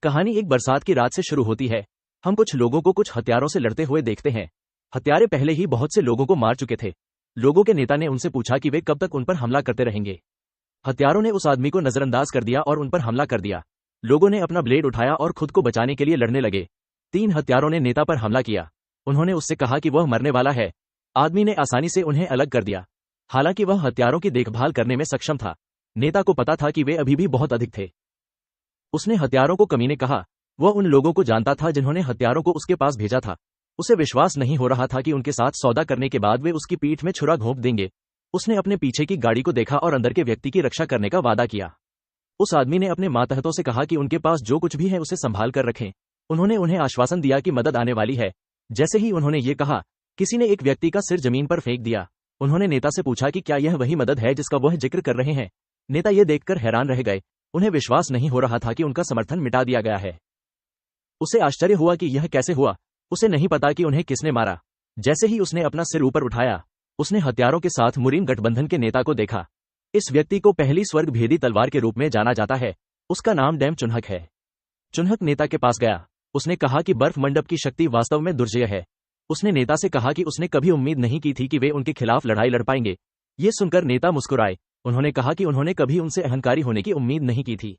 कहानी एक बरसात की रात से शुरू होती है। हम कुछ लोगों को कुछ हथियारों से लड़ते हुए देखते हैं। हत्यारे पहले ही बहुत से लोगों को मार चुके थे। लोगों के नेता ने उनसे पूछा कि वे कब तक उन पर हमला करते रहेंगे। हत्यारों ने उस आदमी को नजरअंदाज कर दिया और उन पर हमला कर दिया। लोगों ने अपना ब्लेड उठाया और खुद को बचाने के लिए लड़ने लगे। 3 हत्यारों ने नेता पर हमला किया। उन्होंने उससे कहा कि वह मरने वाला है। आदमी ने आसानी से उन्हें अलग कर दिया। हालांकि वह हत्यारों की देखभाल करने में सक्षम था। नेता को पता था कि वे अभी भी बहुत अधिक थे। उसने हत्यारों को कमीने कहा। वह उन लोगों को जानता था जिन्होंने हत्यारों को उसके पास भेजा था। उसे विश्वास नहीं हो रहा था कि उनके साथ सौदा करने के बाद वे उसकी पीठ में छुरा घोंप देंगे। उसने अपने पीछे की गाड़ी को देखा और अंदर के व्यक्ति की रक्षा करने का वादा किया। उस आदमी ने अपने मातहतों से कहा कि उनके पास जो कुछ भी है उसे संभाल कर रखें। उन्होंने उन्हें आश्वासन दिया कि मदद आने वाली है। जैसे ही उन्होंने ये कहा, किसी ने एक व्यक्ति का सिर जमीन पर फेंक दिया। उन्होंने नेता से पूछा कि क्या यह वही मदद है जिसका वह जिक्र कर रहे हैं। नेता ये देखकर हैरान रह गए। उन्हें विश्वास नहीं हो रहा था कि उनका समर्थन मिटा दिया गया है। उसे आश्चर्य हुआ कि यह कैसे हुआ। उसे नहीं पता कि उन्हें किसने मारा। जैसे ही उसने अपना सिर ऊपर उठाया, उसने हत्यारों के साथ मुरीम गठबंधन के नेता को देखा। इस व्यक्ति को पहली स्वर्ग भेदी तलवार के रूप में जाना जाता है। उसका नाम डैम चुन्हक है। चुन्हक नेता के पास गया। उसने कहा कि बर्फ मंडप की शक्ति वास्तव में दुर्जय है। उसने नेता से कहा कि उसने कभी उम्मीद नहीं की थी कि वे उनके खिलाफ लड़ाई लड़ पाएंगे। ये सुनकर नेता मुस्कुराए। उन्होंने कहा कि उन्होंने कभी उनसे अहंकारी होने की उम्मीद नहीं की थी।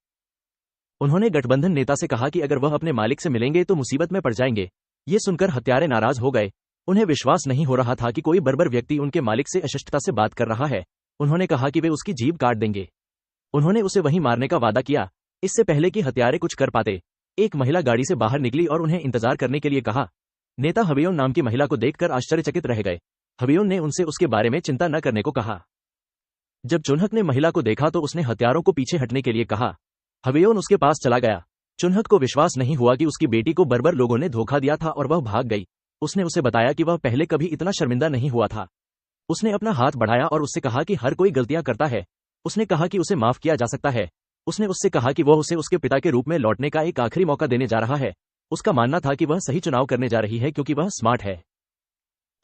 उन्होंने गठबंधन नेता से कहा कि अगर वह अपने मालिक से मिलेंगे तो मुसीबत में पड़ जाएंगे। ये सुनकर हत्यारे नाराज हो गए। उन्हें विश्वास नहीं हो रहा था कि कोई बर्बर व्यक्ति उनके मालिक से अशिष्टता से बात कर रहा है। उन्होंने कहा कि वे उसकी जीभ काट देंगे। उन्होंने उसे वहीं मारने का वादा किया, इससे पहले कि हत्यारे कुछ कर पाते। एक महिला गाड़ी से बाहर निकली और उन्हें इंतजार करने के लिए कहा। नेता हबियोन नाम की महिला को देखकर आश्चर्यचकित रह गए। हबियोन ने उनसे उसके बारे में चिंता न करने को कहा। जब चुन्हक ने महिला को देखा तो उसने हत्यारों को पीछे हटने के लिए कहा। हबियोन उसके पास चला गया। चुन्हक को विश्वास नहीं हुआ कि उसकी बेटी को बर्बर लोगों ने धोखा दिया था और वह भाग गई। उसने उसे बताया कि वह पहले कभी इतना शर्मिंदा नहीं हुआ था। उसने अपना हाथ बढ़ाया और उससे कहा कि हर कोई गलतियां करता है। उसने कहा कि उसे माफ किया जा सकता है। उसने उससे कहा कि वह उसे उसके पिता के रूप में लौटने का एक आखिरी मौका देने जा रहा है। उसका मानना था कि वह सही चुनाव करने जा रही है क्योंकि वह स्मार्ट है।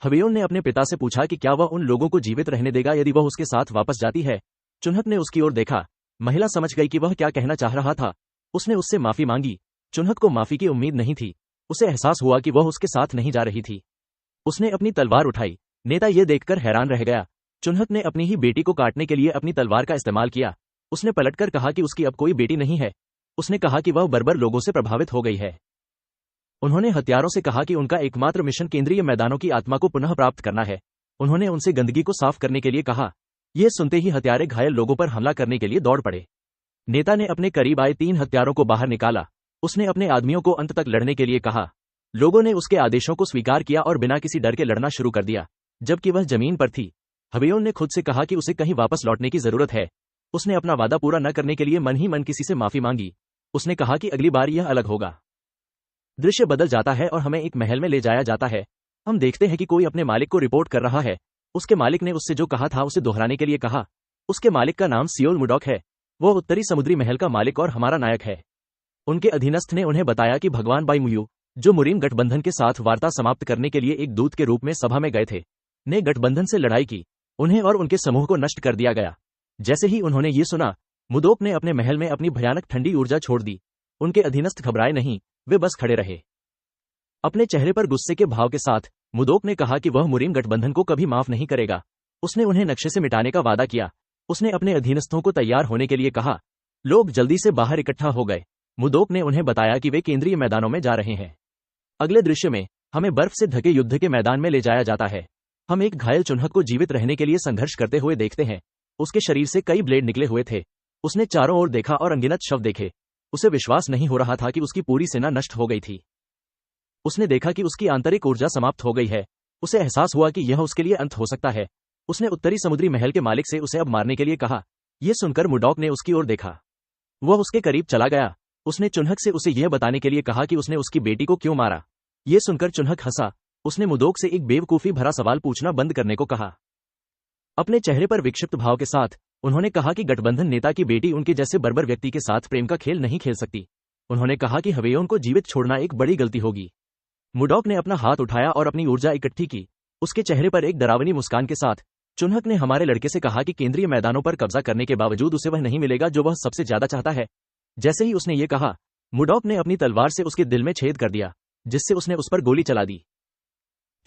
हबियोन ने अपने पिता से पूछा कि क्या वह उन लोगों को जीवित रहने देगा यदि वह उसके साथ वापस जाती है। चुन्हक ने उसकी ओर देखा। महिला समझ गई कि वह क्या कहना चाह रहा था। उसने उससे माफी मांगी। चुन्हक को माफी की उम्मीद नहीं थी। उसे एहसास हुआ कि वह उसके साथ नहीं जा रही थी। उसने अपनी तलवार उठाई। नेता ये देखकर हैरान रह गया। चुन्हक ने अपनी ही बेटी को काटने के लिए अपनी तलवार का इस्तेमाल किया। उसने पलटकर कहा कि उसकी अब कोई बेटी नहीं है। उसने कहा कि वह बर्बर लोगों से प्रभावित हो गई है। उन्होंने हत्यारों से कहा कि उनका एकमात्र मिशन केंद्रीय मैदानों की आत्मा को पुनः प्राप्त करना है। उन्होंने उनसे गंदगी को साफ करने के लिए कहा। यह सुनते ही हत्यारे घायल लोगों पर हमला करने के लिए दौड़ पड़े। नेता ने अपने करीब आए 3 हत्यारों को बाहर निकाला। उसने अपने आदमियों को अंत तक लड़ने के लिए कहा। लोगों ने उसके आदेशों को स्वीकार किया और बिना किसी डर के लड़ना शुरू कर दिया। जबकि वह जमीन पर थी, हबियोन ने खुद से कहा कि उसे कहीं वापस लौटने की जरूरत है। उसने अपना वादा पूरा न करने के लिए मन ही मन किसी से माफी मांगी। उसने कहा कि अगली बार यह अलग होगा। दृश्य बदल जाता है और हमें एक महल में ले जाया जाता है। हम देखते हैं कि कोई अपने मालिक को रिपोर्ट कर रहा है। उसके मालिक ने उससे जो कहा था उसे दोहराने के लिए कहा। उसके मालिक का नाम सियोल मुडॉक है। वो उत्तरी समुद्री महल का मालिक और हमारा नायक है। उनके अधीनस्थ ने उन्हें बताया कि भगवान बाईमुयू, जो मुरीम गठबंधन के साथ वार्ता समाप्त करने के लिए एक दूत के रूप में सभा में गए थे, ने गठबंधन से लड़ाई की। उन्हें और उनके समूह को नष्ट कर दिया गया। जैसे ही उन्होंने ये सुना, मुदोक ने अपने महल में अपनी भयानक ठंडी ऊर्जा छोड़ दी। उनके अधीनस्थ घबराए नहीं, वे बस खड़े रहे। अपने चेहरे पर गुस्से के भाव के साथ मुदोक ने कहा कि वह मुरीम गठबंधन को कभी माफ नहीं करेगा। उसने उन्हें नक्शे से मिटाने का वादा किया। उसने अपने अधीनस्थों को तैयार होने के लिए कहा। लोग जल्दी से बाहर इकट्ठा हो गए। मुदोक ने उन्हें बताया कि वे केंद्रीय मैदानों में जा रहे हैं। अगले दृश्य में हमें बर्फ से ढके युद्ध के मैदान में ले जाया जाता है। हम एक घायल चुन्हक को जीवित रहने के लिए संघर्ष करते हुए देखते हैं। उसके शरीर से कई ब्लेड निकले हुए थे। उसने चारों ओर देखा और अनगिनत शव देखे। उसे विश्वास नहीं हो रहा था कि उसकी पूरी सेना नष्ट हो गई थी। उसने देखा कि उसकी आंतरिक ऊर्जा समाप्त हो गई है। उसे एहसास हुआ कि यह उसके लिए अंत हो सकता है। उसने उत्तरी समुद्री महल के मालिक से उसे अब मारने के लिए कहा। यह सुनकर मुडॉक ने उसकी ओर देखा। वह उसके करीब चला गया। उसने चुन्हक से उसे यह बताने के लिए कहा कि उसने उसकी बेटी को क्यों मारा। यह सुनकर चुन्हक हंसा। उसने मुदोक से एक बेवकूफी भरा सवाल पूछना बंद करने को कहा। अपने चेहरे पर विक्षिप्त भाव के साथ उन्होंने कहा कि गठबंधन नेता की बेटी उनके जैसे बर्बर व्यक्ति के साथ प्रेम का खेल नहीं खेल सकती। उन्होंने कहा कि हबियोन को जीवित छोड़ना एक बड़ी गलती होगी। मुडॉक ने अपना हाथ उठाया और अपनी ऊर्जा इकट्ठी की। उसके चेहरे पर एक डरावनी मुस्कान के साथ चुन्हक ने हमारे लड़के से कहा कि केंद्रीय मैदानों पर कब्जा करने के बावजूद उसे वह नहीं मिलेगा जो वह सबसे ज्यादा चाहता है। जैसे ही उसने ये कहा, मुडॉक ने अपनी तलवार से उसके दिल में छेद कर दिया, जिससे उसने उस पर गोली चला दी।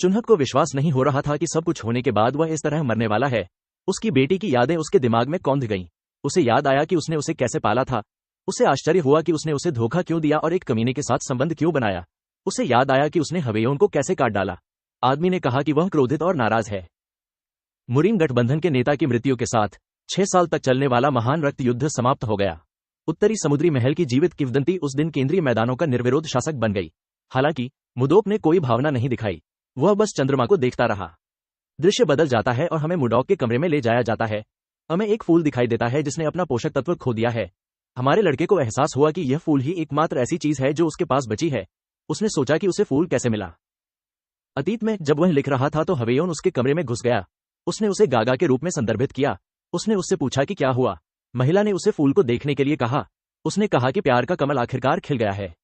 चुन्हक को विश्वास नहीं हो रहा था कि सब कुछ होने के बाद वह इस तरह मरने वाला है। उसकी बेटी की यादें उसके दिमाग में कौंध गईं। उसे याद आया कि उसने उसे कैसे पाला था। उसे आश्चर्य हुआ कि उसने उसे धोखा क्यों दिया और एक कमीने के साथ संबंध क्यों बनाया। उसे याद आया कि उसने हवेयोन को कैसे काट डाला। आदमी ने कहा कि वह क्रोधित और नाराज है। मुरीम गठबंधन के नेता की मृत्यु के साथ 6 साल तक चलने वाला महान रक्त युद्ध समाप्त हो गया। उत्तरी समुद्री महल की जीवित किंवदंती उस दिन केंद्रीय मैदानों का निर्विरोध शासक बन गई। हालांकि मुडॉक ने कोई भावना नहीं दिखाई, वह बस चंद्रमा को देखता रहा। दृश्य बदल जाता है और हमें मुडॉक के कमरे में ले जाया जाता है। हमें एक फूल दिखाई देता है जिसने अपना पोषक तत्व खो दिया है। हमारे लड़के को एहसास हुआ कि यह फूल ही एकमात्र ऐसी चीज है जो उसके पास बची है। उसने सोचा कि उसे फूल कैसे मिला। अतीत में जब वह लिख रहा था तो हवेयोन उसके कमरे में घुस गया। उसने उसे गागा के रूप में संदर्भित किया। उसने उससे पूछा कि क्या हुआ। महिला ने उसे फूल को देखने के लिए कहा। उसने कहा कि प्यार का कमल आखिरकार खिल गया है।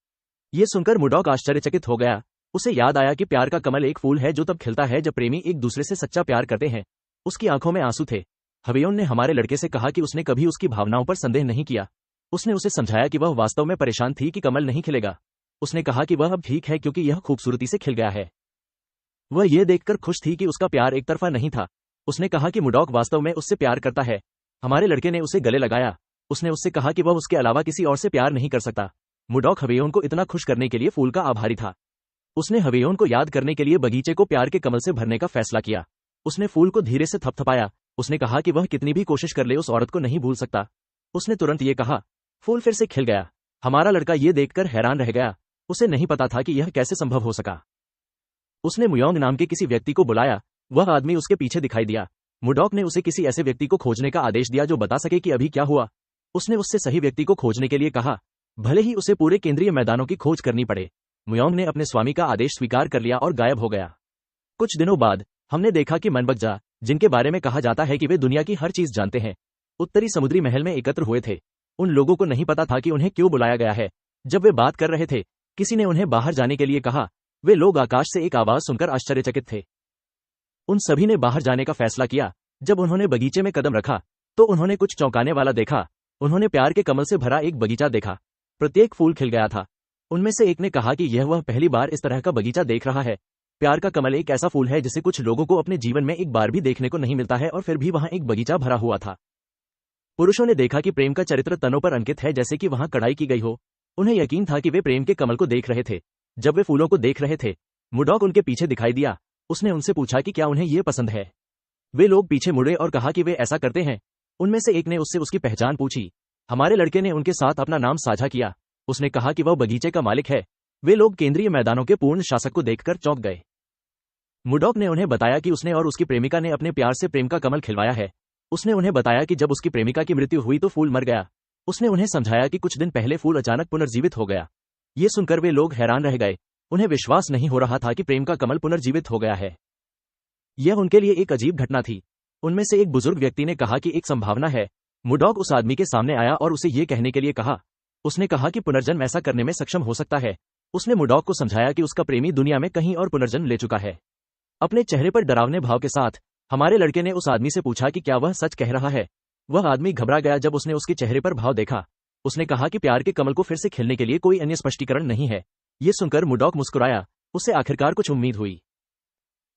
यह सुनकर मुडॉक आश्चर्यचकित हो गया। उसे याद आया कि प्यार का कमल एक फूल है जो तब खिलता है जब प्रेमी एक दूसरे से सच्चा प्यार करते हैं। उसकी आंखों में आंसू थे। हवेयोन ने हमारे लड़के से कहा कि उसने कभी उसकी भावनाओं पर संदेह नहीं किया। उसने उसे समझाया कि वह वास्तव में परेशान थी कि कमल नहीं खिलेगा। उसने कहा कि वह अब ठीक है क्योंकि यह खूबसूरती से खिल गया है। वह यह देखकर खुश थी कि उसका प्यार एक तरफा नहीं था। उसने कहा कि मुडॉक वास्तव में उससे प्यार करता है। हमारे लड़के ने उसे गले लगाया। उसने उससे कहा कि वह उसके अलावा किसी और से प्यार नहीं कर सकता। मुडॉक हवेयोन को इतना खुश करने के लिए फूल का आभारी था। उसने हवेयोन को याद करने के लिए बगीचे को प्यार के कमल से भरने का फैसला किया। उसने फूल को धीरे से थपथपाया। उसने कहा कि वह कितनी भी कोशिश कर ले उस औरत को नहीं भूल सकता। उसने तुरंत ये कहा। फूल फिर से खिल गया। हमारा लड़का ये देखकर हैरान रह गया। उसे नहीं पता था कि यह कैसे संभव हो सका। उसने मुयोंग नाम के किसी व्यक्ति को बुलाया। वह आदमी उसके पीछे दिखाई दिया। मुडॉक ने उसे किसी ऐसे व्यक्ति को खोजने का आदेश दिया जो बता सके कि अभी क्या हुआ। उसने उससे सही व्यक्ति को खोजने के लिए कहा, भले ही उसे पूरे केंद्रीय मैदानों की खोज करनी पड़े। मुयोंग ने अपने स्वामी का आदेश स्वीकार कर लिया और गायब हो गया। कुछ दिनों बाद हमने देखा कि मनबगजा, जिनके बारे में कहा जाता है कि वे दुनिया की हर चीज जानते हैं, उत्तरी समुद्री महल में एकत्र हुए थे। उन लोगों को नहीं पता था कि उन्हें क्यों बुलाया गया है। जब वे बात कर रहे थे, किसी ने उन्हें बाहर जाने के लिए कहा। वे लोग आकाश से एक आवाज सुनकर आश्चर्यचकित थे। उन सभी ने बाहर जाने का फैसला किया। जब उन्होंने बगीचे में कदम रखा तो उन्होंने कुछ चौंकाने वाला देखा। उन्होंने प्यार के कमल से भरा एक बगीचा देखा। प्रत्येक फूल खिल गया था। उनमें से एक ने कहा कि यह वह पहली बार इस तरह का बगीचा देख रहा है। प्यार का कमल एक ऐसा फूल है जिसे कुछ लोगों को अपने जीवन में एक बार भी देखने को नहीं मिलता है, और फिर भी वहां एक बगीचा भरा हुआ था। पुरुषों ने देखा कि प्रेम का चरित्र तनों पर अंकित है, जैसे कि वहां कढ़ाई की गई हो। उन्हें यकीन था कि वे प्रेम के कमल को देख रहे थे। जब वे फूलों को देख रहे थे, मुडॉक उनके पीछे दिखाई दिया। उसने उनसे पूछा कि क्या उन्हें ये पसंद है। वे लोग पीछे मुड़े और कहा कि वे ऐसा करते हैं। उनमें से एक ने उससे उसकी पहचान पूछी। हमारे लड़के ने उनके साथ अपना नाम साझा किया। उसने कहा कि वह बगीचे का मालिक है। वे लोग केंद्रीय मैदानों के पूर्ण शासक को देखकर चौंक गए। मुडॉक ने उन्हें बताया कि उसने और उसकी प्रेमिका ने अपने प्यार से प्रेम का कमल खिलवाया है। उसने उन्हें बताया कि जब उसकी प्रेमिका की मृत्यु हुई तो फूल मर गया। उसने उन्हें समझाया कि कुछ दिन पहले फूल अचानक पुनर्जीवित हो गया। ये सुनकर वे लोग हैरान रह गए। उन्हें विश्वास नहीं हो रहा था कि प्रेम का कमल पुनर्जीवित हो गया है। यह उनके लिए एक अजीब घटना थी। उनमें से एक बुजुर्ग व्यक्ति ने कहा कि एक संभावना है। मुडॉक उस आदमी के सामने आया और उसे ये कहने के लिए कहा। उसने कहा कि पुनर्जन्म ऐसा करने में सक्षम हो सकता है। उसने मुडॉक को समझाया कि उसका प्रेमी दुनिया में कहीं और पुनर्जन्म ले चुका है। अपने चेहरे पर डरावने भाव के साथ हमारे लड़के ने उस आदमी से पूछा कि क्या वह सच कह रहा है। वह आदमी घबरा गया जब उसने उसके चेहरे पर भाव देखा। उसने कहा कि प्यार के कमल को फिर से खिलने के लिए कोई अन्य स्पष्टीकरण नहीं है। ये सुनकर मुडॉक मुस्कुराया। उसे आखिरकार कुछ उम्मीद हुई।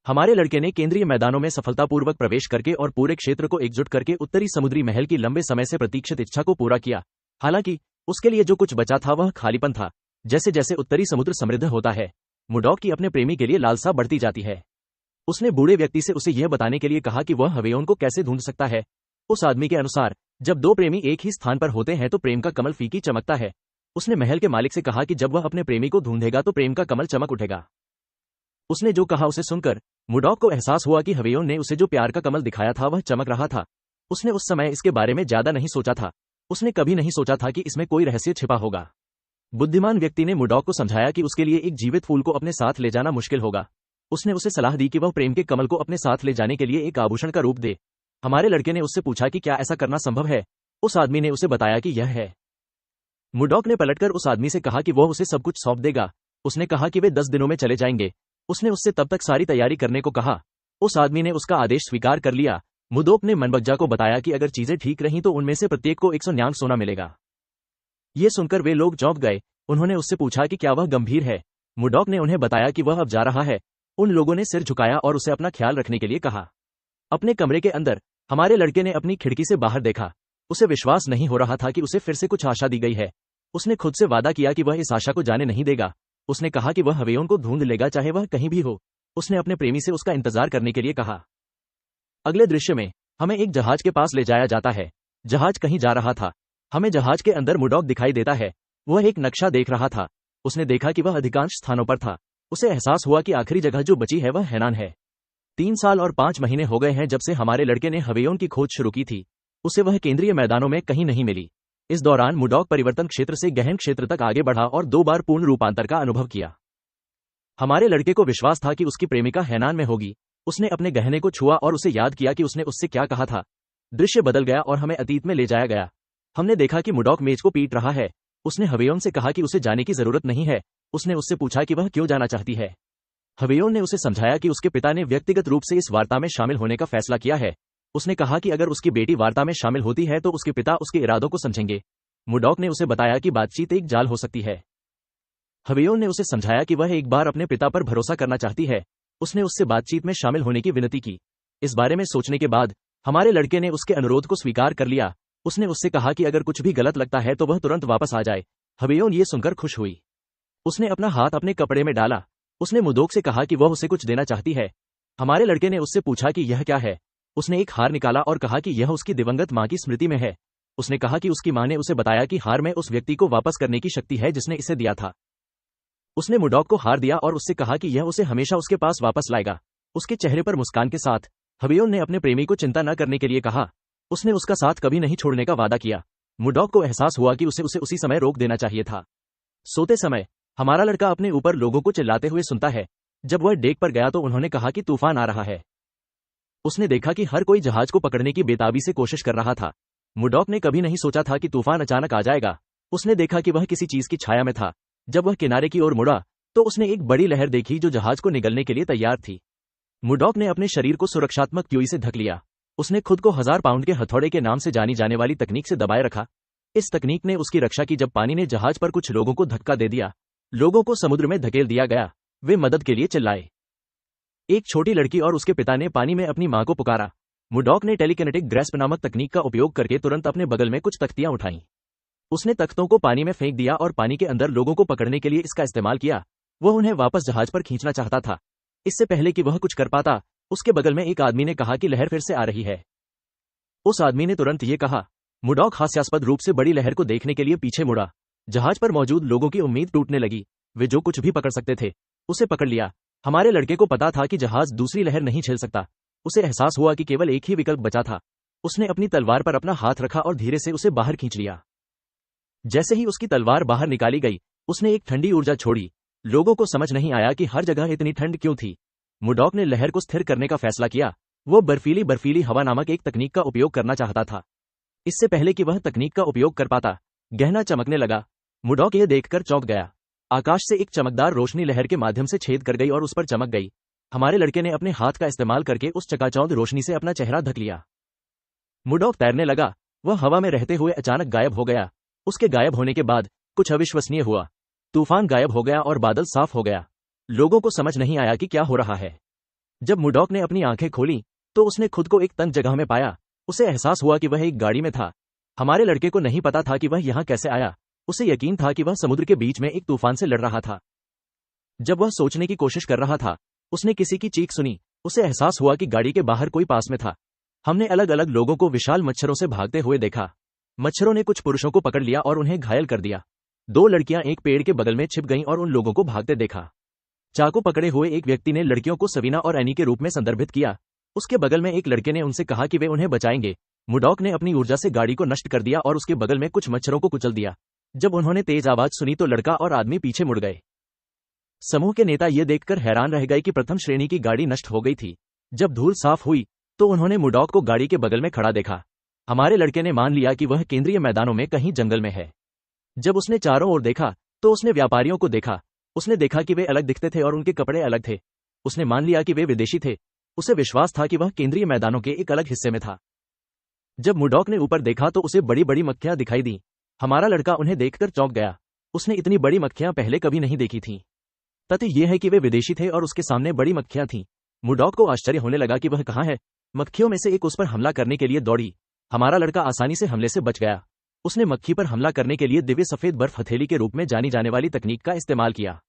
हमारे लड़के ने केंद्रीय मैदानों में सफलतापूर्वक प्रवेश करके और पूरे क्षेत्र को एकजुट करके उत्तरी समुद्री महल की लंबे समय से प्रतीक्षित इच्छा को पूरा किया। हालांकि उसके लिए जो कुछ बचा था वह खालीपन था। जैसे जैसे उत्तरी समुद्र समृद्ध होता है, मुडॉक की अपने प्रेमी के लिए लालसा बढ़ती जाती है। उसने बूढ़े व्यक्ति से उसे यह बताने के लिए कहा कि वह हवेयोन को कैसे ढूंढ सकता है। उस आदमी के अनुसार जब दो प्रेमी एक ही स्थान पर होते हैं तो प्रेम का कमल फीकी चमकता है। उसने महल के मालिक से कहा कि जब वह अपने प्रेमी को ढूंढेगा तो प्रेम का कमल चमक उठेगा। उसने जो कहा उसे सुनकर मुडॉक को एहसास हुआ कि हवेयोन ने उसे जो प्यार का कमल दिखाया था वह चमक रहा था। उसने उस समय इसके बारे में ज्यादा नहीं सोचा था। उसने कभी नहीं सोचा था कि इसमें कोई रहस्य छिपा होगा। बुद्धिमान व्यक्ति ने मुडॉक को समझाया कि उसके लिए एक जीवित फूल को अपने साथ ले जाना मुश्किल होगा। उसने उसे सलाह दी कि वह प्रेम के कमल को अपने साथ ले जाने के लिए एक आभूषण का रूप दे। हमारे लड़के ने उससे पूछा कि क्या ऐसा करना संभव है। उस आदमी ने उसे बताया कि यह है। मुडॉक ने पलटकर उस आदमी से कहा कि वह उसे सब कुछ सौंप देगा। उसने कहा कि वे 10 दिनों में चले जाएंगे। उसने उससे तब तक सारी तैयारी करने को कहा। उस आदमी ने उसका आदेश स्वीकार कर लिया। मुडॉक ने मनबगजा को बताया कि अगर चीजें ठीक रहीं तो उनमें से प्रत्येक को 100 न्यांग सोना मिलेगा। ये सुनकर वे लोग चौंक गए। उन्होंने उससे पूछा कि क्या वह गंभीर है। मुडॉक ने उन्हें बताया कि वह अब जा रहा है। उन लोगों ने सिर झुकाया और उसे अपना ख्याल रखने के लिए कहा। अपने कमरे के अंदर हमारे लड़के ने अपनी खिड़की से बाहर देखा। उसे विश्वास नहीं हो रहा था कि उसे फिर से कुछ आशा दी गई है। उसने खुद से वादा किया कि वह इस आशा को जाने नहीं देगा। उसने कहा कि वह हवेयोन को ढूंढ लेगा चाहे वह कहीं भी हो। उसने अपने प्रेमी से उसका इंतजार करने के लिए कहा। अगले दृश्य में हमें एक जहाज के पास ले जाया जाता है। जहाज कहीं जा रहा था। हमें जहाज के अंदर मुडॉक दिखाई देता है। वह एक नक्शा देख रहा था। उसने देखा कि वह अधिकांश स्थानों पर था। उसे एहसास हुआ कि आखिरी जगह जो बची है वह हैनान है। 3 साल और 5 महीने हो गए हैं जब से हमारे लड़के ने हवेयोन की खोज शुरू की थी। उसे वह केंद्रीय मैदानों में कहीं नहीं मिली। इस दौरान मुडॉक परिवर्तन क्षेत्र से गहन क्षेत्र तक आगे बढ़ा और 2 बार पूर्ण रूपांतर का अनुभव किया। हमारे लड़के को विश्वास था कि उसकी प्रेमिका हैनान में होगी। उसने अपने गहने को छुआ और उसे याद किया कि उसने उससे क्या कहा था। दृश्य बदल गया और हमें अतीत में ले जाया गया। हमने देखा कि मुडॉक मेज को पीट रहा है। उसने हवेयोन से कहा कि उसे जाने की जरूरत नहीं है। उसने उससे पूछा कि वह क्यों जाना चाहती है। हवेयोन ने उसे समझाया कि उसके पिता ने व्यक्तिगत रूप से इस वार्ता में शामिल होने का फैसला किया है। उसने कहा कि अगर उसकी बेटी वार्ता में शामिल होती है तो उसके पिता उसके इरादों को समझेंगे। मुडॉक ने उसे बताया कि बातचीत एक जाल हो सकती है। हवेयोन ने उसे समझाया कि वह एक बार अपने पिता पर भरोसा करना चाहती है। उसने उससे बातचीत में शामिल होने की विनती की। इस बारे में सोचने के बाद हमारे लड़के ने उसके अनुरोध को स्वीकार कर लिया। उसने उससे कहा कि अगर कुछ भी गलत लगता है तो वह तुरंत वापस आ जाए। हवेयोन ये सुनकर खुश हुई। उसने अपना हाथ अपने कपड़े में डाला। उसने मुडॉक से कहा कि वह उसे कुछ देना चाहती है। हमारे लड़के ने उससे पूछा कि यह क्या है। उसने एक हार निकाला और कहा कि यह उसकी दिवंगत मां की स्मृति में है। उसने कहा कि उसकी मां ने उसे बताया कि हार में उस व्यक्ति को वापस करने की शक्ति है जिसने इसे दिया था। उसने मुडॉक को हार दिया और उससे कहा कि यह उसे हमेशा उसके पास वापस लाएगा। उसके चेहरे पर मुस्कान के साथ हवेयोन ने अपने प्रेमी को चिंता न करने के लिए कहा। उसने उसका साथ कभी नहीं छोड़ने का वादा किया। मुडॉक को एहसास हुआ कि उसे उसी समय रोक देना चाहिए था। सोते समय हमारा लड़का अपने ऊपर लोगों को चिल्लाते हुए सुनता है। जब वह डेक पर गया तो उन्होंने कहा कि तूफान आ रहा है। उसने देखा कि हर कोई जहाज को पकड़ने की बेताबी से कोशिश कर रहा था। मुडॉक ने कभी नहीं सोचा था कि तूफान अचानक आ जाएगा। उसने देखा कि वह किसी चीज की छाया में था। जब वह किनारे की ओर मुड़ा तो उसने एक बड़ी लहर देखी जो जहाज को निगलने के लिए तैयार थी। मुडॉक ने अपने शरीर को सुरक्षात्मक ट्यूई से ढक लिया। उसने खुद को 1000 पाउंड के हथौड़े के नाम से जानी जाने वाली तकनीक से दबाए रखा। इस तकनीक ने उसकी रक्षा की जब पानी ने जहाज पर कुछ लोगों को धक्का दे दिया। लोगों को समुद्र में धकेल दिया गया। वे मदद के लिए चिल्लाए। एक छोटी लड़की और उसके पिता ने पानी में अपनी मां को पुकारा। मुडॉक ने टेलीकिनेटिक ग्रैस्प नामक तकनीक का उपयोग करके तुरंत अपने बगल में कुछ तख्तियां उठाईं। उसने तख्तों को पानी में फेंक दिया और पानी के अंदर लोगों को पकड़ने के लिए इसका इस्तेमाल किया। वह उन्हें वापस जहाज पर खींचना चाहता था। इससे पहले कि वह कुछ कर पाता, उसके बगल में एक आदमी ने कहा कि लहर फिर से आ रही है। उस आदमी ने तुरंत ये कहा। मुडॉक हास्यास्पद रूप से बड़ी लहर को देखने के लिए पीछे मुड़ा। जहाज पर मौजूद लोगों की उम्मीद टूटने लगी। वे जो कुछ भी पकड़ सकते थे उसे पकड़ लिया। हमारे लड़के को पता था कि जहाज दूसरी लहर नहीं झेल सकता। उसे एहसास हुआ कि केवल एक ही विकल्प बचा था। उसने अपनी तलवार पर अपना हाथ रखा और धीरे से उसे बाहर खींच लिया। जैसे ही उसकी तलवार बाहर निकाली गई, उसने एक ठंडी ऊर्जा छोड़ी। लोगों को समझ नहीं आया कि हर जगह इतनी ठंड क्यों थी। मुडॉक ने लहर को स्थिर करने का फैसला किया। वो बर्फीली हवा नामक एक तकनीक का उपयोग करना चाहता था। इससे पहले कि वह तकनीक का उपयोग कर पाता, गहना चमकने लगा। मुडॉक यह देखकर चौंक गया। आकाश से एक चमकदार रोशनी लहर के माध्यम से छेद कर गई और उस पर चमक गई। हमारे लड़के ने अपने हाथ का इस्तेमाल करके उस चकाचौंध रोशनी से अपना चेहरा ढक लिया। मुडॉक तैरने लगा। वह हवा में रहते हुए अचानक गायब हो गया। उसके गायब होने के बाद कुछ अविश्वसनीय हुआ। तूफान गायब हो गया और बादल साफ हो गया। लोगों को समझ नहीं आया कि क्या हो रहा है। जब मुडॉक ने अपनी आंखें खोली तो उसने खुद को एक तंग जगह में पाया। उसे एहसास हुआ कि वह एक गाड़ी में था। हमारे लड़के को नहीं पता था कि वह यहां कैसे आया। उसे यकीन था कि वह समुद्र के बीच में एक तूफान से लड़ रहा था। जब वह सोचने की कोशिश कर रहा था, उसने किसी की चीख सुनी। उसे एहसास हुआ कि गाड़ी के बाहर कोई पास में था। हमने अलग अलग लोगों को विशाल मच्छरों से भागते हुए देखा। मच्छरों ने कुछ पुरुषों को पकड़ लिया और उन्हें घायल कर दिया। 2 लड़कियां एक पेड़ के बगल में छिप गईं और उन लोगों को भागते देखा। चाकू पकड़े हुए एक व्यक्ति ने लड़कियों को सवीना और एनी के रूप में संदर्भित किया। उसके बगल में एक लड़के ने उनसे कहा कि वे उन्हें बचाएंगे। मुडॉक ने अपनी ऊर्जा से गाड़ी को नष्ट कर दिया और उसके बगल में कुछ मच्छरों को कुचल दिया। जब उन्होंने तेज आवाज सुनी तो लड़का और आदमी पीछे मुड़ गए। समूह के नेता ये देखकर हैरान रह गए कि प्रथम श्रेणी की गाड़ी नष्ट हो गई थी। जब धूल साफ हुई तो उन्होंने मुडॉक को गाड़ी के बगल में खड़ा देखा। हमारे लड़के ने मान लिया कि वह केंद्रीय मैदानों में कहीं जंगल में है। जब उसने चारों ओर देखा तो उसने व्यापारियों को देखा। उसने देखा कि वे अलग दिखते थे और उनके कपड़े अलग थे। उसने मान लिया कि वे विदेशी थे। उसे विश्वास था कि वह केंद्रीय मैदानों के एक अलग हिस्से में था। जब मुडॉक ने ऊपर देखा तो उसे बड़ी बड़ी मक्खियां दिखाई दी। हमारा लड़का उन्हें देखकर चौंक गया। उसने इतनी बड़ी मक्खियां पहले कभी नहीं देखी थीं। तथ्य यह है कि वे विदेशी थे और उसके सामने बड़ी मक्खियां थीं। मुर्डॉक को आश्चर्य होने लगा कि वह कहाँ है। मक्खियों में से एक उस पर हमला करने के लिए दौड़ी। हमारा लड़का आसानी से हमले से बच गया। उसने मक्खी पर हमला करने के लिए दिव्य सफेद बर्फ हथेली के रूप में जानी जाने वाली तकनीक का इस्तेमाल किया।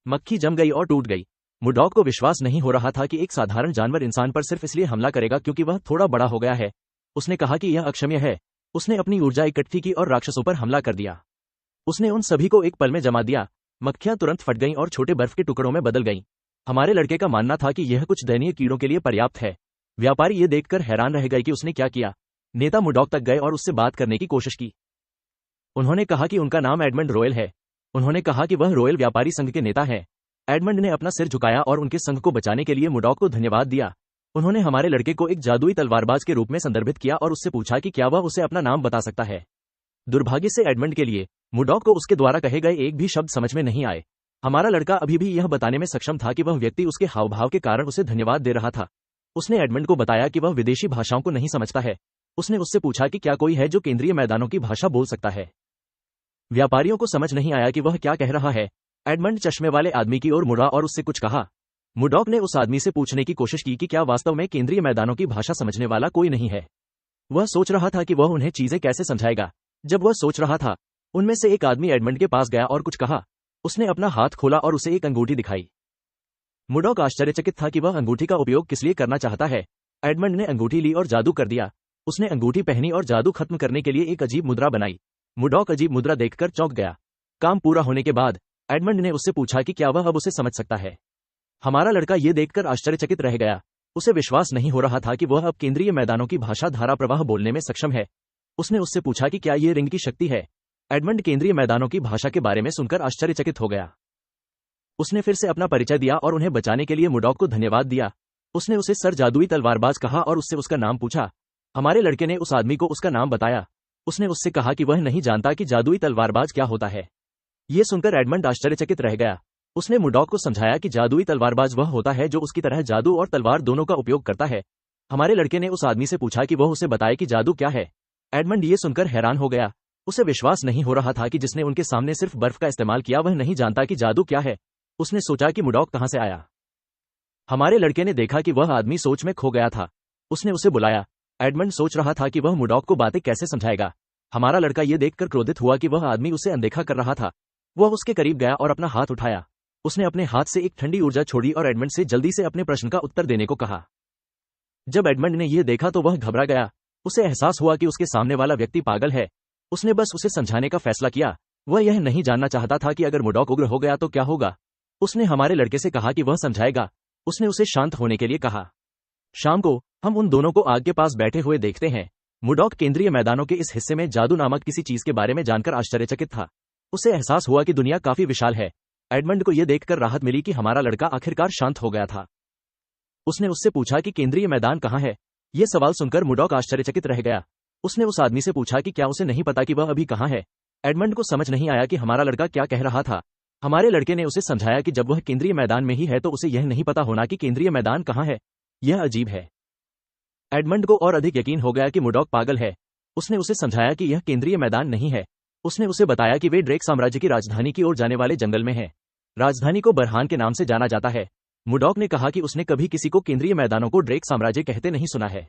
मक्खी जम गई और टूट गई। मुर्डॉक को विश्वास नहीं हो रहा था कि एक साधारण जानवर इंसान पर सिर्फ इसलिए हमला करेगा क्योंकि वह थोड़ा बड़ा हो गया है। उसने कहा कि यह अक्षम्य है। उसने अपनी ऊर्जा इकट्ठी की और राक्षसों पर हमला कर दिया। उसने उन सभी को एक पल में जमा दिया। मक्खियां तुरंत फट गईं और छोटे बर्फ के टुकड़ों में बदल गईं। हमारे लड़के का मानना था कि यह कुछ दयनीय कीड़ों के लिए पर्याप्त है। व्यापारी ये देखकर हैरान रह गए कि उसने क्या किया। नेता मुर्डॉक तक गए और उससे बात करने की कोशिश की। उन्होंने कहा कि उनका नाम एडमंड रॉयल है। उन्होंने कहा कि वह रॉयल व्यापारी संघ के नेता हैं। एडमंड ने अपना सिर झुकाया और उनके संघ को बचाने के लिए मुर्डॉक को धन्यवाद दिया। उन्होंने हमारे लड़के को एक जादुई तलवारबाज के रूप में संदर्भित किया और उससे पूछा कि क्या वह उसे अपना नाम बता सकता है। दुर्भाग्य से एडमंड के लिए मुर्डॉक को उसके द्वारा कहे गए एक भी शब्द समझ में नहीं आए। हमारा लड़का अभी भी यह बताने में सक्षम था कि वह व्यक्ति उसके हावभाव के कारण उसे धन्यवाद दे रहा था। उसने एडमंड को बताया कि वह विदेशी भाषाओं को नहीं समझता है। उसने उससे पूछा कि क्या कोई है जो केंद्रीय मैदानों की भाषा बोल सकता है। व्यापारियों को समझ नहीं आया कि वह क्या कह रहा है। एडमंड चश्मे वाले आदमी की ओर मुड़ा और उससे कुछ कहा। मुर्डॉक ने उस आदमी से पूछने की कोशिश की कि क्या वास्तव में केंद्रीय मैदानों की भाषा समझने वाला कोई नहीं है। वह सोच रहा था कि वह उन्हें चीजें कैसे समझाएगा। जब वह सोच रहा था, उनमें से एक आदमी एडमंड के पास गया और कुछ कहा। उसने अपना हाथ खोला और उसे एक अंगूठी दिखाई। मुर्डॉक आश्चर्यचकित था कि वह अंगूठी का उपयोग किस लिए करना चाहता है। एडमंड ने अंगूठी ली और जादू कर दिया। उसने अंगूठी पहनी और जादू खत्म करने के लिए एक अजीब मुद्रा बनाई। मुर्डॉक अजीब मुद्रा देखकर चौंक गया। काम पूरा होने के बाद एडमंड ने उससे पूछा कि क्या वह अब उसे समझ सकता है। हमारा लड़का ये देखकर आश्चर्यचकित रह गया। उसे विश्वास नहीं हो रहा था कि वह अब केंद्रीय मैदानों की भाषा धारा प्रवाह बोलने में सक्षम है। उसने उससे पूछा कि क्या ये रिंग की शक्ति है। एडमंड केंद्रीय मैदानों की भाषा के बारे में सुनकर आश्चर्यचकित हो गया। उसने फिर से अपना परिचय दिया और उन्हें बचाने के लिए मुर्डॉक को धन्यवाद दिया। उसने उसे सर जादुई तलवारबाज कहा और उससे उसका नाम पूछा। हमारे लड़के ने उस आदमी को उसका नाम बताया। उसने उससे कहा कि वह नहीं जानता कि जादुई तलवारबाज क्या होता है। ये सुनकर एडमंड आश्चर्यचकित रह गया। उसने मुर्डॉक को समझाया कि जादुई तलवारबाज वह होता है जो उसकी तरह जादू और तलवार दोनों का उपयोग करता है। हमारे लड़के ने उस आदमी से पूछा कि वह उसे बताए कि जादू क्या है। एडमंड ये सुनकर हैरान हो गया। उसे विश्वास नहीं हो रहा था कि जिसने उनके सामने सिर्फ बर्फ का इस्तेमाल किया वह नहीं जानता कि जादू क्या है। उसने सोचा कि मुर्डॉक कहां से आया। हमारे लड़के ने देखा कि वह आदमी सोच में खो गया था। उसने उसे बुलाया। एडमंड सोच रहा था कि वह मुर्डॉक को बातें कैसे समझाएगा। हमारा लड़का ये देखकर क्रोधित हुआ कि वह आदमी उसे अनदेखा कर रहा था। वह उसके करीब गया और अपना हाथ उठाया। उसने अपने हाथ से एक ठंडी ऊर्जा छोड़ी और एडमंड से जल्दी से अपने प्रश्न का उत्तर देने को कहा। जब एडमंड ने यह देखा तो वह घबरा गया। उसे एहसास हुआ कि उसके सामने वाला व्यक्ति पागल है। उसने बस उसे समझाने का फैसला किया। वह यह नहीं जानना चाहता था कि अगर मुर्डॉक उग्र हो गया तो क्या होगा। उसने हमारे लड़के से कहा कि वह समझाएगा। उसने उसे शांत होने के लिए कहा। शाम को हम उन दोनों को आग के पास बैठे हुए देखते हैं। मुर्डॉक केंद्रीय मैदानों के इस हिस्से में जादू नामक किसी चीज के बारे में जानकर आश्चर्यचकित था। उसे एहसास हुआ कि दुनिया काफी विशाल है। एडमंड को यह देखकर राहत मिली कि हमारा लड़का आखिरकार शांत हो गया था। उसने उससे पूछा कि केंद्रीय मैदान कहाँ है। यह सवाल सुनकर मुर्डॉक आश्चर्यचकित रह गया। उसने उस आदमी से पूछा कि क्या उसे नहीं पता कि वह अभी कहाँ है। एडमंड को समझ नहीं आया कि हमारा लड़का क्या कह रहा था। हमारे लड़के ने उसे समझाया कि जब वह केंद्रीय मैदान में ही है तो उसे यह नहीं पता होना कि केंद्रीय मैदान कहाँ है। यह अजीब है। एडमंड को और अधिक यकीन हो गया कि मुर्डॉक पागल है। उसने उसे समझाया कि यह केंद्रीय मैदान नहीं है। उसने उसे बताया कि वे ड्रेक साम्राज्य की राजधानी की ओर जाने वाले जंगल में हैं। राजधानी को बरहान के नाम से जाना जाता है। मुर्डॉक ने कहा कि उसने कभी किसी को केंद्रीय मैदानों को ड्रेक साम्राज्य कहते नहीं सुना है।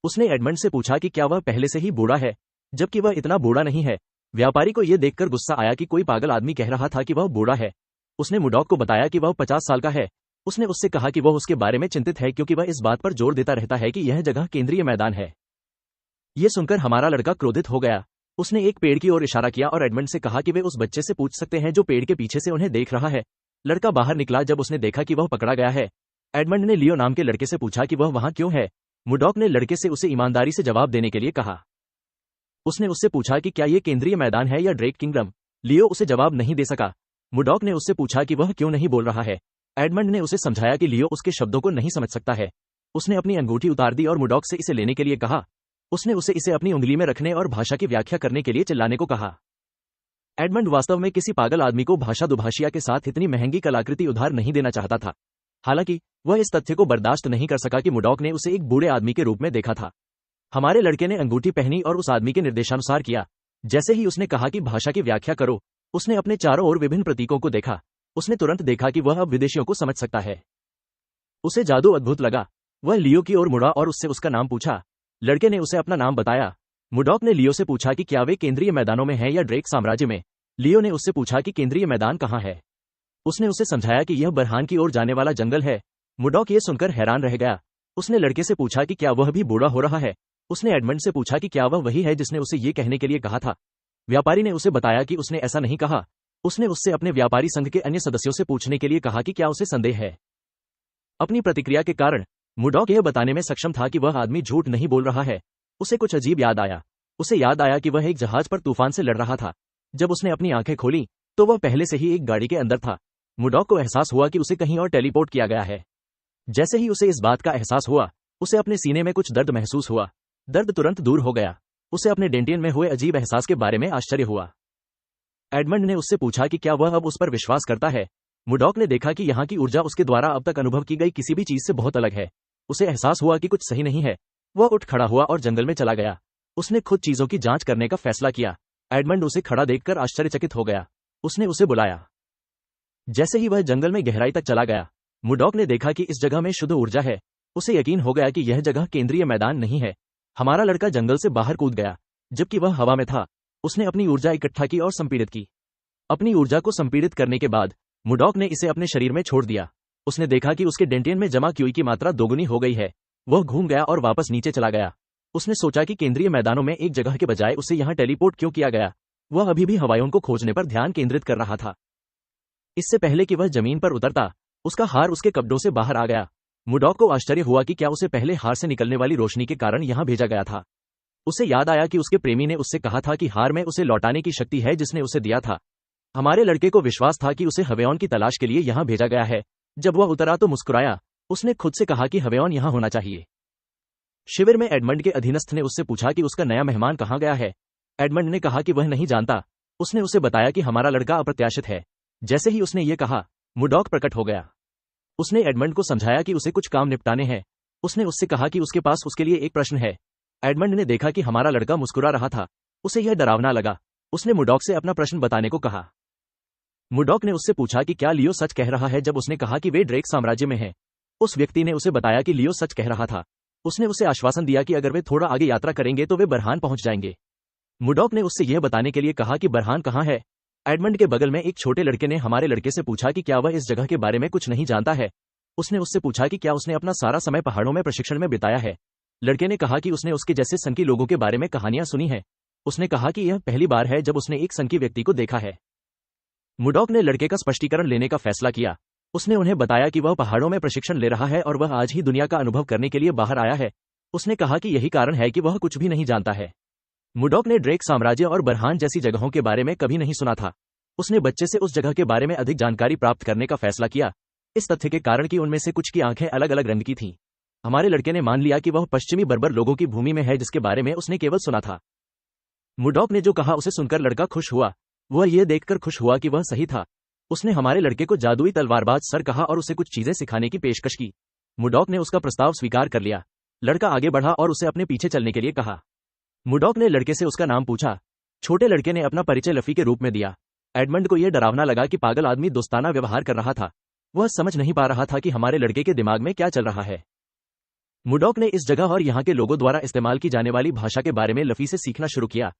उसने एडमंड से पूछा कि क्या वह पहले से ही बूढ़ा है, जबकि वह इतना बूढ़ा नहीं है। व्यापारी को यह देखकर गुस्सा आया कि कोई पागल आदमी कह रहा था कि वह बूढ़ा है। उसने मुर्डॉक को बताया कि वह 50 साल का है। उसने उससे कहा कि वह उसके बारे में चिंतित है क्योंकि वह इस बात पर जोर देता रहता है कि यह जगह केंद्रीय मैदान है। यह सुनकर हमारा लड़का क्रोधित हो गया। उसने एक पेड़ की ओर इशारा किया और एडमंड से कहा कि वे उस बच्चे से पूछ सकते हैं जो पेड़ के पीछे से उन्हें देख रहा है। लड़का बाहर निकला जब उसने देखा कि वह पकड़ा गया है। एडमंड ने लियो नाम के लड़के से पूछा कि वह वहां क्यों है। मुर्डॉक ने लड़के से उसे ईमानदारी से जवाब देने के लिए कहा। उसने उससे पूछा कि क्या यह केंद्रीय मैदान है या ड्रेक किंगडम। लियो उसे जवाब नहीं दे सका। मुर्डॉक ने उससे पूछा कि वह क्यों नहीं बोल रहा है। एडमंड ने उसे समझाया कि लियो उसके शब्दों को नहीं समझ सकता है। उसने अपनी अंगूठी उतार दी और मुर्डॉक से इसे लेने के लिए कहा। उसने उसे इसे अपनी उंगली में रखने और भाषा की व्याख्या करने के लिए चिल्लाने को कहा। एडमंड वास्तव में किसी पागल आदमी को भाषा दुभाषिया के साथ इतनी महंगी कलाकृति उधार नहीं देना चाहता था। हालांकि वह इस तथ्य को बर्दाश्त नहीं कर सका कि मुर्डॉक ने उसे एक बूढ़े आदमी के रूप में देखा था। हमारे लड़के ने अंगूठी पहनी और उस आदमी के निर्देशानुसार किया। जैसे ही उसने कहा कि भाषा की व्याख्या करो, उसने अपने चारों ओर विभिन्न प्रतीकों को देखा। उसने तुरंत देखा कि वह अब विदेशियों को समझ सकता है। उसे जादू अद्भुत लगा। वह लियो की ओर मुड़ा और उससे उसका नाम पूछा। लड़के ने उसे अपना नाम बताया। मुडॉक ने लियो से पूछा कि क्या वे केंद्रीय मैदानों में हैं या ड्रेक साम्राज्य में। लियो ने उससे पूछा कि केंद्रीय मैदान कहाँ है। उसने उसे समझाया कि यह बरहान की ओर जाने वाला जंगल है। मुडॉक ये सुनकर हैरान रह गया। उसने लड़के से पूछा कि क्या वह भी बूढ़ा हो रहा है। उसने एडमंड से पूछा कि क्या वह वही है जिसने उसे ये कहने के लिए कहा था। व्यापारी ने उसे बताया कि उसने ऐसा नहीं कहा। उसने उससे अपने व्यापारी संघ के अन्य सदस्यों से पूछने के लिए कहा कि क्या उसे संदेह है। अपनी प्रतिक्रिया के कारण मुडॉक यह बताने में सक्षम था कि वह आदमी झूठ नहीं बोल रहा है। उसे कुछ अजीब याद आया। उसे याद आया कि वह एक जहाज पर तूफान से लड़ रहा था। जब उसने अपनी आंखें खोली तो वह पहले से ही एक गाड़ी के अंदर था। मुडॉक को एहसास हुआ कि उसे कहीं और टेलीपोर्ट किया गया है। जैसे ही उसे इस बात का एहसास हुआ, उसे अपने सीने में कुछ दर्द महसूस हुआ। दर्द तुरंत दूर हो गया। उसे अपने डेंटियन में हुए अजीब एहसास के बारे में आश्चर्य हुआ। एडमंड ने उससे पूछा कि क्या वह अब उस पर विश्वास करता है। मुडॉक ने देखा कि यहाँ की ऊर्जा उसके द्वारा अब तक अनुभव की गई किसी भी चीज से बहुत अलग है। उसे एहसास हुआ कि कुछ सही नहीं है। वह उठ खड़ा हुआ और जंगल में चला गया। उसने खुद चीजों की जांच करने का फैसला किया। एडमंड उसे खड़ा देखकर आश्चर्यचकित हो गया। उसने उसे बुलाया। जैसे ही वह जंगल में गहराई तक चला गया, मुडॉक ने देखा कि इस जगह में शुद्ध ऊर्जा है। उसे यकीन हो गया कि यह जगह केंद्रीय मैदान नहीं है। हमारा लड़का जंगल से बाहर कूद गया। जबकि वह हवा में था, उसने अपनी ऊर्जा इकट्ठा की और संपीड़ित की। अपनी ऊर्जा को संपीड़ित करने के बाद मुडॉक ने इसे अपने शरीर में छोड़ दिया। उसने देखा कि उसके डेंटियन में जमा क्यूई की मात्रा दोगुनी हो गई है। वह घूम गया और वापस नीचे चला गया। उसने सोचा कि केंद्रीय मैदानों में एक जगह के बजाय उसे यहाँ टेलीपोर्ट क्यों किया गया। वह अभी भी हवाइयों को खोजने पर ध्यान केंद्रित कर रहा था। इससे पहले कि वह जमीन पर उतरता, उसका हार उसके कब्जों से बाहर आ गया। मुडॉक को आश्चर्य हुआ कि क्या उसे पहले हार से निकलने वाली रोशनी के कारण यहाँ भेजा गया था। उसे याद आया कि उसके प्रेमी ने उससे कहा था कि हार में उसे लौटाने की शक्ति है जिसने उसे दिया था। हमारे लड़के को विश्वास था कि उसे हवेयॉन की तलाश के लिए यहाँ भेजा गया है। जब वह उतरा तो मुस्कुराया। उसने खुद से कहा कि हवेयॉन यहाँ होना चाहिए। शिविर में एडमंड के अधीनस्थ ने उससे पूछा कि उसका नया मेहमान कहाँ गया है। एडमंड ने कहा कि वह नहीं जानता। उसने उसे बताया कि हमारा लड़का अप्रत्याशित है। जैसे ही उसने ये कहा, मुडॉक प्रकट हो गया। उसने एडमंड को समझाया कि उसे कुछ काम निपटाने हैं। उसने उससे कहा कि उसके पास उसके लिए एक प्रश्न है। एडमंड ने देखा कि हमारा लड़का मुस्कुरा रहा था। उसे यह डरावना लगा। उसने मुडॉक से अपना प्रश्न बताने को कहा। मुडॉक ने उससे पूछा कि क्या लियो सच कह रहा है जब उसने कहा कि वे ड्रेक साम्राज्य में हैं। उस व्यक्ति ने उसे बताया कि लियो सच कह रहा था। उसने उसे आश्वासन दिया कि अगर वे थोड़ा आगे यात्रा करेंगे तो वे बरहान पहुंच जाएंगे। मुडॉक ने उससे यह बताने के लिए कहा कि बरहान कहाँ है। एडमंड के बगल में एक छोटे लड़के ने हमारे लड़के से पूछा कि क्या वह इस जगह के बारे में कुछ नहीं जानता है। उसने उससे पूछा कि क्या उसने अपना सारा समय पहाड़ों में प्रशिक्षण में बिताया है। लड़के ने कहा कि उसने उसके जैसे सनकी लोगों के बारे में कहानियां सुनी हैं। उसने कहा कि यह पहली बार है जब उसने एक सनकी व्यक्ति को देखा है। मुडॉक ने लड़के का स्पष्टीकरण लेने का फैसला किया। उसने उन्हें बताया कि वह पहाड़ों में प्रशिक्षण ले रहा है और वह आज ही दुनिया का अनुभव करने के लिए बाहर आया है। उसने कहा कि यही कारण है कि वह कुछ भी नहीं जानता है। मुडॉक ने ड्रेक साम्राज्य और बरहान जैसी जगहों के बारे में कभी नहीं सुना था। उसने बच्चे से उस जगह के बारे में अधिक जानकारी प्राप्त करने का फैसला किया, इस तथ्य के कारण कि उनमें से कुछ की आंखें अलग अलग रंग की थीं। हमारे लड़के ने मान लिया कि वह पश्चिमी बर्बर लोगों की भूमि में है जिसके बारे में उसने केवल सुना था। मुडॉक ने जो कहा उसे सुनकर लड़का खुश हुआ। वह यह देखकर खुश हुआ कि वह सही था। उसने हमारे लड़के को जादुई तलवारबाज सर कहा और उसे कुछ चीजें सिखाने की पेशकश की। मुडॉक ने उसका प्रस्ताव स्वीकार कर लिया। लड़का आगे बढ़ा और उसे अपने पीछे चलने के लिए कहा। मुडॉक ने लड़के से उसका नाम पूछा। छोटे लड़के ने अपना परिचय लफी के रूप में दिया। एडमंड को यह डरावना लगा कि पागल आदमी दोस्ताना व्यवहार कर रहा था। वह समझ नहीं पा रहा था कि हमारे लड़के के दिमाग में क्या चल रहा है। मुडॉक ने इस जगह और यहाँ के लोगों द्वारा इस्तेमाल की जाने वाली भाषा के बारे में लफी से सीखना शुरू किया।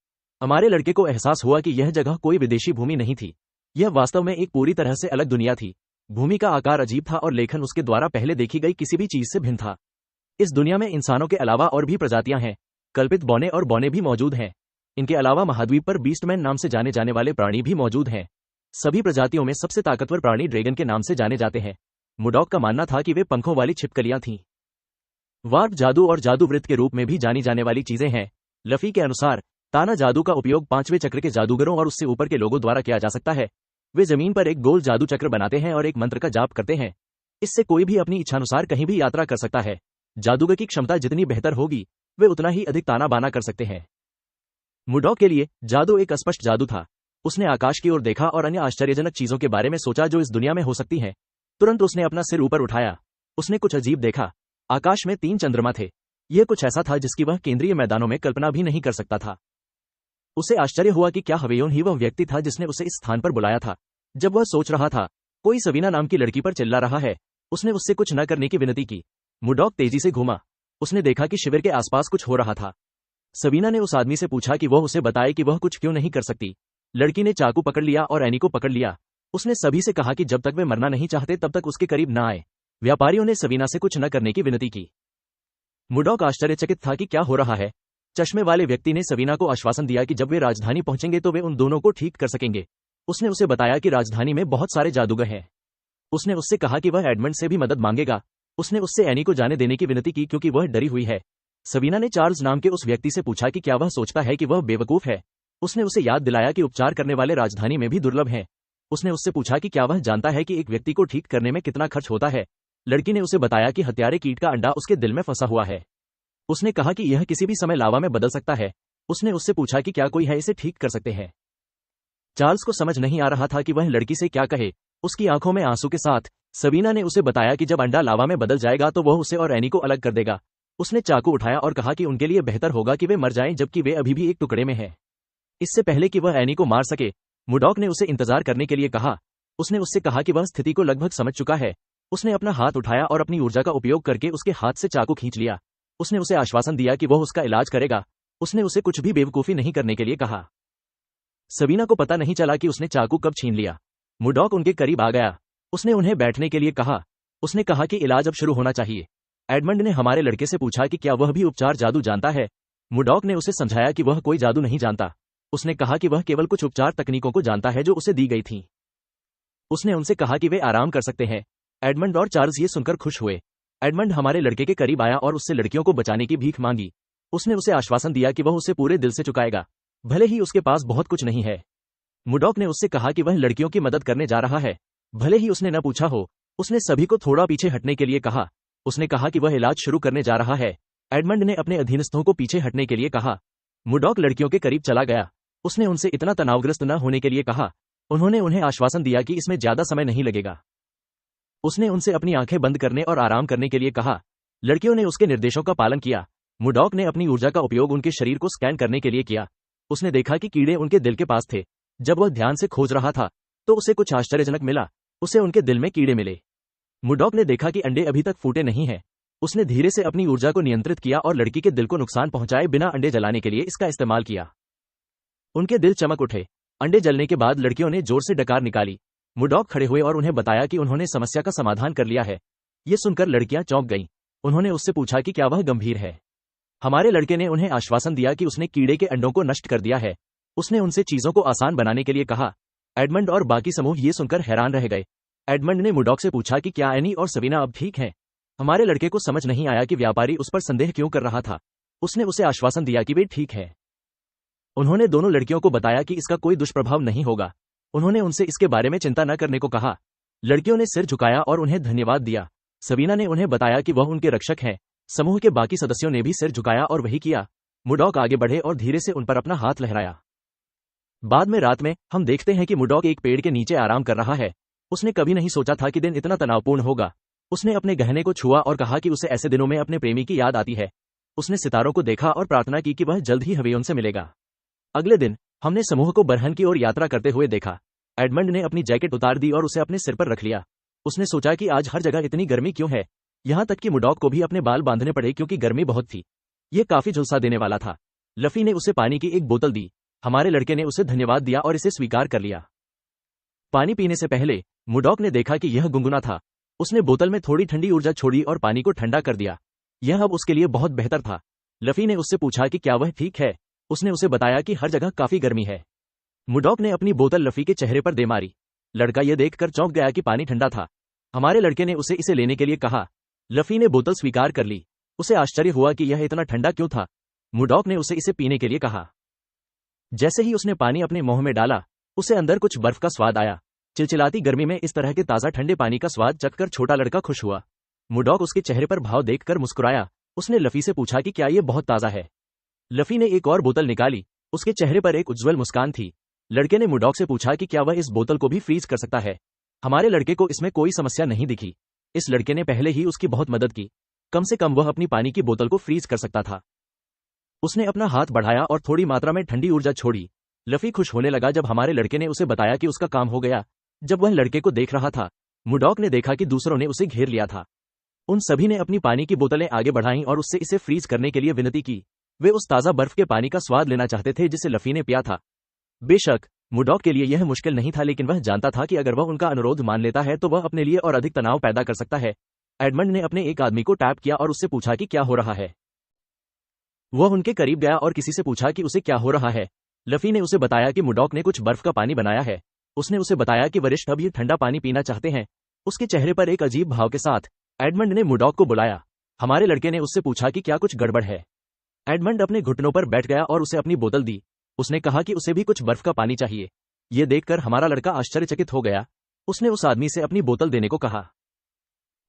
हमारे लड़के को एहसास हुआ कि यह जगह कोई विदेशी भूमि नहीं थी। यह वास्तव में एक पूरी तरह से अलग दुनिया थी। भूमि का आकार अजीब था और लेखन उसके द्वारा पहले देखी गई किसी भी चीज से भिन्न था। इस दुनिया में इंसानों के अलावा और भी प्रजातियां हैं। कल्पित बौने और बौने भी मौजूद हैं। इनके अलावा महाद्वीप पर बीस्टमैन नाम से जाने जाने वाले प्राणी भी मौजूद हैं। सभी प्रजातियों में सबसे ताकतवर प्राणी ड्रैगन के नाम से जाने जाते हैं। मुडॉक का मानना था कि वे पंखों वाली छिपकलियां थीं। वार्प जादू और जादू वृत्त के रूप में भी जानी जाने वाली चीजें हैं। लफी के अनुसार ताना जादू का उपयोग पांचवें चक्र के जादूगरों और उससे ऊपर के लोगों द्वारा किया जा सकता है। वे जमीन पर एक गोल जादू चक्र बनाते हैं और एक मंत्र का जाप करते हैं। इससे कोई भी अपनी इच्छानुसार कहीं भी यात्रा कर सकता है। जादूगर की क्षमता जितनी बेहतर होगी, वे उतना ही अधिक ताना बाना कर सकते हैं। मुडॉक के लिए जादू एक अस्पष्ट जादू था। उसने आकाश की ओर देखा और अन्य आश्चर्यजनक चीजों के बारे में सोचा जो इस दुनिया में हो सकती हैं। तुरंत उसने अपना सिर ऊपर उठाया। उसने कुछ अजीब देखा। आकाश में 3 चंद्रमा थे। यह कुछ ऐसा था जिसकी वह केंद्रीय मैदानों में कल्पना भी नहीं कर सकता था। उसे आश्चर्य हुआ कि क्या हवेयोन ही वह व्यक्ति था जिसने उसे इस स्थान पर बुलाया था। जब वह सोच रहा था, कोई सवीना नाम की लड़की पर चिल्ला रहा है। उसने उससे कुछ न करने की विनती की। मुडॉक तेजी से घूमा। उसने देखा कि शिविर के आसपास कुछ हो रहा था। सवीना ने उस आदमी से पूछा कि वह उसे बताए कि वह कुछ क्यों नहीं कर सकती। लड़की ने चाकू पकड़ लिया और एनी को पकड़ लिया। उसने सभी से कहा कि जब तक वे मरना नहीं चाहते तब तक उसके करीब न आए। व्यापारियों ने सवीना से कुछ न करने की विनती की। मुडॉक आश्चर्यचकित था कि क्या हो रहा है। चश्मे वाले व्यक्ति ने सवीना को आश्वासन दिया कि जब वे राजधानी पहुंचेंगे तो वे उन दोनों को ठीक कर सकेंगे। उसने उसे बताया कि राजधानी में बहुत सारे जादूगर हैं। उसने उससे कहा कि वह एडमंड से भी मदद मांगेगा। उसने उससे एनी को जाने देने की विनती की क्योंकि वह डरी हुई है। सवीना ने चार्ल्स नाम के उस व्यक्ति से पूछा कि क्या वह सोचता है कि वह बेवकूफ है। उसने उसे याद दिलाया कि उपचार करने वाले राजधानी में भी दुर्लभ हैं। उसने उससे पूछा कि क्या वह जानता है कि एक व्यक्ति को ठीक करने में कितना खर्च होता है। लड़की ने उसे बताया कि हत्यारे कीट का अंडा उसके दिल में फंसा हुआ है। उसने कहा कि यह किसी भी समय लावा में बदल सकता है। उसने उससे पूछा कि क्या कोई है इसे ठीक कर सकते हैं। चार्ल्स को समझ नहीं आ रहा था कि वह लड़की से क्या कहे। उसकी आंखों में आंसू के साथ सवीना ने उसे बताया कि जब अंडा लावा में बदल जाएगा तो वह उसे और एनी को अलग कर देगा। उसने चाकू उठाया और कहा कि उनके लिए बेहतर होगा कि वे मर जाएं जबकि वे अभी भी एक टुकड़े में हैं। इससे पहले कि वह एनी को मार सके, मुडॉक ने उसे इंतजार करने के लिए कहा। उसने उससे कहा कि वह स्थिति को लगभग समझ चुका है। उसने अपना हाथ उठाया और अपनी ऊर्जा का उपयोग करके उसके हाथ से चाकू खींच लिया। उसने उसे आश्वासन दिया कि वह उसका इलाज करेगा। उसने उसे कुछ भी बेवकूफी नहीं करने के लिए कहा। सवीना को पता नहीं चला कि उसने चाकू कब छीन लिया। मुडॉक उनके करीब आ गया। उसने उन्हें बैठने के लिए कहा। उसने कहा कि इलाज अब शुरू होना चाहिए। एडमंड ने हमारे लड़के से पूछा कि क्या वह भी उपचार जादू जानता है। मुडॉक ने उसे समझाया कि वह कोई जादू नहीं जानता। उसने कहा कि वह केवल कुछ उपचार तकनीकों को जानता है जो उसे दी गई थीं। उसने उनसे कहा कि वे आराम कर सकते हैं। एडमंड और चार्ल्स ये सुनकर खुश हुए। एडमंड हमारे लड़के के करीब आया और उससे लड़कियों को बचाने की भीख मांगी। उसने उसे आश्वासन दिया कि वह उसे पूरे दिल से चुकाएगा, भले ही उसके पास बहुत कुछ नहीं है। मुडॉक ने उससे कहा कि वह लड़कियों की मदद करने जा रहा है, भले ही उसने न पूछा हो। उसने सभी को थोड़ा पीछे हटने के लिए कहा। उसने कहा कि वह इलाज शुरू करने जा रहा है। एडमंड ने अपने अधीनस्थों को पीछे हटने के लिए कहा। मुडॉक लड़कियों के करीब चला गया। उसने उनसे इतना तनावग्रस्त न होने के लिए कहा। उन्होंने उन्हें आश्वासन दिया कि इसमें ज्यादा समय नहीं लगेगा। उसने उनसे अपनी आंखें बंद करने और आराम करने के लिए कहा। लड़कियों ने उसके निर्देशों का पालन किया। मुडॉक ने अपनी ऊर्जा का उपयोग उनके शरीर को स्कैन करने के लिए किया। उसने देखा कि कीड़े उनके दिल के पास थे। जब वह ध्यान से खोज रहा था तो उसे कुछ आश्चर्यजनक मिला। उसे उनके दिल में कीड़े मिले। मुडॉक ने देखा कि अंडे अभी तक फूटे नहीं हैं। उसने धीरे से अपनी ऊर्जा को नियंत्रित किया और लड़की के दिल को नुकसान पहुंचाए बिना अंडे जलाने के लिए इसका इस्तेमाल किया। उनके दिल चमक उठे। अंडे जलने के बाद लड़कियों ने जोर से डकार निकाली। मुडॉक खड़े हुए और उन्हें बताया कि उन्होंने समस्या का समाधान कर लिया है। ये सुनकर लड़कियां चौंक गईं। उन्होंने उससे पूछा कि क्या वह गंभीर है। हमारे लड़के ने उन्हें आश्वासन दिया कि उसने कीड़े के अंडों को नष्ट कर दिया है। उसने उनसे चीजों को आसान बनाने के लिए कहा। एडमंड और बाकी समूह ये सुनकर हैरान रह गए। एडमंड ने मुडॉक से पूछा कि क्या एनी और सवीना अब ठीक हैं। हमारे लड़के को समझ नहीं आया कि व्यापारी उस पर संदेह क्यों कर रहा था। उसने उसे आश्वासन दिया कि वे ठीक हैं। उन्होंने दोनों लड़कियों को बताया कि इसका कोई दुष्प्रभाव नहीं होगा। उन्होंने उनसे इसके बारे में चिंता न करने को कहा। लड़कियों ने सिर झुकाया और उन्हें धन्यवाद दिया। सवीना ने उन्हें बताया कि वह उनके रक्षक हैं। समूह के बाकी सदस्यों ने भी सिर झुकाया और वही किया। मुडॉक आगे बढ़े और धीरे से उन पर अपना हाथ लहराया। बाद में रात में हम देखते हैं कि मुडॉक एक पेड़ के नीचे आराम कर रहा है। उसने कभी नहीं सोचा था कि दिन इतना तनावपूर्ण होगा। उसने अपने गहने को छुआ और कहा कि उसे ऐसे दिनों में अपने प्रेमी की याद आती है। उसने सितारों को देखा और प्रार्थना की कि वह जल्द ही हवेयोन से मिलेगा। अगले दिन हमने समूह को बरहन की ओर यात्रा करते हुए देखा। एडमंड ने अपनी जैकेट उतार दी और उसे अपने सिर पर रख लिया। उसने सोचा कि आज हर जगह इतनी गर्मी क्यों है, यहाँ तक कि मुडॉक को भी अपने बाल बांधने पड़े क्योंकि गर्मी बहुत थी। यह काफी झुलसा देने वाला था। लफी ने उसे पानी की एक बोतल दी। हमारे लड़के ने उसे धन्यवाद दिया और इसे स्वीकार कर लिया। पानी पीने से पहले मुडॉक ने देखा कि यह गुनगुना था। उसने बोतल में थोड़ी ठंडी ऊर्जा छोड़ी और पानी को ठंडा कर दिया। यह अब उसके लिए बहुत बेहतर था। लफी ने उससे पूछा कि क्या वह ठीक है। उसने उसे बताया कि हर जगह काफी गर्मी है। मुडॉक ने अपनी बोतल लफी के चेहरे पर दे मारी। लड़का यह देखकर चौंक गया कि पानी ठंडा था। हमारे लड़के ने उसे इसे लेने के लिए कहा। लफी ने बोतल स्वीकार कर ली। उसे आश्चर्य हुआ कि यह इतना ठंडा क्यों था। मुडॉक ने उसे इसे पीने के लिए कहा। जैसे ही उसने पानी अपने मुंह में डाला, उसे अंदर कुछ बर्फ का स्वाद आया। चिलचिलाती गर्मी में इस तरह के ताजा ठंडे पानी का स्वाद चखकर छोटा लड़का खुश हुआ। मुडॉक उसके चेहरे पर भाव देखकर मुस्कुराया। उसने लफी से पूछा कि क्या यह बहुत ताजा है। लफी ने एक और बोतल निकाली। उसके चेहरे पर एक उज्ज्वल मुस्कान थी। लड़के ने मुडॉक से पूछा कि क्या वह इस बोतल को भी फ्रीज कर सकता है। हमारे लड़के को इसमें कोई समस्या नहीं दिखी। इस लड़के ने पहले ही उसकी बहुत मदद की। कम से कम वह अपनी पानी की बोतल को फ्रीज कर सकता था। उसने अपना हाथ बढ़ाया और थोड़ी मात्रा में ठंडी ऊर्जा छोड़ी। लफी खुश होने लगा जब हमारे लड़के ने उसे बताया कि उसका काम हो गया। जब वह लड़के को देख रहा था, मुडॉक ने देखा कि दूसरों ने उसे घेर लिया था। उन सभी ने अपनी पानी की बोतलें आगे बढ़ाईं और उससे इसे फ्रीज करने के लिए विनती की। वे उस ताज़ा बर्फ के पानी का स्वाद लेना चाहते थे जिसे लफी ने पिया था। बेशक मुडॉक के लिए यह मुश्किल नहीं था, लेकिन वह जानता था कि अगर वह उनका अनुरोध मान लेता है तो वह अपने लिए और अधिक तनाव पैदा कर सकता है। एडमंड ने अपने एक आदमी को टैप किया और उससे पूछा कि क्या हो रहा है। वह उनके करीब गया और किसी से पूछा कि उसे क्या हो रहा है। लफी ने उसे बताया कि मुडॉक ने कुछ बर्फ का पानी बनाया है। उसने उसे बताया कि वरिष्ठ अब ये ठंडा पानी पीना चाहते हैं। उसके चेहरे पर एक अजीब भाव के साथ एडमंड ने मुडॉक को बुलाया। हमारे लड़के ने उससे पूछा कि क्या कुछ गड़बड़ है। एडमंड अपने घुटनों पर बैठ गया और उसे अपनी बोतल दी। उसने कहा कि उसे भी कुछ बर्फ का पानी चाहिए। ये देखकर हमारा लड़का आश्चर्यचकित हो गया। उसने उस आदमी से अपनी बोतल देने को कहा।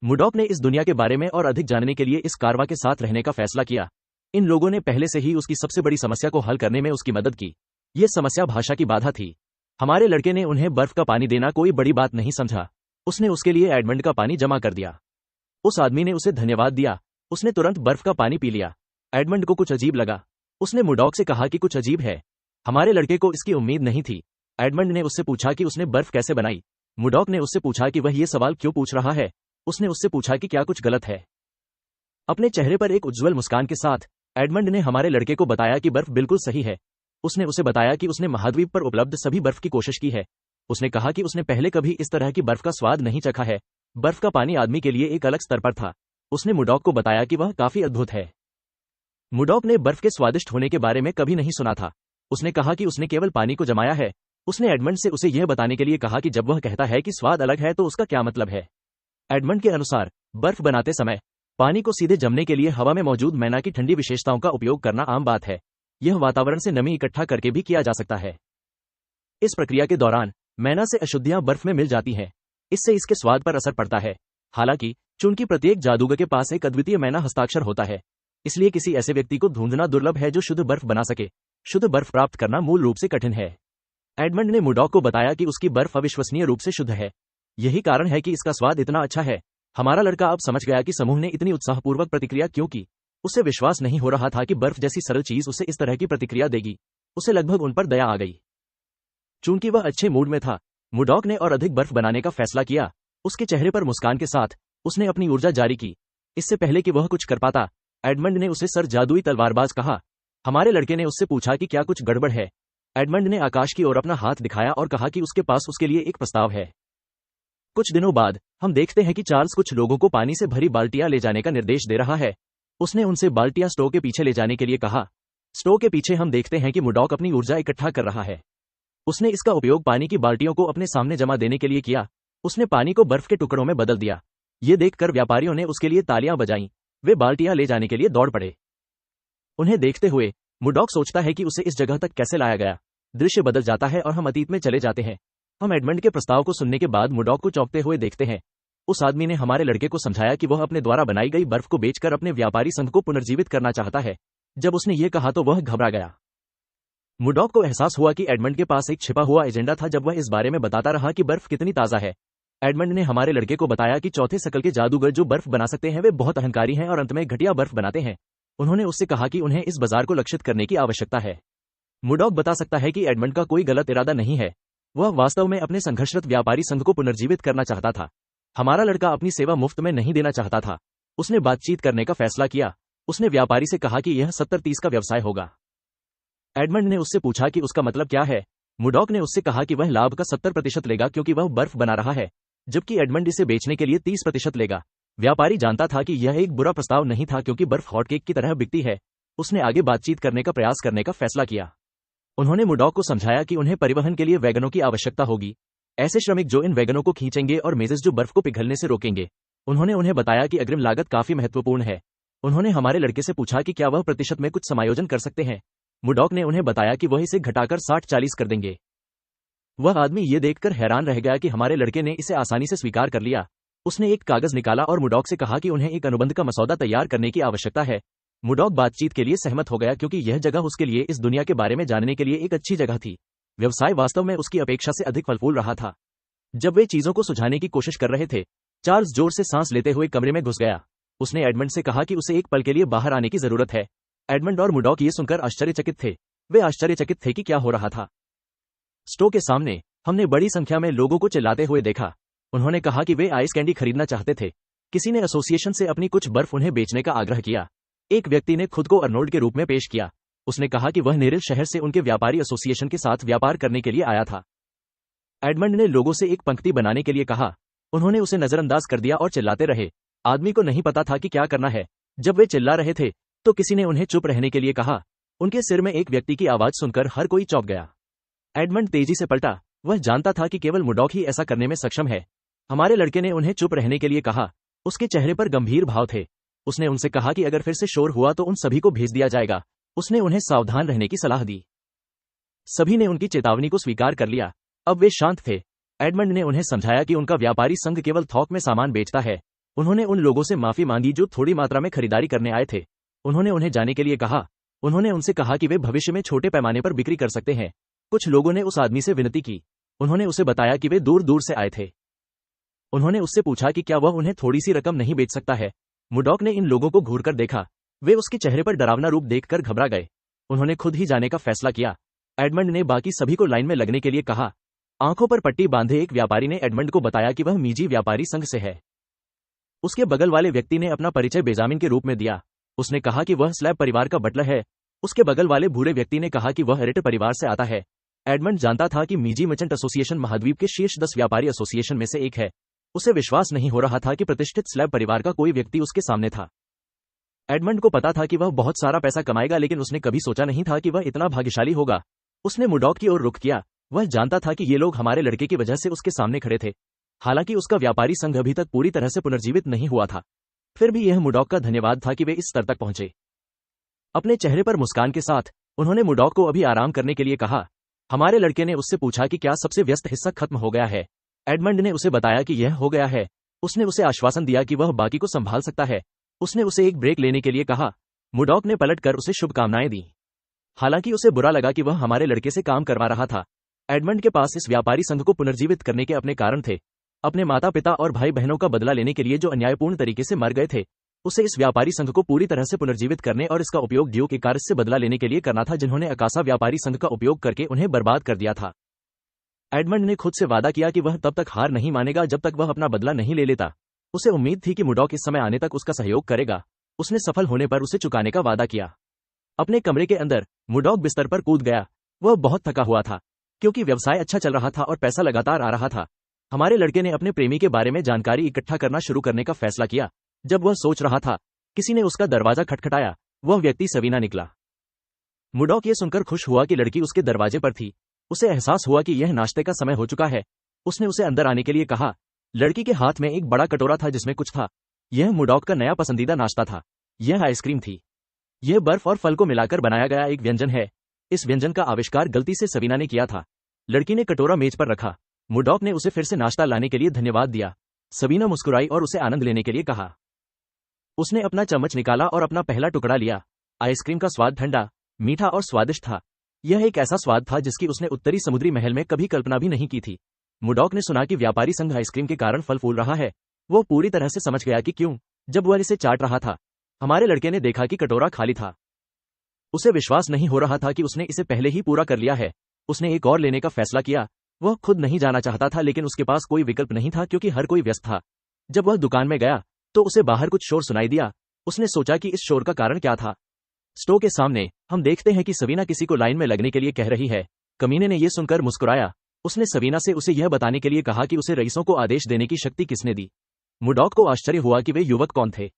मुडॉक ने इस दुनिया के बारे में और अधिक जानने के लिए इस कारवां के साथ रहने का फैसला किया। इन लोगों ने पहले से ही उसकी सबसे बड़ी समस्या को हल करने में उसकी मदद की। यह समस्या भाषा की बाधा थी। हमारे लड़के ने उन्हें बर्फ का पानी देना कोई बड़ी बात नहीं समझा। उसने उसके लिए एडमंड का पानी जमा कर दिया। उस आदमी ने उसे धन्यवाद दिया। उसने तुरंत बर्फ का पानी पी लिया। एडमंड को कुछ अजीब लगा। उसने मुडॉक से कहा कि कुछ अजीब है। हमारे लड़के को इसकी उम्मीद नहीं थी। एडमंड ने उससे पूछा कि उसने बर्फ कैसे बनाई। मुडॉक ने उससे पूछा कि वह ये सवाल क्यों पूछ रहा है। उसने उससे पूछा कि क्या कुछ गलत है। अपने चेहरे पर एक उज्ज्वल मुस्कान के साथ एडमंड ने हमारे लड़के को बताया कि बर्फ बिल्कुल सही है। उसने उसे बताया कि उसने महाद्वीप पर उपलब्ध सभी बर्फ की कोशिश की है। उसने कहा कि उसने पहले कभी इस तरह की बर्फ का स्वाद नहीं चखा है। बर्फ का पानी आदमी के लिए एक अलग स्तर पर था। उसने मुडॉक को बताया कि वह काफी अद्भुत है। मुडॉक ने बर्फ के स्वादिष्ट होने के बारे में कभी नहीं सुना था। उसने कहा कि उसने केवल पानी को जमाया है। उसने एडमंड से उसे यह बताने के लिए कहा कि जब वह कहता है कि स्वाद अलग है तो उसका क्या मतलब है। एडमंड के अनुसार बर्फ बनाते समय पानी को सीधे जमने के लिए हवा में मौजूद मैना की ठंडी विशेषताओं का उपयोग करना आम बात है। यह वातावरण से नमी इकट्ठा करके भी किया जा सकता है। इस प्रक्रिया के दौरान मैना से अशुद्धियां बर्फ में मिल जाती हैं। इससे इसके स्वाद पर असर पड़ता है। हालांकि चूंकि प्रत्येक जादूगर के पास एक अद्वितीय मैना हस्ताक्षर होता है, इसलिए किसी ऐसे व्यक्ति को ढूंढना दुर्लभ है जो शुद्ध बर्फ बना सके। शुद्ध बर्फ प्राप्त करना मूल रूप से कठिन है। एडमंड ने मुडॉक को बताया कि उसकी बर्फ अविश्वसनीय रूप से शुद्ध है। यही कारण है कि इसका स्वाद इतना अच्छा है। हमारा लड़का अब समझ गया कि समूह ने इतनी उत्साहपूर्वक प्रतिक्रिया क्यों की। उसे विश्वास नहीं हो रहा था कि बर्फ जैसी सरल चीज उसे इस तरह की प्रतिक्रिया देगी। उसे लगभग उन पर दया आ गई। चूंकि वह अच्छे मूड में था, मुडॉक ने और अधिक बर्फ बनाने का फैसला किया। उसके चेहरे पर मुस्कान के साथ उसने अपनी ऊर्जा जारी की। इससे पहले कि वह कुछ कर पाता, एडमंड ने उसे सर जादुई तलवारबाज कहा। हमारे लड़के ने उससे पूछा कि क्या कुछ गड़बड़ है। एडमंड ने आकाश की ओर अपना हाथ दिखाया और कहा कि उसके पास उसके लिए एक प्रस्ताव है। कुछ दिनों बाद हम देखते हैं कि चार्ल्स कुछ लोगों को पानी से भरी बाल्टियां ले जाने का निर्देश दे रहा है। उसने उनसे बाल्टियां स्टोव के पीछे ले जाने के लिए कहा। स्टोव के पीछे हम देखते हैं कि मुडॉक अपनी ऊर्जा इकट्ठा कर रहा है। उसने इसका उपयोग पानी की बाल्टियों को अपने सामने जमा देने के लिए किया। उसने पानी को बर्फ के टुकड़ों में बदल दिया। ये देखकर व्यापारियों ने उसके लिए तालियां बजाईं। वे बाल्टियां ले जाने के लिए दौड़ पड़े। उन्हें देखते हुए मुडॉक सोचता है कि उसे इस जगह तक कैसे लाया गया। दृश्य बदल जाता है और हम अतीत में चले जाते हैं। हम एडमंड के प्रस्ताव को सुनने के बाद मुडॉक को चौंकते हुए देखते हैं। उस आदमी ने हमारे लड़के को समझाया कि वह अपने द्वारा बनाई गई बर्फ को बेचकर अपने व्यापारी संघ को पुनर्जीवित करना चाहता है। जब उसने ये कहा तो वह घबरा गया। मुडॉक को एहसास हुआ कि एडमंड के पास एक छिपा हुआ एजेंडा था। जब वह इस बारे में बताता रहा कि बर्फ कितनी ताज़ा है, एडमंड ने हमारे लड़के को बताया कि चौथे शकल के जादूगर जो बर्फ बना सकते हैं वे बहुत अहंकारी हैं और अंत में घटिया बर्फ बनाते हैं। उन्होंने उससे कहा कि उन्हें इस बाजार को लक्षित करने की आवश्यकता है। मुडॉक बता सकता है कि एडमंड का कोई गलत इरादा नहीं है। वह वास्तव में अपने संघर्षरत व्यापारी संघ को पुनर्जीवित करना चाहता था। हमारा लड़का अपनी सेवा मुफ्त में नहीं देना चाहता था। उसने बातचीत करने का फैसला किया। उसने व्यापारी से कहा कि यह 70-30 का व्यवसाय होगा। एडमंड ने उससे पूछा कि उसका मतलब क्या है। मुडॉक ने उससे कहा कि वह लाभ का 70% लेगा क्योंकि वह बर्फ बना रहा है, जबकि एडमंड इसे बेचने के लिए 30% लेगा। व्यापारी जानता था कि यह एक बुरा प्रस्ताव नहीं था क्योंकि बर्फ हॉटकेक की तरह बिकती है। उसने आगे बातचीत करने का प्रयास करने का फैसला किया। उन्होंने मुडॉक को समझाया कि उन्हें परिवहन के लिए वैगनों की आवश्यकता होगी, ऐसे श्रमिक जो इन वैगनों को खींचेंगे और मेजेस जो बर्फ को पिघलने से रोकेंगे। उन्होंने उन्हें बताया कि अग्रिम लागत काफी महत्वपूर्ण है। उन्होंने हमारे लड़के से पूछा कि क्या वह प्रतिशत में कुछ समायोजन कर सकते हैं। मुडॉक ने उन्हें बताया कि वह इसे घटाकर 60-40 कर देंगे। वह आदमी ये देखकर हैरान रह गया कि हमारे लड़के ने इसे आसानी से स्वीकार कर लिया। उसने एक कागज निकाला और मुडॉक से कहा कि उन्हें एक अनुबंध का मसौदा तैयार करने की आवश्यकता है। मुडॉक बातचीत के लिए सहमत हो गया क्योंकि यह जगह उसके लिए इस दुनिया के बारे में जानने के लिए एक अच्छी जगह थी। व्यवसाय वास्तव में उसकी अपेक्षा से अधिक फल फूल रहा था। जब वे चीजों को सुझाने की कोशिश कर रहे थे, चार्ल्स जोर से सांस लेते हुए कमरे में घुस गया। उसने एडमंड से कहा कि उसे एक पल के लिए बाहर आने की जरूरत है। एडमंड और मुडॉक ये सुनकर आश्चर्यचकित थे। वे आश्चर्यचकित थे कि क्या हो रहा था। स्टोर के सामने हमने बड़ी संख्या में लोगों को चिल्लाते हुए देखा। उन्होंने कहा कि वे आइस कैंडी खरीदना चाहते थे। किसी ने एसोसिएशन से अपनी कुछ बर्फ उन्हें बेचने का आग्रह किया। एक व्यक्ति ने खुद को अर्नोल्ड के रूप में पेश किया। उसने कहा कि वह नेरिल शहर से उनके व्यापारी एसोसिएशन के साथ व्यापार करने के लिए आया था। एडमंड ने लोगों से एक पंक्ति बनाने के लिए कहा। उन्होंने उसे नजरअंदाज कर दिया और चिल्लाते रहे। आदमी को नहीं पता था कि क्या करना है। जब वे चिल्ला रहे थे तो किसी ने उन्हें चुप रहने के लिए कहा। उनके सिर में एक व्यक्ति की आवाज सुनकर हर कोई चौंक गया। एडमंड तेजी से पलटा। वह जानता था कि केवल मुडॉक ही ऐसा करने में सक्षम है। हमारे लड़के ने उन्हें चुप रहने के लिए कहा। उसके चेहरे पर गंभीर भाव थे। उसने उनसे कहा कि अगर फिर से शोर हुआ तो उन सभी को भेज दिया जाएगा। उसने उन्हें सावधान रहने की सलाह दी। सभी ने उनकी चेतावनी को स्वीकार कर लिया। अब वे शांत थे। एडमंड ने उन्हें समझाया कि उनका व्यापारी संघ केवल थोक में सामान बेचता है। उन्होंने उन लोगों से माफी मांगी जो थोड़ी मात्रा में खरीदारी करने आए थे। उन्होंने उन्हें जाने के लिए कहा। उन्होंने उनसे कहा कि वे भविष्य में छोटे पैमाने पर बिक्री कर सकते हैं। कुछ लोगों ने उस आदमी से विनती की। उन्होंने उसे बताया कि वे दूर दूर से आए थे। उन्होंने उससे पूछा कि क्या वह उन्हें थोड़ी सी रकम नहीं बेच सकता है। मुडॉक ने इन लोगों को घूरकर देखा। वे उसके चेहरे पर डरावना रूप देखकर घबरा गए। उन्होंने खुद ही जाने का फैसला किया। एडमंड ने बाकी सभी को लाइन में लगने के लिए कहा। आंखों पर पट्टी बांधे एक व्यापारी ने एडमंड को बताया कि वह मीजी व्यापारी संघ से है। उसके बगल वाले व्यक्ति ने अपना परिचय बेजामिन के रूप में दिया। उसने कहा कि वह स्लैब परिवार का बटलर है। उसके बगल वाले भूरे व्यक्ति ने कहा कि वह रिट परिवार से आता है। एडमंड जानता था कि मीजी मर्चेंट एसोसिएशन महाद्वीप के शीर्ष 10 व्यापारी एसोसिएशन में से एक है। उसे विश्वास नहीं हो रहा था कि प्रतिष्ठित स्लैब परिवार का कोई व्यक्ति उसके सामने था। एडमंड को पता था कि वह बहुत सारा पैसा कमाएगा, लेकिन उसने कभी सोचा नहीं था कि वह इतना भाग्यशाली होगा। उसने मुडॉक की ओर रुख किया। वह जानता था कि ये लोग हमारे लड़के की वजह से उसके सामने खड़े थे। हालांकि उसका व्यापारी संघ अभी तक पूरी तरह से पुनर्जीवित नहीं हुआ था। फिर भी यह मुडॉक का धन्यवाद था कि वे इस स्तर तक पहुंचे। अपने चेहरे पर मुस्कान के साथ उन्होंने मुडॉक को अभी आराम करने के लिए कहा। हमारे लड़के ने उससे पूछा कि क्या सबसे व्यस्त हिस्सा खत्म हो गया है। एडमंड ने उसे बताया कि यह हो गया है। उसने उसे आश्वासन दिया कि वह बाकी को संभाल सकता है। उसने उसे एक ब्रेक लेने के लिए कहा। मुडॉक ने पलटकर उसे शुभकामनाएं दी। हालांकि उसे बुरा लगा कि वह हमारे लड़के से काम करवा रहा था। एडमंड के पास इस व्यापारी संघ को पुनर्जीवित करने के अपने कारण थे। अपने माता पिता और भाई बहनों का बदला लेने के लिए जो अन्यायपूर्ण तरीके से मर गए थे, उसे इस व्यापारी संघ को पूरी तरह से पुनर्जीवित करने और इसका उपयोग ड्यूक इकारस से बदला लेने के लिए करना था, जिन्होंने अकासा व्यापारी संघ का उपयोग करके उन्हें बर्बाद कर दिया था। एडमंड ने खुद से वादा किया कि वह तब तक हार नहीं मानेगा जब तक वह अपना बदला नहीं ले लेता। उसे उम्मीद थी कि मुडॉक इस समय आने तक उसका सहयोग करेगा। उसने सफल होने पर उसे चुकाने का वादा किया। अपने कमरे के अंदर मुडॉक बिस्तर पर कूद गया। वह बहुत थका हुआ था क्योंकि व्यवसाय अच्छा चल रहा था और पैसा लगातार आ रहा था। हमारे लड़के ने अपने प्रेमी के बारे में जानकारी इकट्ठा करना शुरू करने का फैसला किया। जब वह सोच रहा था, किसी ने उसका दरवाजा खटखटाया। वह व्यक्ति सवीना निकला। मुडॉक ये सुनकर खुश हुआ कि लड़की उसके दरवाजे पर थी। उसे एहसास हुआ कि यह नाश्ते का समय हो चुका है। उसने उसे अंदर आने के लिए कहा। लड़की के हाथ में एक बड़ा कटोरा था जिसमें कुछ था। यह मुडॉक का नया पसंदीदा नाश्ता था। यह आइसक्रीम थी। यह बर्फ और फल को मिलाकर बनाया गया एक व्यंजन है। इस व्यंजन का आविष्कार गलती से सवीना ने किया था। लड़की ने कटोरा मेज पर रखा। मुडॉक ने उसे फिर से नाश्ता लाने के लिए धन्यवाद दिया। सवीना मुस्कुराई और उसे आनंद लेने के लिए कहा। उसने अपना चम्मच निकाला और अपना पहला टुकड़ा लिया। आइसक्रीम का स्वाद ठंडा, मीठा और स्वादिष्ट था। यह एक ऐसा स्वाद था जिसकी उसने उत्तरी समुद्री महल में कभी कल्पना भी नहीं की थी। मुडॉक ने सुना कि व्यापारी संघ आइसक्रीम के कारण फल फूल रहा है। वो पूरी तरह से समझ गया कि क्यों। जब वह इसे चाट रहा था, हमारे लड़के ने देखा कि कटोरा खाली था। उसे विश्वास नहीं हो रहा था कि उसने इसे पहले ही पूरा कर लिया है। उसने एक और लेने का फैसला किया। वह खुद नहीं जाना चाहता था, लेकिन उसके पास कोई विकल्प नहीं था क्योंकि हर कोई व्यस्त था। जब वह दुकान में गया तो उसे बाहर कुछ शोर सुनाई दिया। उसने सोचा कि इस शोर का कारण क्या था। स्टोर के सामने हम देखते हैं कि सवीना किसी को लाइन में लगने के लिए कह रही है। कमीने ने यह सुनकर मुस्कुराया। उसने सवीना से उसे यह बताने के लिए कहा कि उसे रईसों को आदेश देने की शक्ति किसने दी। मुडॉक को आश्चर्य हुआ कि वे युवक कौन थे।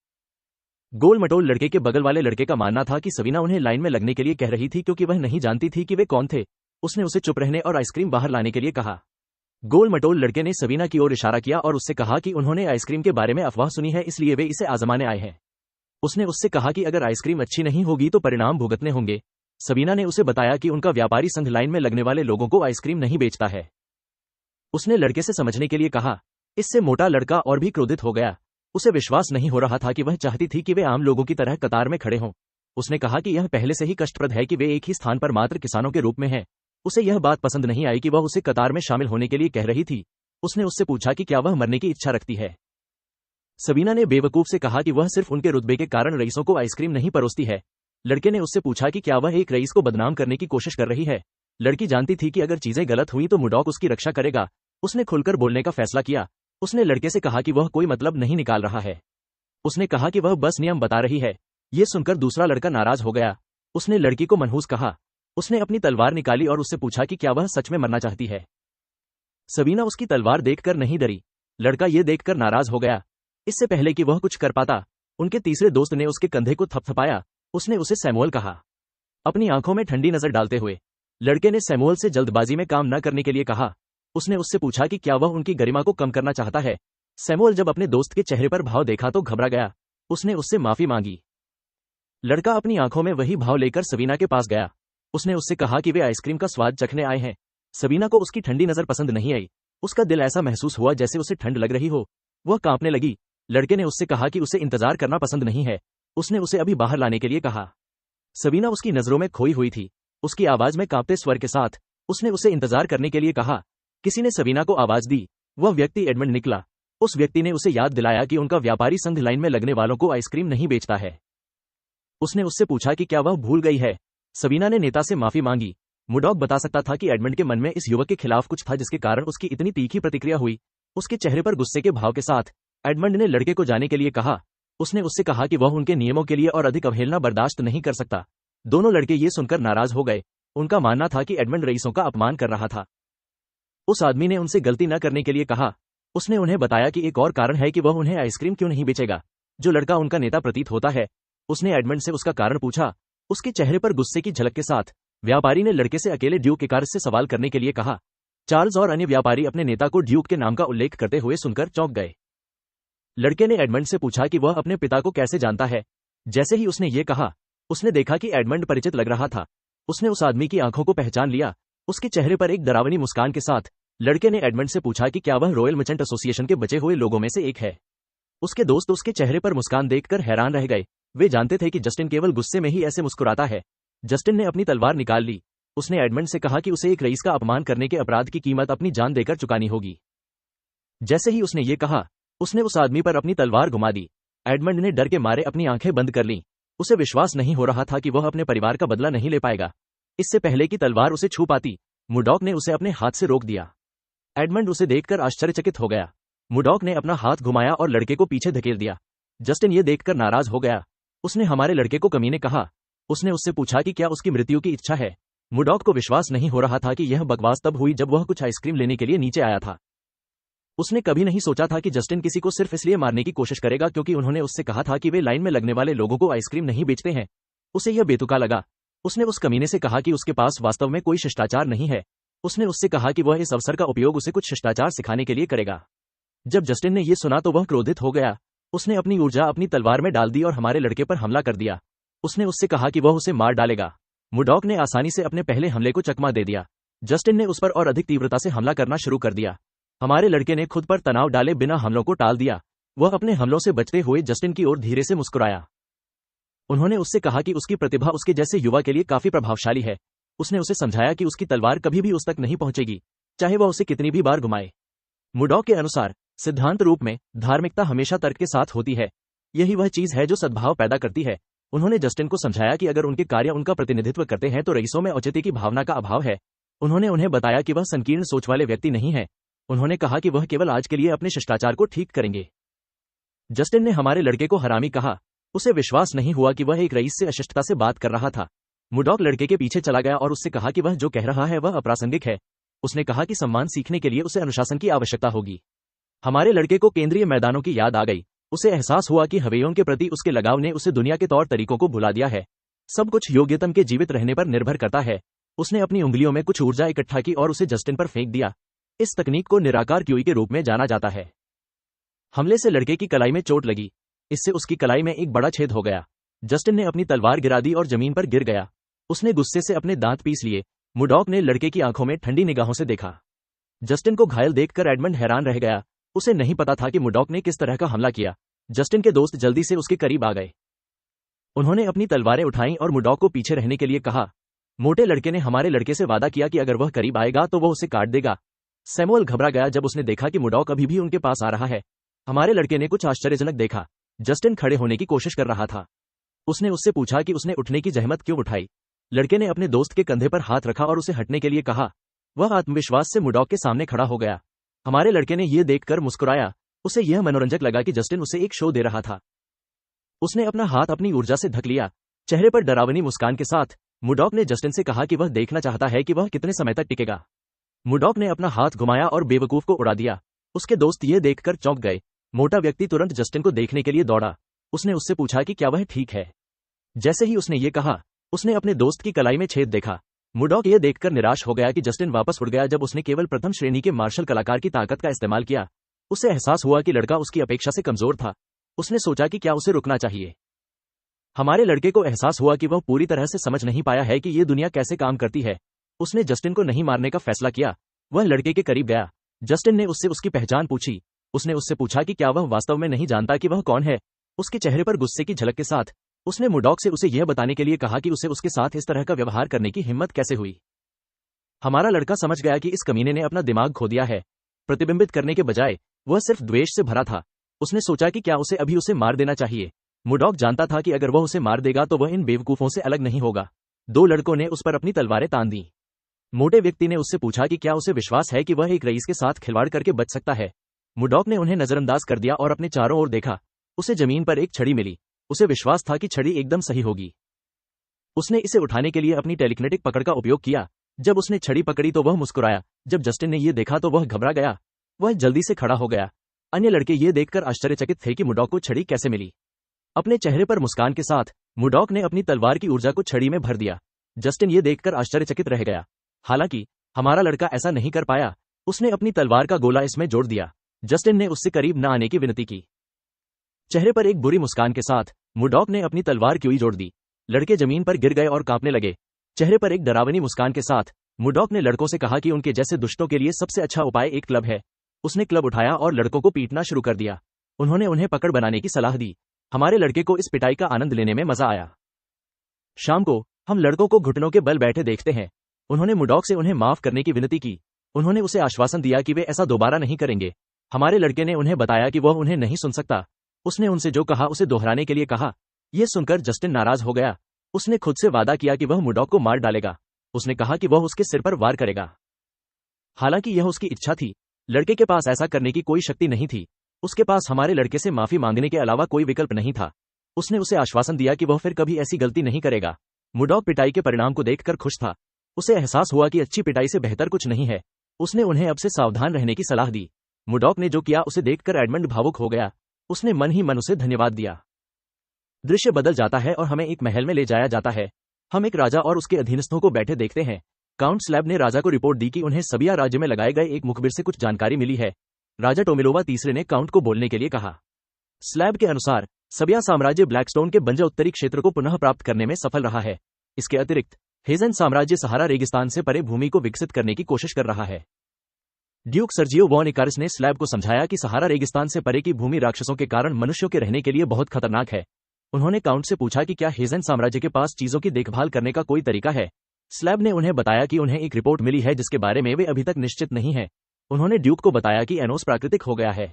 गोल मटोल लड़के के बगल वाले लड़के का मानना था कि सवीना उन्हें लाइन में लगने के लिए कह रही थी क्योंकि वह नहीं जानती थी कि वे कौन थे। उसने उसे चुप रहने और आइसक्रीम बाहर लाने के लिए कहा। गोल मटोल लड़के ने सवीना की ओर इशारा किया और उससे कहा कि उन्होंने आइसक्रीम के बारे में अफवाह सुनी है, इसलिए वे इसे आजमाने आए हैं। उसने उससे कहा कि अगर आइसक्रीम अच्छी नहीं होगी तो परिणाम भुगतने होंगे। सवीना ने उसे बताया कि उनका व्यापारी संघ लाइन में लगने वाले लोगों को आइसक्रीम नहीं बेचता है। उसने लड़के से समझने के लिए कहा। इससे मोटा लड़का और भी क्रोधित हो गया। उसे विश्वास नहीं हो रहा था कि वह चाहती थी कि वे आम लोगों की तरह कतार में खड़े हों। उसने कहा कि यह पहले से ही कष्टप्रद है कि वे एक ही स्थान पर मात्र किसानों के रूप में हैं। उसे यह बात पसंद नहीं आई कि वह उसे कतार में शामिल होने के लिए कह रही थी। उसने उससे पूछा कि क्या वह मरने की इच्छा रखती है। सवीना ने बेवकूफ से कहा कि वह सिर्फ उनके रुतबे के कारण रईसों को आइसक्रीम नहीं परोसती है। लड़के ने उससे पूछा कि क्या वह एक रईस को बदनाम करने की कोशिश कर रही है। लड़की जानती थी कि अगर चीजें गलत हुई तो मुडॉक उसकी रक्षा करेगा। उसने खुलकर बोलने का फैसला किया। उसने लड़के से कहा कि वह कोई मतलब नहीं निकाल रहा है। उसने कहा कि वह बस नियम बता रही है। ये सुनकर दूसरा लड़का नाराज हो गया। उसने लड़की को मनहूस कहा। उसने अपनी तलवार निकाली और उससे पूछा कि क्या वह सच में मरना चाहती है। सबीना उसकी तलवार देखकर नहीं डरी। लड़का ये देखकर नाराज हो गया। इससे पहले कि वह कुछ कर पाता, उनके तीसरे दोस्त ने उसके कंधे को थपथपाया। उसने उसे सैमुअल कहा। अपनी आंखों में ठंडी नजर डालते हुए लड़के ने सैमुअल से जल्दबाजी में काम न करने के लिए कहा। उसने उससे पूछा कि क्या वह उनकी गरिमा को कम करना चाहता है। सैमुअल जब अपने दोस्त के चेहरे पर भाव देखा तो घबरा गया। उसने उससे माफी मांगी। लड़का अपनी आंखों में वही भाव लेकर सबीना के पास गया। उसने उससे कहा कि वे आइसक्रीम का स्वाद चखने आए हैं। सबीना को उसकी ठंडी नजर पसंद नहीं आई। उसका दिल ऐसा महसूस हुआ जैसे उसे ठंड लग रही हो। वह कांपने लगी। लड़के ने उससे कहा कि उसे इंतजार करना पसंद नहीं है। उसने उसे अभी बाहर लाने के लिए कहा। सबीना उसकी नजरों में खोई हुई थी। उसकी आवाज में कांपते स्वर के साथ उसने उसे इंतजार करने के लिए कहा। किसी ने सबीना को आवाज दी। वह व्यक्ति एडमंड निकला। उस व्यक्ति ने उसे याद दिलाया कि उनका व्यापारी संघ लाइन में लगने वालों को आइसक्रीम नहीं बेचता है। उसने उससे पूछा कि क्या वह भूल गई है। सबीना ने नेता से माफी मांगी। मुडॉक बता सकता था कि एडमंड के मन में इस युवक के खिलाफ कुछ था जिसके कारण उसकी इतनी तीखी प्रतिक्रिया हुई। उसके चेहरे पर गुस्से के भाव के साथ एडमंड ने लड़के को जाने के लिए कहा। उसने उससे कहा कि वह उनके नियमों के लिए और अधिक अवहेलना बर्दाश्त नहीं कर सकता। दोनों लड़के ये सुनकर नाराज हो गए। उनका मानना था कि एडमंड रईसों का अपमान कर रहा था। उस आदमी ने उनसे गलती न करने के लिए कहा। उसने उन्हें बताया कि एक और कारण है कि वह उन्हें आइसक्रीम क्यों नहीं बेचेगा। जो लड़का उनका नेता प्रतीत होता है। उसने एडमंड से उसका कारण पूछा। उसके चेहरे पर गुस्से की झलक के साथ व्यापारी ने लड़के से अकेले ड्यूक के कार्य से सवाल करने के लिए कहा। चार्ल्स और अन्य व्यापारी अपने नेता को ड्यूक के नाम का उल्लेख करते हुए सुनकर चौंक गए। लड़के ने एडमंड से पूछा कि वह अपने पिता को कैसे जानता है। जैसे ही उसने ये कहा, उसने देखा कि एडमंड परिचित लग रहा था। उसने उस आदमी की आंखों को पहचान लिया। उसके चेहरे पर एक डरावनी मुस्कान के साथ लड़के ने एडमंड से पूछा कि क्या वह रॉयल मर्चेंट एसोसिएशन के बचे हुए लोगों में से एक है। उसके दोस्त उसके चेहरे पर मुस्कान देखकर हैरान रह गए। वे जानते थे कि जस्टिन केवल गुस्से में ही ऐसे मुस्कुराता है। जस्टिन ने अपनी तलवार निकाल ली। उसने एडमंड से कहा कि उसे एक रईस का अपमान करने के अपराध की कीमत अपनी जान देकर चुकानी होगी। जैसे ही उसने ये कहा, उसने उस आदमी पर अपनी तलवार घुमा दी। एडमंड ने डर के मारे अपनी आंखें बंद कर लीं। उसे विश्वास नहीं हो रहा था कि वह अपने परिवार का बदला नहीं ले पाएगा। इससे पहले कि तलवार उसे छू पाती, मुडॉक ने उसे अपने हाथ से रोक दिया। एडमंड उसे देखकर आश्चर्यचकित हो गया। मुडॉक ने अपना हाथ घुमाया और लड़के को पीछे धकेल दिया। जस्टिन ये देखकर नाराज हो गया। उसने हमारे लड़के को कमीने कहा। उसने उससे पूछा कि क्या उसकी मृत्यु की इच्छा है। मुडॉक को विश्वास नहीं हो रहा था कि यह बकवास तब हुई जब वह कुछ आइसक्रीम लेने के लिए नीचे आया था। उसने कभी नहीं सोचा था कि जस्टिन किसी को सिर्फ इसलिए मारने की कोशिश करेगा क्योंकि उन्होंने उससे कहा था कि वे लाइन में लगने वाले लोगों को आइसक्रीम नहीं बेचते हैं। उसे यह बेतुका लगा। उसने उस कमीने से कहा कि उसके पास वास्तव में कोई शिष्टाचार नहीं है। उसने उससे कहा कि वह इस अवसर का उपयोग उसे कुछ शिष्टाचार सिखाने के लिए करेगा। जब जस्टिन ने यह सुना तो वह क्रोधित हो गया। उसने अपनी ऊर्जा अपनी तलवार में डाल दी और हमारे लड़के पर हमला कर दिया। उसने उससे कहा कि वह उसे मार डालेगा। मुडॉक ने आसानी से अपने पहले हमले को चकमा दे दिया। जस्टिन ने उस पर और अधिक तीव्रता से हमला करना शुरू कर दिया। हमारे लड़के ने खुद पर तनाव डाले बिना हमलों को टाल दिया। वह अपने हमलों से बचते हुए जस्टिन की ओर धीरे से मुस्कुराया। उन्होंने उससे कहा कि उसकी प्रतिभा उसके जैसे युवा के लिए काफी प्रभावशाली है। उसने उसे समझाया कि उसकी तलवार कभी भी उस तक नहीं पहुंचेगी, चाहे वह उसे कितनी भी बार घुमाए। मुडॉक के अनुसार सिद्धांत रूप में धार्मिकता हमेशा तर्क के साथ होती है। यही वह चीज है जो सद्भाव पैदा करती है। उन्होंने जस्टिन को समझाया कि अगर उनके कार्य उनका प्रतिनिधित्व करते हैं तो रईसों में औचित्य की भावना का अभाव है। उन्होंने उन्हें बताया कि वह संकीर्ण सोच वाले व्यक्ति नहीं है। उन्होंने कहा कि वह केवल आज के लिए अपने शिष्टाचार को ठीक करेंगे। जस्टिन ने हमारे लड़के को हरामी कहा। उसे विश्वास नहीं हुआ कि वह एक रईस से अशिष्टता से बात कर रहा था। मुडॉक लड़के के पीछे चला गया और उससे कहा कि वह जो कह रहा है वह अप्रासंगिक है। उसने कहा कि सम्मान सीखने के लिए उसे अनुशासन की आवश्यकता होगी। हमारे लड़के को केंद्रीय मैदानों की याद आ गई। उसे एहसास हुआ कि हवेलियों के प्रति उसके लगाव ने उसे दुनिया के तौर तरीकों को भुला दिया है। सब कुछ योग्यतम के जीवित रहने पर निर्भर करता है। उसने अपनी उंगलियों में कुछ ऊर्जा इकट्ठा की और उसे जस्टिन पर फेंक दिया। इस तकनीक को निराकार क्यूई के रूप में जाना जाता है। हमले से लड़के की कलाई में चोट लगी। इससे उसकी कलाई में एक बड़ा छेद हो गया। जस्टिन ने अपनी तलवार गिरा दी और जमीन पर गिर गया। उसने गुस्से से अपने दांत पीस लिए। मुडॉक ने लड़के की आंखों में ठंडी निगाहों से देखा। जस्टिन को घायल देखकर एडमंड हैरान रह गया। उसे नहीं पता था कि मुडॉक ने किस तरह का हमला किया। जस्टिन के दोस्त जल्दी से उसके करीब आ गए। उन्होंने अपनी तलवारें उठाईं और मुडॉक को पीछे रहने के लिए कहा। मोटे लड़के ने हमारे लड़के से वादा किया कि अगर वह करीब आएगा तो वह उसे काट देगा। सैमुअल घबरा गया जब उसने देखा कि मुडॉक अभी भी उनके पास आ रहा है। हमारे लड़के ने कुछ आश्चर्यजनक देखा। जस्टिन खड़े होने की कोशिश कर रहा था। उसने उससे पूछा कि उसने उठने की जहमत क्यों उठाई। लड़के ने अपने दोस्त के कंधे पर हाथ रखा और उसे हटने के लिए कहा। वह आत्मविश्वास से मुडॉक के सामने खड़ा हो गया। हमारे लड़के ने यह देखकर मुस्कुराया। उसे यह मनोरंजक लगा कि जस्टिन उसे एक शो दे रहा था। उसने अपना हाथ अपनी ऊर्जा से ढक लिया। चेहरे पर डरावनी मुस्कान के साथ मुडॉक ने जस्टिन से कहा कि वह देखना चाहता है कि वह कितने समय तक टिकेगा। मुडॉक ने अपना हाथ घुमाया और बेवकूफ को उड़ा दिया। उसके दोस्त यह देखकर चौंक गए। मोटा व्यक्ति तुरंत जस्टिन को देखने के लिए दौड़ा। उसने उससे पूछा कि क्या वह ठीक है। जैसे ही उसने ये कहा, उसने अपने दोस्त की कलाई में छेद देखा। मुडॉक यह देखकर निराश हो गया कि जस्टिन वापस उड़ गया। जब उसने केवल प्रथम श्रेणी के मार्शल कलाकार की ताकत का इस्तेमाल किया, उसे एहसास हुआ कि लड़का उसकी अपेक्षा से कमजोर था। उसने सोचा कि क्या उसे रुकना चाहिए। हमारे लड़के को एहसास हुआ कि वह पूरी तरह से समझ नहीं पाया है कि ये दुनिया कैसे काम करती है। उसने जस्टिन को नहीं मारने का फैसला किया। वह लड़के के करीब गया। जस्टिन ने उससे उसकी पहचान पूछी। उसने उससे पूछा कि क्या वह वास्तव में नहीं जानता कि वह कौन है। उसके चेहरे पर गुस्से की झलक के साथ उसने मुडॉक से उसे यह बताने के लिए कहा कि उसे उसके साथ इस तरह का व्यवहार करने की हिम्मत कैसे हुई। हमारा लड़का समझ गया कि इस कमीने ने अपना दिमाग खो दिया है। प्रतिबिंबित करने के बजाय वह सिर्फ द्वेष से भरा था। उसने सोचा कि क्या उसे अभी उसे मार देना चाहिए। मुडॉक जानता था कि अगर वह उसे मार देगा तो वह इन बेवकूफों से अलग नहीं होगा। दो लड़कों ने उस पर अपनी तलवारें तान दी। मोटे व्यक्ति ने उससे पूछा कि क्या उसे विश्वास है कि वह एक रईस के साथ खिलवाड़ करके बच सकता है। मुडॉक ने उन्हें नजरअंदाज कर दिया और अपने चारों ओर देखा। उसे जमीन पर एक छड़ी मिली। उसे विश्वास था कि छड़ी एकदम सही होगी। उसने इसे उठाने के लिए अपनी टेलीकिनेटिक पकड़ का उपयोग किया। जब उसने छड़ी पकड़ी तो वह मुस्कुराया। जब जस्टिन ने यह देखा तो वह घबरा गया। वह जल्दी से खड़ा हो गया। अन्य लड़के ये देखकर आश्चर्यचकित थे कि मुडॉक को छड़ी कैसे मिली। अपने चेहरे पर मुस्कान के साथ मुडॉक ने अपनी तलवार की ऊर्जा को छड़ी में भर दिया। जस्टिन ये देखकर आश्चर्यचकित रह गया। हालांकि हमारा लड़का ऐसा नहीं कर पाया। उसने अपनी तलवार का गोला इसमें जोड़ दिया। जस्टिन ने उससे करीब न आने की विनती की। चेहरे पर एक बुरी मुस्कान के साथ मुडॉक ने अपनी तलवार क्यों जोड़ दी। लड़के जमीन पर गिर गए और कांपने लगे। चेहरे पर एक डरावनी मुस्कान के साथ मुडॉक ने लड़कों से कहा कि उनके जैसे दुष्टों के लिए सबसे अच्छा उपाय एक क्लब है। उसने क्लब उठाया और लड़कों को पीटना शुरू कर दिया। उन्होंने उन्हें पकड़ बनाने की सलाह दी। हमारे लड़के को इस पिटाई का आनंद लेने में मजा आया। शाम को हम लड़कों को घुटनों के बल बैठे देखते हैं। उन्होंने मुडॉक से उन्हें माफ करने की विनती की। उन्होंने उसे आश्वासन दिया कि वे ऐसा दोबारा नहीं करेंगे। हमारे लड़के ने उन्हें बताया कि वह उन्हें नहीं सुन सकता। उसने उनसे जो कहा उसे दोहराने के लिए कहा। यह सुनकर जस्टिन नाराज हो गया। उसने खुद से वादा किया कि वह मुडॉक को मार डालेगा। उसने कहा कि वह उसके सिर पर वार करेगा। हालांकि यह उसकी इच्छा थी। लड़के के पास ऐसा करने की कोई शक्ति नहीं थी। उसके पास हमारे लड़के से माफी मांगने के अलावा कोई विकल्प नहीं था। उसने उसे आश्वासन दिया कि वह फिर कभी ऐसी गलती नहीं करेगा। मुडॉक पिटाई के परिणाम को देखकर खुश था। उसे एहसास हुआ कि अच्छी पिटाई से बेहतर कुछ नहीं है। उसने उन्हें अब से सावधान रहने की सलाह दी। मुडॉक ने जो किया उसे देखकर एडमंड भावुक हो गया। उसने मन ही मन उसे धन्यवाद दिया। दृश्य बदल जाता है और हमें एक महल में ले जाया जाता है। हम एक राजा और उसके अधीनस्थों को बैठे देखते हैं। काउंट स्लैब ने राजा को रिपोर्ट दी कि उन्हें सबिया राज्य में लगाए गए एक मुखबिर से कुछ जानकारी मिली है। राजा टोमिलोवा तीसरे ने काउंट को बोलने के लिए कहा। स्लैब के अनुसार सबिया साम्राज्य ब्लैकस्टोन के बंजर उत्तरी क्षेत्र को पुनः प्राप्त करने में सफल रहा है। इसके अतिरिक्त हेजन साम्राज्य सहारा रेगिस्तान से परे भूमि को विकसित करने की कोशिश कर रहा है। ड्यूक सर्जियो वॉन इकारिस ने स्लैब को समझाया कि सहारा रेगिस्तान से परे की भूमि राक्षसों के कारण मनुष्यों के रहने के लिए बहुत खतरनाक है। उन्होंने काउंट से पूछा कि क्या हेजन साम्राज्य के पास चीजों की देखभाल करने का कोई तरीका है। स्लैब ने उन्हें बताया कि उन्हें एक रिपोर्ट मिली है जिसके बारे में वे अभी तक निश्चित नहीं है। उन्होंने ड्यूक को बताया कि एनोस प्राकृतिक हो गया है।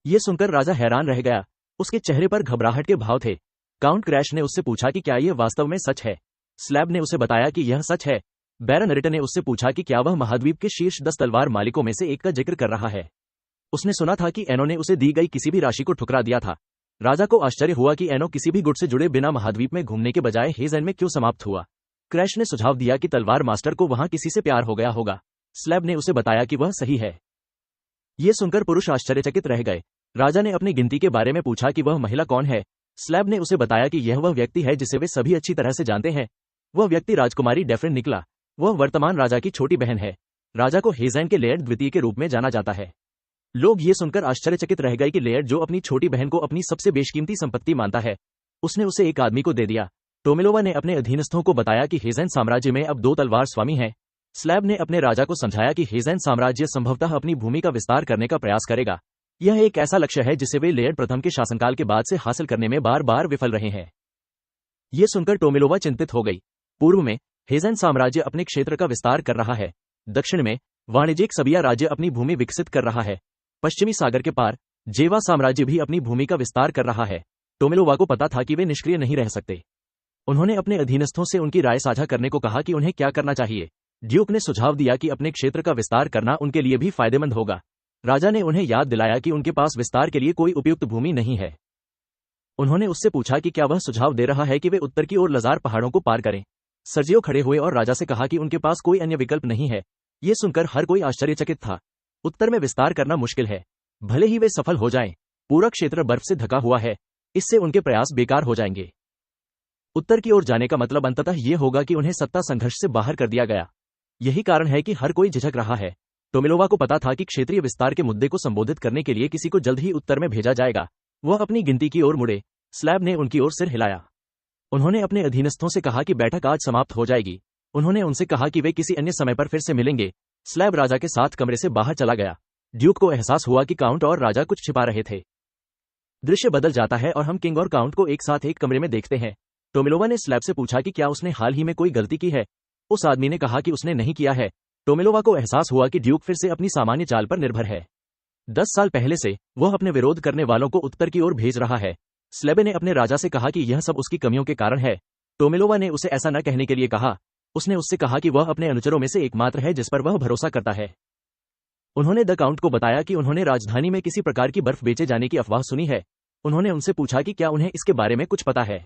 यह सुनकर राजा हैरान रह गया। उसके चेहरे पर घबराहट के भाव थे। काउंट क्रैश ने उससे पूछा कि क्या यह वास्तव में सच है। स्लैब ने उसे बताया कि यह सच है। बैरन रिटन ने उससे पूछा कि क्या वह महाद्वीप के शीर्ष 10 तलवार मालिकों में से एक का जिक्र कर रहा है। उसने सुना था कि एनो ने उसे दी गई किसी भी राशि को ठुकरा दिया था। राजा को आश्चर्य हुआ कि एनो किसी भी गुट से जुड़े बिना महाद्वीप में घूमने के बजाय हेजन में क्यों समाप्त हुआ। क्रैश ने सुझाव दिया कि तलवार मास्टर को वहां किसी से प्यार हो गया होगा। स्लैब ने उसे बताया कि वह सही है। यह सुनकर पुरुष आश्चर्यचकित रह गए। राजा ने अपनी गिनती के बारे में पूछा कि वह महिला कौन है। स्लैब ने उसे बताया कि यह वह व्यक्ति है जिसे वे सभी अच्छी तरह से जानते हैं। वह व्यक्ति राजकुमारी डेफ्रिन निकला। वह वर्तमान राजा की छोटी बहन है। राजा को हेजन के लेयर्ड द्वितीय के रूप में जाना जाता है। लोग ये सुनकर आश्चर्यचकित रह गए कि लेयर्ड जो अपनी छोटी बहन को अपनी सबसे बेशकीमती संपत्ति मानता है, उसने उसे एक आदमी को दे दिया। टोमिलोवा ने अपने अधीनस्थों को बताया कि हेजन साम्राज्य में अब 2 तलवार स्वामी हैं। स्लैब ने अपने राजा को समझाया कि हेजन साम्राज्य संभवतः अपनी भूमि का विस्तार करने का प्रयास करेगा। यह एक ऐसा लक्ष्य है जिसे वे लेयर्ड प्रथम के शासनकाल के बाद से हासिल करने में बार बार विफल रहे हैं। यह सुनकर टोमिलोवा चिंतित हो गई। पूर्व में हेजन साम्राज्य अपने क्षेत्र का विस्तार कर रहा है। दक्षिण में वाणिज्यिक सबिया राज्य अपनी भूमि विकसित कर रहा है। पश्चिमी सागर के पार जेवा साम्राज्य भी अपनी भूमि का विस्तार कर रहा है। टोमिलोवा को पता था कि वे निष्क्रिय नहीं रह सकते। उन्होंने अपने अधीनस्थों से उनकी राय साझा करने को कहा कि उन्हें क्या करना चाहिए। ड्यूक ने सुझाव दिया कि अपने क्षेत्र का विस्तार करना उनके लिए भी फायदेमंद होगा। राजा ने उन्हें याद दिलाया कि उनके पास विस्तार के लिए कोई उपयुक्त भूमि नहीं है। उन्होंने उससे पूछा कि क्या वह सुझाव दे रहा है कि वे उत्तर की ओर लजार पहाड़ों को पार करें। सर्जियो खड़े हुए और राजा से कहा कि उनके पास कोई अन्य विकल्प नहीं है। ये सुनकर हर कोई आश्चर्यचकित था। उत्तर में विस्तार करना मुश्किल है, भले ही वे सफल हो जाएं। पूरा क्षेत्र बर्फ से ढका हुआ है, इससे उनके प्रयास बेकार हो जाएंगे। उत्तर की ओर जाने का मतलब अंततः ये होगा कि उन्हें सत्ता संघर्ष से बाहर कर दिया गया। यही कारण है कि हर कोई झिझक रहा है। टोमिलोवा को पता था कि क्षेत्रीय विस्तार के मुद्दे को संबोधित करने के लिए किसी को जल्द ही उत्तर में भेजा जाएगा। वह अपनी गिनती की ओर मुड़े। स्लैब ने उनकी ओर सिर हिलाया। उन्होंने अपने अधीनस्थों से कहा कि बैठक आज समाप्त हो जाएगी। उन्होंने उनसे कहा कि वे किसी अन्य समय पर फिर से मिलेंगे। स्लैब राजा के साथ कमरे से बाहर चला गया। ड्यूक को एहसास हुआ कि काउंट और राजा कुछ छिपा रहे थे। दृश्य बदल जाता है और हम किंग और काउंट को एक साथ एक कमरे में देखते हैं। टोमिलोवा ने स्लैब से पूछा कि क्या उसने हाल ही में कोई गलती की है। उस आदमी ने कहा कि उसने नहीं किया है। टोमिलोवा को एहसास हुआ कि ड्यूक फिर से अपनी सामान्य चाल पर निर्भर है। 10 साल पहले से वह अपने विरोध करने वालों को उत्तर की ओर भेज रहा है। स्लेबे ने अपने राजा से कहा कि यह सब उसकी कमियों के कारण है। टोमिलोवा ने उसे ऐसा न कहने के लिए कहा। उसने उससे कहा कि वह अपने अनुचरों में से एकमात्र है जिस पर वह भरोसा करता है। उन्होंने द काउंट को बताया कि उन्होंने राजधानी में किसी प्रकार की बर्फ बेचे जाने की अफवाह सुनी है। उन्होंने उनसे पूछा कि क्या उन्हें इसके बारे में कुछ पता है।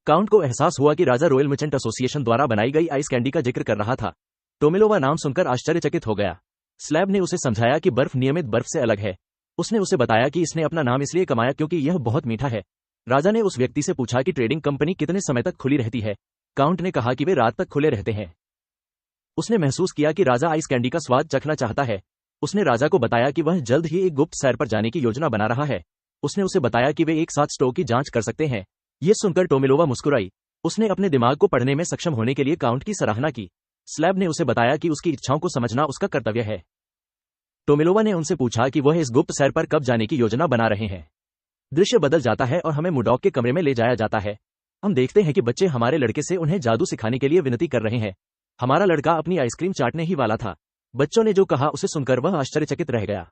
काउंट को एहसास हुआ कि राजा रॉयल मर्चेंट एसोसिएशन द्वारा बनाई गई आइस कैंडी का जिक्र कर रहा था। टोमिलोवा नाम सुनकर आश्चर्यचकित हो गया। स्लैब ने उसे समझाया कि बर्फ नियमित बर्फ से अलग है। उसने उसे बताया कि इसने अपना नाम इसलिए कमाया क्योंकि यह बहुत मीठा है। राजा ने उस व्यक्ति से पूछा कि ट्रेडिंग कंपनी कितने समय तक खुली रहती है। काउंट ने कहा कि वे रात तक खुले रहते हैं। उसने महसूस किया कि राजा आइस कैंडी का स्वाद चखना चाहता है। उसने राजा को बताया कि वह जल्द ही एक गुप्त सैर पर जाने की योजना बना रहा है। उसने उसे बताया कि वे एक साथ स्टॉक की जांच कर सकते हैं। ये सुनकर टोमिलोवा मुस्कुराई। उसने अपने दिमाग को पढ़ने में सक्षम होने के लिए काउंट की सराहना की। स्लैब ने उसे बताया कि उसकी इच्छाओं को समझना उसका कर्तव्य है। टोमिलोवा ने उनसे पूछा कि वह इस गुप्त सैर पर कब जाने की योजना बना रहे हैं। दृश्य बदल जाता है और हमें मुडॉक के कमरे में ले जाया जाता है। हम देखते हैं कि बच्चे हमारे लड़के से उन्हें जादू सिखाने के लिए विनती कर रहे हैं। हमारा लड़का अपनी आइसक्रीम चाटने ही वाला था। बच्चों ने जो कहा उसे सुनकर वह आश्चर्यचकित रह गया।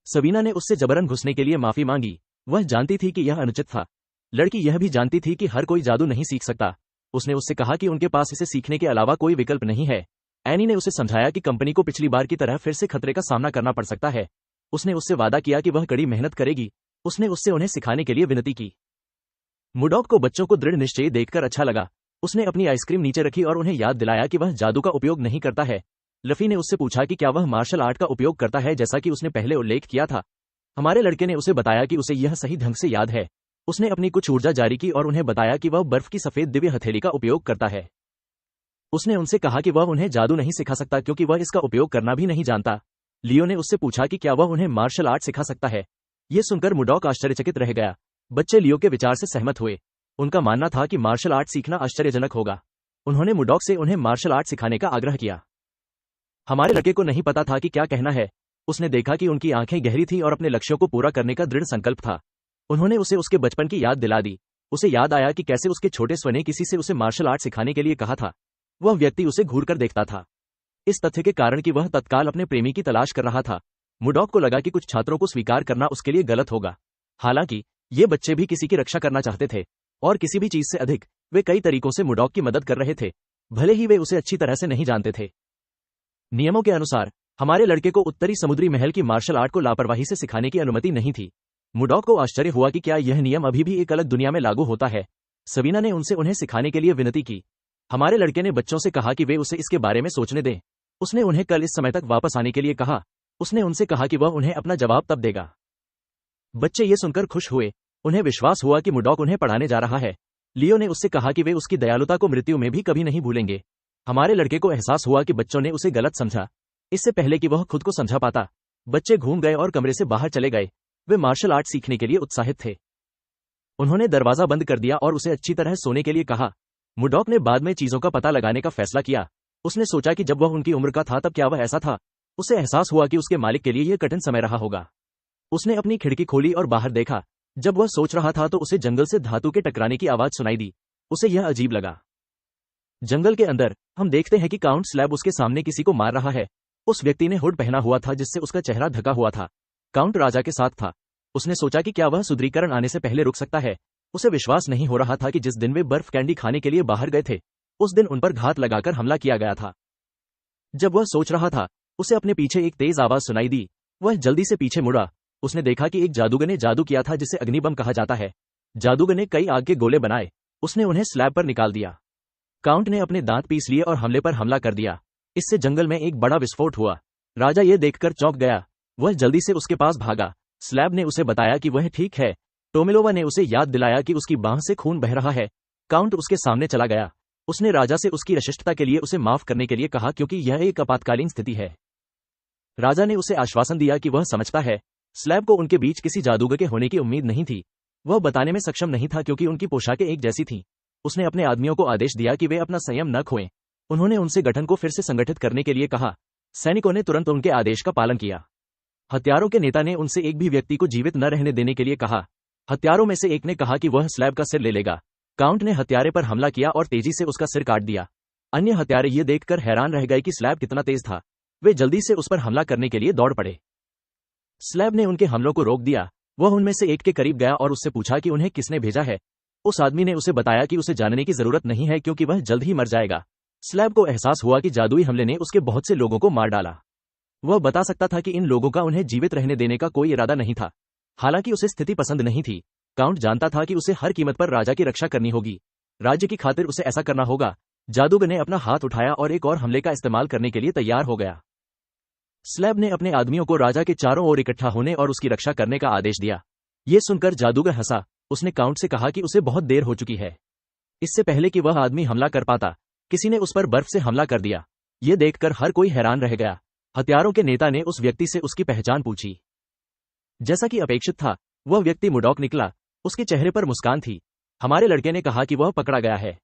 सबीना ने उससे जबरन घुसने के लिए माफी मांगी। वह जानती थी कि यह अनुचित था। लड़की यह भी जानती थी कि हर कोई जादू नहीं सीख सकता। उसने उससे कहा कि उनके पास इसे सीखने के अलावा कोई विकल्प नहीं है। एनी ने उसे समझाया कि कंपनी को पिछली बार की तरह फिर से खतरे का सामना करना पड़ सकता है। उसने उससे वादा किया कि वह कड़ी मेहनत करेगी। उसने उससे उन्हें सिखाने के लिए विनती की। मुडॉक को बच्चों को दृढ़ निश्चयी देखकर अच्छा लगा। उसने अपनी आइसक्रीम नीचे रखी और उन्हें याद दिलाया कि वह जादू का उपयोग नहीं करता है। लफी ने उससे पूछा कि क्या वह मार्शल आर्ट का उपयोग करता है जैसा कि उसने पहले उल्लेख किया था। हमारे लड़के ने उसे बताया कि उसे यह सही ढंग से याद है। उसने अपनी कुछ ऊर्जा जारी की और उन्हें बताया कि वह बर्फ की सफेद दिव्य हथेली का उपयोग करता है। उसने उनसे कहा कि वह उन्हें जादू नहीं सिखा सकता क्योंकि वह इसका उपयोग करना भी नहीं जानता। लियो ने उससे पूछा कि क्या वह उन्हें मार्शल आर्ट सिखा सकता है। यह सुनकर मुडॉक आश्चर्यचकित रह गया। बच्चे लियो के विचार से सहमत हुए। उनका मानना था कि मार्शल आर्ट सीखना आश्चर्यजनक होगा। उन्होंने मुडॉक से उन्हें मार्शल आर्ट सिखाने का आग्रह किया। हमारे लड़के को नहीं पता था कि क्या कहना है। उसने देखा कि उनकी आंखें गहरी थी और अपने लक्ष्यों को पूरा करने का दृढ़ संकल्प था। उन्होंने उसे उसके बचपन की याद दिला दी। उसे याद आया कि कैसे उसके छोटे स्व ने किसी से उसे मार्शल आर्ट सिखाने के लिए कहा था। वह व्यक्ति उसे घूरकर देखता था, इस तथ्य के कारण कि वह तत्काल अपने प्रेमी की तलाश कर रहा था। मुडॉक को लगा कि कुछ छात्रों को स्वीकार करना उसके लिए गलत होगा। हालांकि ये बच्चे भी किसी की रक्षा करना चाहते थे और किसी भी चीज से अधिक वे कई तरीकों से मुडॉक की मदद कर रहे थे, भले ही वे उसे अच्छी तरह से नहीं जानते थे। नियमों के अनुसार हमारे लड़के को उत्तरी समुद्री महल की मार्शल आर्ट को लापरवाही से सिखाने की अनुमति नहीं थी। मुडॉक को आश्चर्य हुआ कि क्या यह नियम अभी भी एक अलग दुनिया में लागू होता है। सबीना ने उनसे उन्हें सिखाने के लिए विनती की। हमारे लड़के ने बच्चों से कहा कि वे उसे इसके बारे में सोचने दें। उसने उन्हें कल इस समय तक वापस आने के लिए कहा। उसने उनसे कहा कि वह उन्हें अपना जवाब तब देगा। बच्चे ये सुनकर खुश हुए। उन्हें विश्वास हुआ कि मुडॉक उन्हें पढ़ाने जा रहा है। लियो ने उससे कहा कि वे उसकी दयालुता को मृत्यु में भी कभी नहीं भूलेंगे। हमारे लड़के को एहसास हुआ कि बच्चों ने उसे गलत समझा। इससे पहले कि वह खुद को समझा पाता, बच्चे घूम गए और कमरे से बाहर चले गए। वे मार्शल आर्ट सीखने के लिए उत्साहित थे। उन्होंने दरवाजा बंद कर दिया और उसे अच्छी तरह सोने के लिए कहा। मुडॉक ने बाद में चीजों का पता लगाने का फैसला किया। उसने सोचा कि जब वह उनकी उम्र का था तब क्या वह ऐसा था। उसे एहसास हुआ कि उसके मालिक के लिए यह कठिन समय रहा होगा। उसने अपनी खिड़की खोली और बाहर देखा। जब वह सोच रहा था तो उसे जंगल से धातु के टकराने की आवाज सुनाई दी। उसे यह अजीब लगा। जंगल के अंदर हम देखते हैं कि काउंट स्लैब उसके सामने किसी को मार रहा है। उस व्यक्ति ने हुड पहना हुआ था जिससे उसका चेहरा ढका हुआ था। काउंट राजा के साथ था। उसने सोचा कि क्या वह सुदृढ़ीकरण आने से पहले रुक सकता है। उसे विश्वास नहीं हो रहा था कि जिस दिन वे बर्फ कैंडी खाने के लिए बाहर गए थे, उस दिन उन पर घात लगाकर हमला किया गया था। जब वह सोच रहा था, उसे अपने पीछे एक तेज आवाज सुनाई दी। वह जल्दी से पीछे मुड़ा। उसने देखा कि एक जादूगर ने जादू किया था जिसे अग्निबम कहा जाता है। जादूगर ने कई आग के गोले बनाए। उसने उन्हें स्लैब पर निकाल दिया। काउंट ने अपने दांत पीस लिए और हमले पर हमला कर दिया। इससे जंगल में एक बड़ा विस्फोट हुआ। राजा ये देखकर चौंक गया। वह जल्दी से उसके पास भागा। स्लैब ने उसे बताया कि वह ठीक है। टोमिलोवा ने उसे याद दिलाया कि उसकी बांह से खून बह रहा है। काउंट उसके सामने चला गया। उसने राजा से उसकी अशिष्टता के लिए उसे माफ करने के लिए कहा क्योंकि यह एक आपातकालीन स्थिति है। राजा ने उसे आश्वासन दिया कि वह समझता है। स्लैब को उनके बीच किसी जादूगर के होने की उम्मीद नहीं थी। वह बताने में सक्षम नहीं था क्योंकि उनकी पोशाकें एक जैसी थीं। उसने अपने आदमियों को आदेश दिया कि वे अपना संयम न खोएं। उन्होंने उनसे गठन को फिर से संगठित करने के लिए कहा। सैनिकों ने तुरंत उनके आदेश का पालन किया। हत्यारों के नेता ने उनसे एक भी व्यक्ति को जीवित न रहने देने के लिए कहा। हत्यारों में से एक ने कहा कि वह स्लैब का सिर ले लेगा। काउंट ने हत्यारे पर हमला किया और तेजी से उसका सिर काट दिया। अन्य हत्यारे ये देखकर हैरान रह गए कि स्लैब कितना तेज था। वे जल्दी से उस पर हमला करने के लिए दौड़ पड़े। स्लैब ने उनके हमलों को रोक दिया। वह उनमें से एक के करीब गया और उससे पूछा कि उन्हें किसने भेजा है। उस आदमी ने उसे बताया कि उसे जानने की जरूरत नहीं है क्योंकि वह जल्द ही मर जाएगा। स्लैब को एहसास हुआ कि जादुई हमले ने उसके बहुत से लोगों को मार डाला। वह बता सकता था कि इन लोगों का उन्हें जीवित रहने देने का कोई इरादा नहीं था। हालांकि उसे स्थिति पसंद नहीं थी। काउंट जानता था कि उसे हर कीमत पर राजा की रक्षा करनी होगी। राज्य की खातिर उसे ऐसा करना होगा। जादूगर ने अपना हाथ उठाया और एक और हमले का इस्तेमाल करने के लिए तैयार हो गया। स्लैब ने अपने आदमियों को राजा के चारों ओर इकट्ठा होने और उसकी रक्षा करने का आदेश दिया। यह सुनकर जादूगर हंसा। उसने काउंट से कहा कि उसे बहुत देर हो चुकी है। इससे पहले कि वह आदमी हमला कर पाता, किसी ने उस पर बर्फ से हमला कर दिया। यह देखकर हर कोई हैरान रह गया। हत्यारों के नेता ने उस व्यक्ति से उसकी पहचान पूछी। जैसा कि अपेक्षित था, वह व्यक्ति मुडॉक निकला। उसके चेहरे पर मुस्कान थी। हमारे लड़के ने कहा कि वह पकड़ा गया है।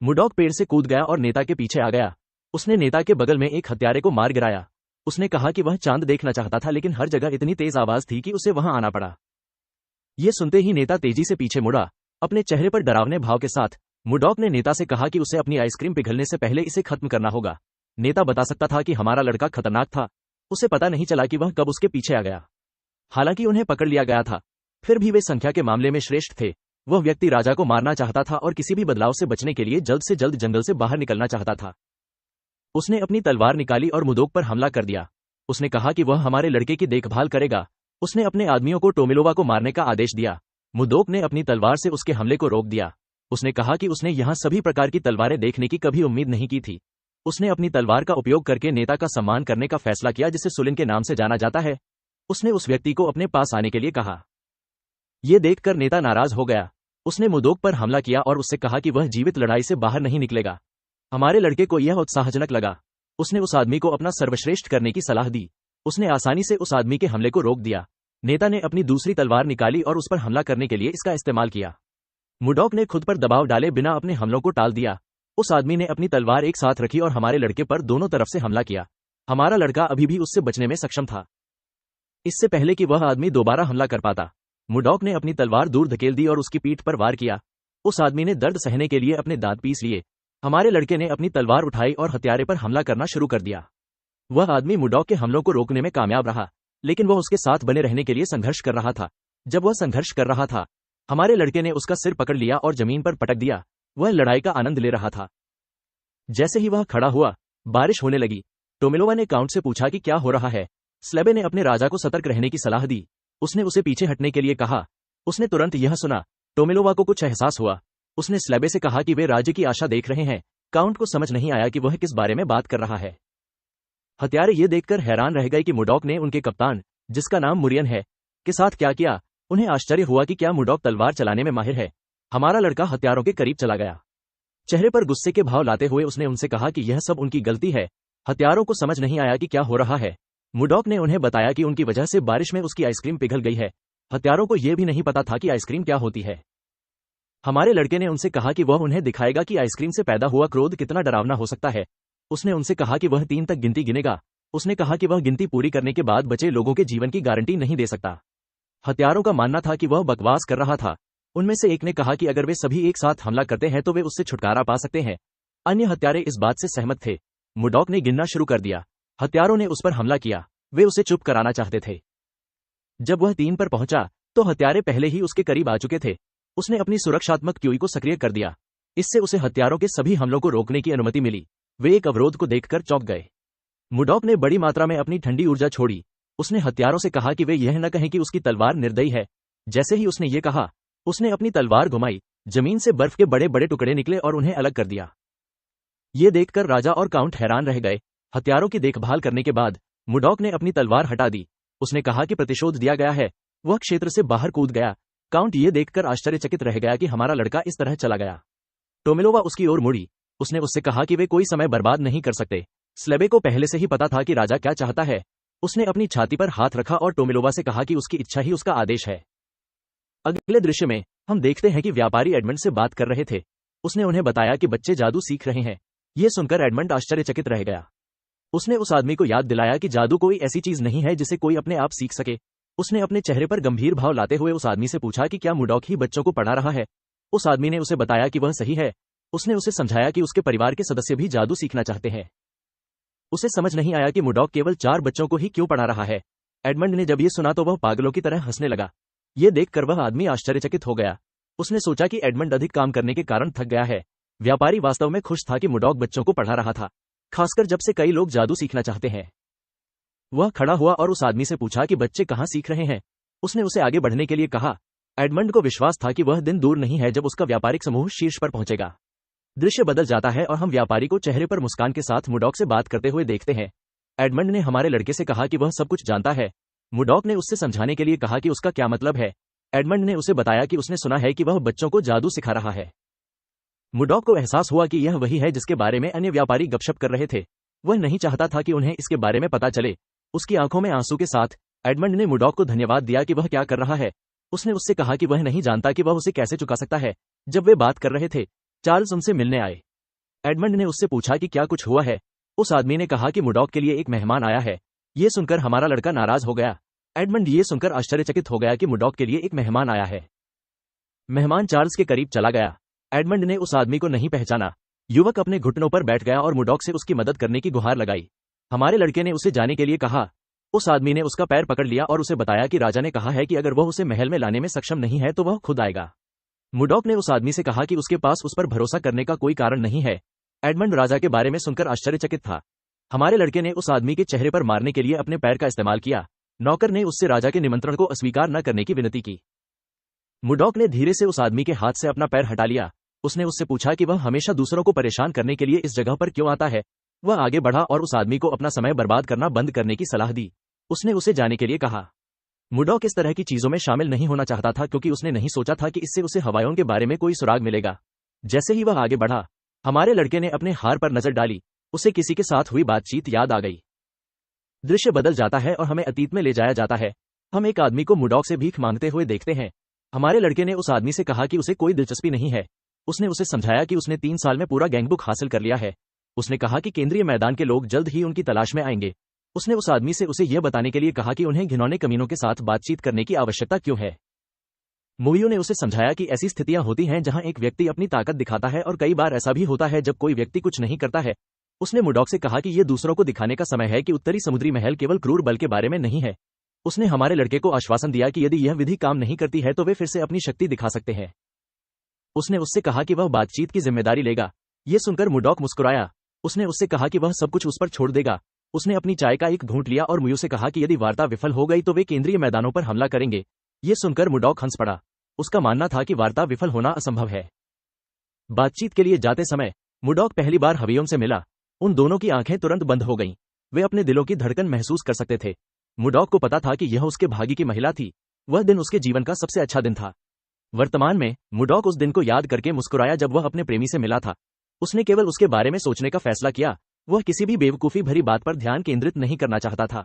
मुडॉक पेड़ से कूद गया और नेता के पीछे आ गया। उसने नेता के बगल में एक हत्यारे को मार गिराया। उसने कहा कि वह चांद देखना चाहता था लेकिन हर जगह इतनी तेज आवाज थी कि उसे वहां आना पड़ा। यह सुनते ही नेता तेजी से पीछे मुड़ा, अपने चेहरे पर डरावने भाव के साथ। मुडॉक ने नेता से कहा कि उसे अपनी आइसक्रीम पिघलने से पहले इसे खत्म करना होगा। नेता बता सकता था कि हमारा लड़का खतरनाक था। उसे पता नहीं चला कि वह कब उसके पीछे आ गया। हालांकि उन्हें पकड़ लिया गया था, फिर भी वे संख्या के मामले में श्रेष्ठ थे। वह व्यक्ति राजा को मारना चाहता था और किसी भी बदलाव से बचने के लिए जल्द से जल्द जंगल से बाहर निकलना चाहता था। उसने अपनी तलवार निकाली और मुडॉक पर हमला कर दिया। उसने कहा कि वह हमारे लड़के की देखभाल करेगा। उसने अपने आदमियों को टोमिलोवा को मारने का आदेश दिया। मुडॉक ने अपनी तलवार से उसके हमले को रोक दिया। उसने कहा कि उसने यहां सभी प्रकार की तलवारें देखने की कभी उम्मीद नहीं की थी। उसने अपनी तलवार का उपयोग करके नेता का सम्मान करने का फैसला किया जिसे सुलिन के नाम से जाना जाता है। उसने उस व्यक्ति को अपने पास आने के लिए कहा। यह देखकर नेता नाराज हो गया। उसने मुडॉक पर हमला किया और उससे कहा कि वह जीवित लड़ाई से बाहर नहीं निकलेगा। हमारे लड़के को यह उत्साहजनक लगा। उसने उस आदमी को अपना सर्वश्रेष्ठ करने की सलाह दी। उसने आसानी से उस आदमी के हमले को रोक दिया। नेता ने अपनी दूसरी तलवार निकाली और उस पर हमला करने के लिए इसका इस्तेमाल किया। मुडॉक ने खुद पर दबाव डाले बिना अपने हमलों को टाल दिया। उस आदमी ने अपनी तलवार एक साथ रखी और हमारे लड़के पर दोनों तरफ से हमला किया। हमारा लड़का अभी भी उससे बचने में सक्षम था। इससे पहले कि वह आदमी दोबारा हमला कर पाता, मुडॉक ने अपनी तलवार दूर धकेल दी और उसकी पीठ पर वार किया। उस आदमी ने दर्द सहने के लिए अपने दांत पीस लिए। हमारे लड़के ने अपनी तलवार उठाई और हत्यारे पर हमला करना शुरू कर दिया। वह आदमी मुडॉक के हमलों को रोकने में कामयाब रहा, लेकिन वह उसके साथ बने रहने के लिए संघर्ष कर रहा था। जब वह संघर्ष कर रहा था, हमारे लड़के ने उसका सिर पकड़ लिया और जमीन पर पटक दिया। वह लड़ाई का आनंद ले रहा था। जैसे ही वह खड़ा हुआ, बारिश होने लगी। टोमिलोवा ने काउंट से पूछा कि क्या हो रहा है। स्लेबे ने अपने राजा को सतर्क रहने की सलाह दी। उसने उसे पीछे हटने के लिए कहा। उसने तुरंत यह सुना। टोमिलोवा को कुछ एहसास हुआ। उसने स्लेबे से कहा कि वे राज्य की आशा देख रहे हैं। काउंट को समझ नहीं आया कि वह किस बारे में बात कर रहा है। हत्यारे ये देखकर हैरान रह गए कि मुडॉक ने उनके कप्तान, जिसका नाम मुरियन है, के साथ क्या किया। उन्हें आश्चर्य हुआ कि क्या मुडॉक तलवार चलाने में माहिर है। हमारा लड़का हत्यारों के करीब चला गया। चेहरे पर गुस्से के भाव लाते हुए उसने उनसे कहा कि यह सब उनकी गलती है। हत्यारों को समझ नहीं आया कि क्या हो रहा है। मुडॉक ने उन्हें बताया कि उनकी वजह से बारिश में उसकी आइसक्रीम पिघल गई है। हत्यारों को यह भी नहीं पता था कि आइसक्रीम क्या होती है। हमारे लड़के ने उनसे कहा कि वह उन्हें दिखाएगा कि आइसक्रीम से पैदा हुआ क्रोध कितना डरावना हो सकता है। उसने उनसे कहा कि वह 3 तक गिनती गिनेगा। उसने कहा कि वह गिनती पूरी करने के बाद बचे लोगों के जीवन की गारंटी नहीं दे सकता। हत्यारों का मानना था कि वह बकवास कर रहा था। उनमें से एक ने कहा कि अगर वे सभी एक साथ हमला करते हैं तो वे उससे छुटकारा पा सकते हैं। अन्य हत्यारे इस बात से सहमत थे। मुडॉक ने गिनना शुरू कर दिया। हत्यारों ने उस पर हमला किया। वे उसे चुप कराना चाहते थे। जब वह 3 पर पहुंचा तो हत्यारे पहले ही उसके करीब आ चुके थे। उसने अपनी सुरक्षात्मक क्यूई को सक्रिय कर दिया। इससे उसे हत्यारों के सभी हमलों को रोकने की अनुमति मिली। वे एक अवरोध को देखकर चौंक गए। मुडॉक ने बड़ी मात्रा में अपनी ठंडी ऊर्जा छोड़ी। उसने हत्यारों से कहा कि वे यह न कहें कि उसकी तलवार निर्दयी है। जैसे ही उसने ये कहा, उसने अपनी तलवार घुमाई, जमीन से बर्फ के बड़े बड़े टुकड़े निकले और उन्हें अलग कर दिया। ये देखकर राजा और काउंट हैरान रह गए। हत्यारों की देखभाल करने के बाद मुडॉक ने अपनी तलवार हटा दी। उसने कहा कि प्रतिशोध दिया गया है। वह क्षेत्र से बाहर कूद गया। काउंट ये देखकर आश्चर्यचकित रह गया कि हमारा लड़का इस तरह चला गया। टोमिलोवा उसकी ओर मुड़ी। उसने उससे कहा कि वे कोई समय बर्बाद नहीं कर सकते। स्लेबे को पहले से ही पता था कि राजा क्या चाहता है। उसने अपनी छाती पर हाथ रखा और टोमिलोवा से कहा कि उसकी इच्छा ही उसका आदेश है। अगले दृश्य में हम देखते हैं कि व्यापारी एडमंड से बात कर रहे थे। उसने उन्हें बताया कि बच्चे जादू सीख रहे हैं। यह सुनकर एडमंड आश्चर्यचकित रह गया। उसने उस आदमी को याद दिलाया कि जादू कोई ऐसी चीज नहीं है जिसे कोई अपने आप सीख सके। उसने अपने चेहरे पर गंभीर भाव लाते हुए उस आदमी से पूछा कि क्या मुडॉक ही बच्चों को पढ़ा रहा है। उस आदमी ने उसे बताया कि वह सही है। उसने उसे समझाया कि उसके परिवार के सदस्य भी जादू सीखना चाहते हैं। उसे समझ नहीं आया कि मुडॉक केवल 4 बच्चों को ही क्यों पढ़ा रहा है। एडमंड ने जब ये सुना तो वह पागलों की तरह हंसने लगा। ये देखकर वह आदमी आश्चर्यचकित हो गया। उसने सोचा कि एडमंड अधिक काम करने के कारण थक गया है। व्यापारी वास्तव में खुश था कि मुडॉक बच्चों को पढ़ा रहा था, खासकर जब से कई लोग जादू सीखना चाहते हैं। वह खड़ा हुआ और उस आदमी से पूछा कि बच्चे कहां सीख रहे हैं। उसने उसे आगे बढ़ने के लिए कहा। एडमंड को विश्वास था कि वह दिन दूर नहीं है जब उसका व्यापारिक समूह शीर्ष पर पहुंचेगा। दृश्य बदल जाता है और हम व्यापारी को चेहरे पर मुस्कान के साथ मुडॉक से बात करते हुए देखते हैं। एडमंड ने हमारे लड़के से कहा कि वह सब कुछ जानता है। मुडॉक ने उससे समझाने के लिए कहा कि उसका क्या मतलब है। एडमंड ने उसे बताया कि उसने सुना है कि वह बच्चों को जादू सिखा रहा है। मुडॉक को एहसास हुआ कि यह वही है जिसके बारे में अन्य व्यापारी गपशप कर रहे थे। वह नहीं चाहता था कि उन्हें इसके बारे में पता चले। उसकी आंखों में आंसू के साथ एडमंड ने मुडॉक को धन्यवाद दिया कि वह क्या कर रहा है। उसने उससे कहा कि वह नहीं जानता कि वह उसे कैसे चुका सकता है। जब वे बात कर रहे थे, चार्ल्स उनसे मिलने आए। एडमंड ने उससे पूछा कि क्या कुछ हुआ है। उस आदमी ने कहा कि मुडॉक के लिए एक मेहमान आया है। ये सुनकर हमारा लड़का नाराज हो गया। एडमंड ये सुनकर आश्चर्यचकित हो गया कि मुडॉक के लिए एक मेहमान आया है। मेहमान चार्ल्स के करीब चला गया। एडमंड ने उस आदमी को नहीं पहचाना। युवक अपने घुटनों पर बैठ गया और मुडॉक से उसकी मदद करने की गुहार लगाई। हमारे लड़के ने उसे जाने के लिए कहा। उस आदमी ने उसका पैर पकड़ लिया और उसे बताया कि राजा ने कहा है कि अगर वह उसे महल में लाने में सक्षम नहीं है तो वह खुद आएगा। मुडॉक ने उस आदमी से कहा कि उसके पास उस पर भरोसा करने का कोई कारण नहीं है। एडमंड राजा के बारे में सुनकर आश्चर्यचकित था। हमारे लड़के ने उस आदमी के चेहरे पर मारने के लिए अपने पैर का इस्तेमाल किया। नौकर ने उससे राजा के निमंत्रण को अस्वीकार न करने की विनती की। मुडॉक ने धीरे से उस आदमी के हाथ से अपना पैर हटा लिया। उसने उससे पूछा कि वह हमेशा दूसरों को परेशान करने के लिए इस जगह पर क्यों आता है। वह आगे बढ़ा और उस आदमी को अपना समय बर्बाद करना बंद करने की सलाह दी। उसने उसे जाने के लिए कहा। मुडॉक इस तरह की चीजों में शामिल नहीं होना चाहता था क्योंकि उसने नहीं सोचा था कि इससे उसे हवाइयों के बारे में कोई सुराग मिलेगा। जैसे ही वह आगे बढ़ा, हमारे लड़के ने अपने हार पर नजर डाली। उसे किसी के साथ हुई बातचीत याद आ गई। दृश्य बदल जाता है और हमें अतीत में ले जाया जाता है। हम एक आदमी को मुडॉक से भीख मांगते हुए देखते हैं। हमारे लड़के ने उस आदमी से कहा कि उसे कोई दिलचस्पी नहीं है। उसने उसे समझाया कि उसने 3 साल में पूरा गैंगबुक हासिल कर लिया है। उसने कहा कि केंद्रीय मैदान के लोग जल्द ही उनकी तलाश में आएंगे। उसने उस आदमी से उसे यह बताने के लिए कहा कि उन्हें घिनौने कमीनों के साथ बातचीत करने की आवश्यकता क्यों है। मूवियों ने उसे समझाया कि ऐसी स्थितियां होती हैं जहां एक व्यक्ति अपनी ताकत दिखाता है और कई बार ऐसा भी होता है जब कोई व्यक्ति कुछ नहीं करता है। उसने मुडॉक से कहा कि यह दूसरों को दिखाने का समय है कि उत्तरी समुद्री महल केवल क्रूर बल के बारे में नहीं है। उसने हमारे लड़के को आश्वासन दिया कि यदि यह विधि काम नहीं करती है तो वे फिर से अपनी शक्ति दिखा सकते हैं। उसने उससे कहा कि वह बातचीत की जिम्मेदारी लेगा। यह सुनकर मुडॉक मुस्कुराया। उसने उससे कहा कि वह सब कुछ उस पर छोड़ देगा। उसने अपनी चाय का एक घूंट लिया और मुयू से कहा कि यदि वार्ता विफल हो गई तो वे केंद्रीय मैदानों पर हमला करेंगे। यह सुनकर मुडॉक हंस पड़ा। उसका मानना था कि वार्ता विफल होना असंभव है। बातचीत के लिए जाते समय मुडॉक पहली बार हवियों से मिला। उन दोनों की आंखें तुरंत बंद हो गईं। वे अपने दिलों की धड़कन महसूस कर सकते थे। मुडॉक को पता था कि यह उसके भाग्य की महिला थी। वह दिन उसके जीवन का सबसे अच्छा दिन था। वर्तमान में मुडॉक उस दिन को याद करके मुस्कुराया जब वह अपने प्रेमी से मिला था। उसने केवल उसके बारे में सोचने का फैसला किया। वह किसी भी बेवकूफी भरी बात पर ध्यान केंद्रित नहीं करना चाहता था।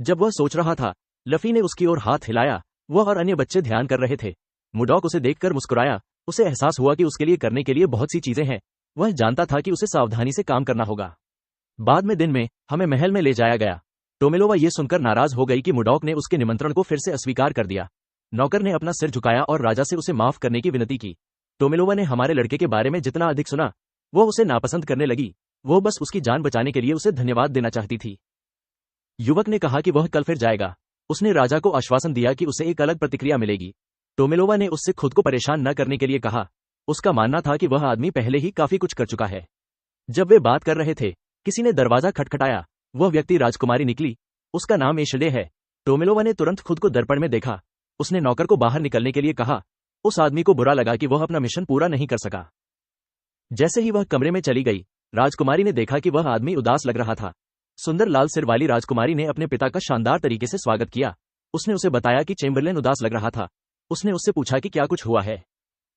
जब वह सोच रहा था, लफी ने उसकी ओर हाथ हिलाया। वह और अन्य बच्चे ध्यान कर रहे थे। मुडॉक उसे देखकर मुस्कुराया। उसे एहसास हुआ कि उसके लिए करने के लिए बहुत सी चीजें हैं। वह जानता था कि उसे सावधानी से काम करना होगा। बाद में दिन में हमें महल में ले जाया गया। टोमिलोवा ये सुनकर नाराज हो गई कि मुडॉक ने उसके निमंत्रण को फिर से अस्वीकार कर दिया। नौकर ने अपना सिर झुकाया और राजा से उसे माफ करने की विनती की। टोमिलोवा ने हमारे लड़के के बारे में जितना अधिक सुना, वो उसे नापसंद करने लगी। वो बस उसकी जान बचाने के लिए उसे धन्यवाद देना चाहती थी। युवक ने कहा कि वह कल फिर जाएगा। उसने राजा को आश्वासन दिया कि उसे एक अलग प्रतिक्रिया मिलेगी। टोमिलोवा ने उससे खुद को परेशान न करने के लिए कहा। उसका मानना था कि वह आदमी पहले ही काफी कुछ कर चुका है। जब वे बात कर रहे थे, किसी ने दरवाजा खटखटाया। वह व्यक्ति राजकुमारी निकली। उसका नाम एशले है। टोमिलोवा ने तुरंत खुद को दर्पण में देखा। उसने नौकर को बाहर निकलने के लिए कहा। उस आदमी को बुरा लगा कि वह अपना मिशन पूरा नहीं कर सका। जैसे ही वह कमरे में चली गई, राजकुमारी ने देखा कि वह आदमी उदास लग रहा था। सुंदर लाल सिर वाली राजकुमारी ने अपने पिता का शानदार तरीके से स्वागत किया। उसने उसे बताया कि चेम्बरलेन उदास लग रहा था। उसने उससे पूछा कि क्या कुछ हुआ है।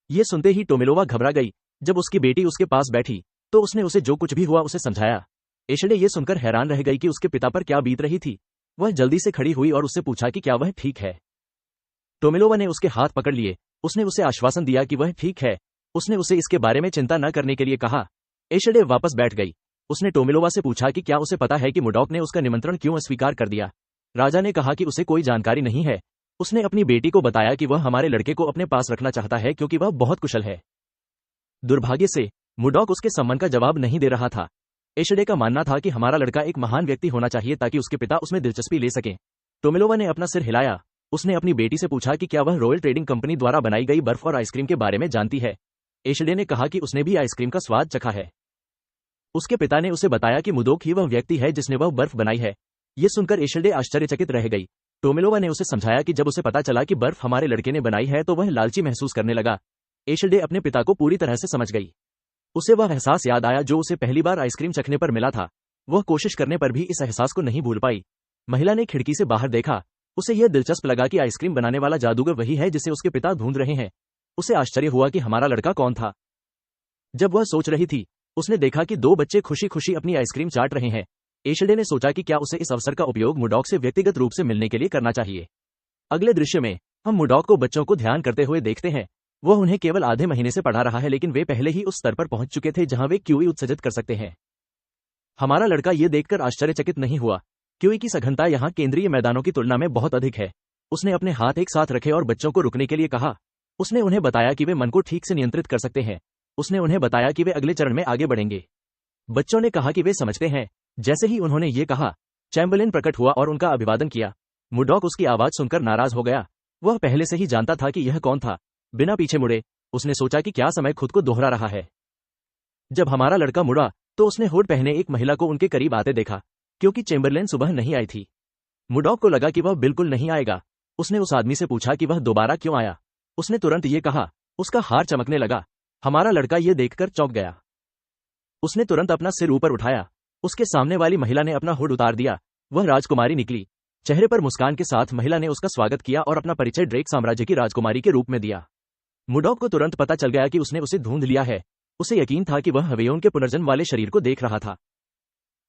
ये सुनते ही टोमिलोवा घबरा गई। जब उसकी बेटी उसके पास बैठी तो उसने उसे जो कुछ भी हुआ उसे समझाया। एशले ये सुनकर हैरान रह गई कि उसके पिता पर क्या बीत रही थी। वह जल्दी से खड़ी हुई और उससे पूछा कि क्या वह ठीक है। टोमिलोवा ने उसके हाथ पकड़ लिए। उसने उसे आश्वासन दिया कि वह ठीक है। उसने उसे इसके बारे में चिंता न करने के लिए कहा। एशले वापस बैठ गई। उसने टोमिलोवा से पूछा कि क्या उसे पता है कि मुडॉक ने उसका निमंत्रण क्यों अस्वीकार कर दिया। राजा ने कहा कि उसे कोई जानकारी नहीं है। उसने अपनी बेटी को बताया कि वह हमारे लड़के को अपने पास रखना चाहता है क्योंकि वह बहुत कुशल है। दुर्भाग्य से मुडॉक उसके सम्मान का जवाब नहीं दे रहा था। एशले का मानना था कि हमारा लड़का एक महान व्यक्ति होना चाहिए ताकि उसके पिता उसमें दिलचस्पी ले सकें। टोमिलोवा ने अपना सिर हिलाया। उसने अपनी बेटी से पूछा कि क्या वह रॉयल ट्रेडिंग कंपनी द्वारा बनाई गई बर्फ और आइसक्रीम के बारे में जानती है। एशले ने कहा कि उसने भी आइसक्रीम का स्वाद चखा है। उसके पिता ने उसे बताया कि मुडॉक ही वह व्यक्ति है जिसने वह बर्फ बनाई है। ये सुनकर एशले आश्चर्यचकित रह गई। टोमिलोवा ने उसे समझाया कि जब उसे पता चला कि बर्फ हमारे लड़के ने बनाई है तो वह लालची महसूस करने लगा। एशले अपने पिता को पूरी तरह से समझ गई। उसे वह एहसास याद आया जो उसे पहली बार आइसक्रीम चखने पर मिला था। वह कोशिश करने पर भी इस एहसास को नहीं भूल पाई। महिला ने खिड़की से बाहर देखा। उसे यह दिलचस्प लगा कि आइसक्रीम बनाने वाला जादूगर वही है जिसे उसके पिता ढूंढ रहे हैं। उसे आश्चर्य हुआ कि हमारा लड़का कौन था। जब वह सोच रही थी, उसने देखा कि दो बच्चे खुशी खुशी अपनी आइसक्रीम चाट रहे हैं। एशले ने सोचा कि क्या उसे इस अवसर का उपयोग मुडॉक से व्यक्तिगत रूप से मिलने के लिए करना चाहिए। अगले दृश्य में हम मुडॉक को बच्चों को ध्यान करते हुए देखते हैं। वह उन्हें केवल आधे महीने से पढ़ा रहा है, लेकिन वे पहले ही उस स्तर पर पहुंच चुके थे जहां वे क्यूई उत्सर्जित कर सकते हैं। हमारा लड़का ये देखकर आश्चर्यचकित नहीं हुआ। क्यूई की सघनता यहाँ केंद्रीय मैदानों की तुलना में बहुत अधिक है। उसने अपने हाथ एक साथ रखे और बच्चों को रुकने के लिए कहा। उसने उन्हें बताया कि वे मन को ठीक से नियंत्रित कर सकते हैं। उसने उन्हें बताया कि वे अगले चरण में आगे बढ़ेंगे। बच्चों ने कहा कि वे समझते हैं। जैसे ही उन्होंने ये कहा, चैम्बरलेन प्रकट हुआ और उनका अभिवादन किया। मुडॉक उसकी आवाज सुनकर नाराज हो गया। वह पहले से ही जानता था कि यह कौन था। बिना पीछे मुड़े उसने सोचा कि क्या समय खुद को दोहरा रहा है। जब हमारा लड़का मुड़ा तो उसने हुड पहने एक महिला को उनके करीब आते देखा, क्योंकि चैम्बरलेन सुबह नहीं आई थी। मुडॉक को लगा कि वह बिल्कुल नहीं आएगा। उसने उस आदमी से पूछा कि वह दोबारा क्यों आया। उसने तुरंत ये कहा। उसका हार चमकने लगा। हमारा लड़का ये देखकर चौंक गया। उसने तुरंत अपना सिर ऊपर उठाया। उसके सामने वाली महिला ने अपना हुड उतार दिया। वह राजकुमारी निकली। चेहरे पर मुस्कान के साथ महिला ने उसका स्वागत किया और अपना परिचय ड्रेक साम्राज्य की राजकुमारी के रूप में दिया। मुडॉक को तुरंत पता चल गया कि उसने उसे ढूंढ लिया है। उसे यकीन था कि वह हवेयोन के पुनर्जन्म वाले शरीर को देख रहा था।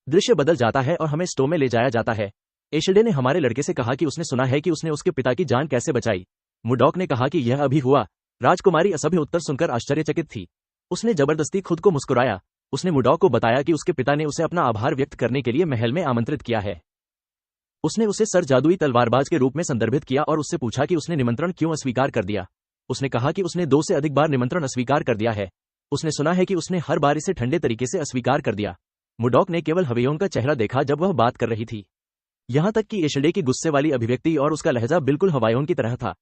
दृश्य बदल जाता है और हमें स्टो में ले जाया जाता है। एशले ने हमारे लड़के से कहा कि उसने सुना है कि उसने उसके पिता की जान कैसे बचाई। मुडॉक ने कहा कि यह अभी हुआ। राजकुमारी असभ्य उत्तर सुनकर आश्चर्यचकित थी। उसने जबरदस्ती खुद को मुस्कुराया। उसने मुडॉक को बताया कि उसके पिता ने उसे अपना आभार व्यक्त करने के लिए महल में आमंत्रित किया है। उसने उसे सर जादुई तलवारबाज के रूप में संदर्भित किया और उससे पूछा कि उसने निमंत्रण क्यों अस्वीकार कर दिया। उसने कहा कि उसने 2 से अधिक बार निमंत्रण अस्वीकार कर दिया है। उसने सुना है कि उसने हर बार इसे ठंडे तरीके से अस्वीकार कर दिया। मुडॉक ने केवल हवेयोन का चेहरा देखा जब वह बात कर रही थी। यहां तक कि एशले की गुस्से वाली अभिव्यक्ति और उसका लहजा बिल्कुल हवायोन की तरह था।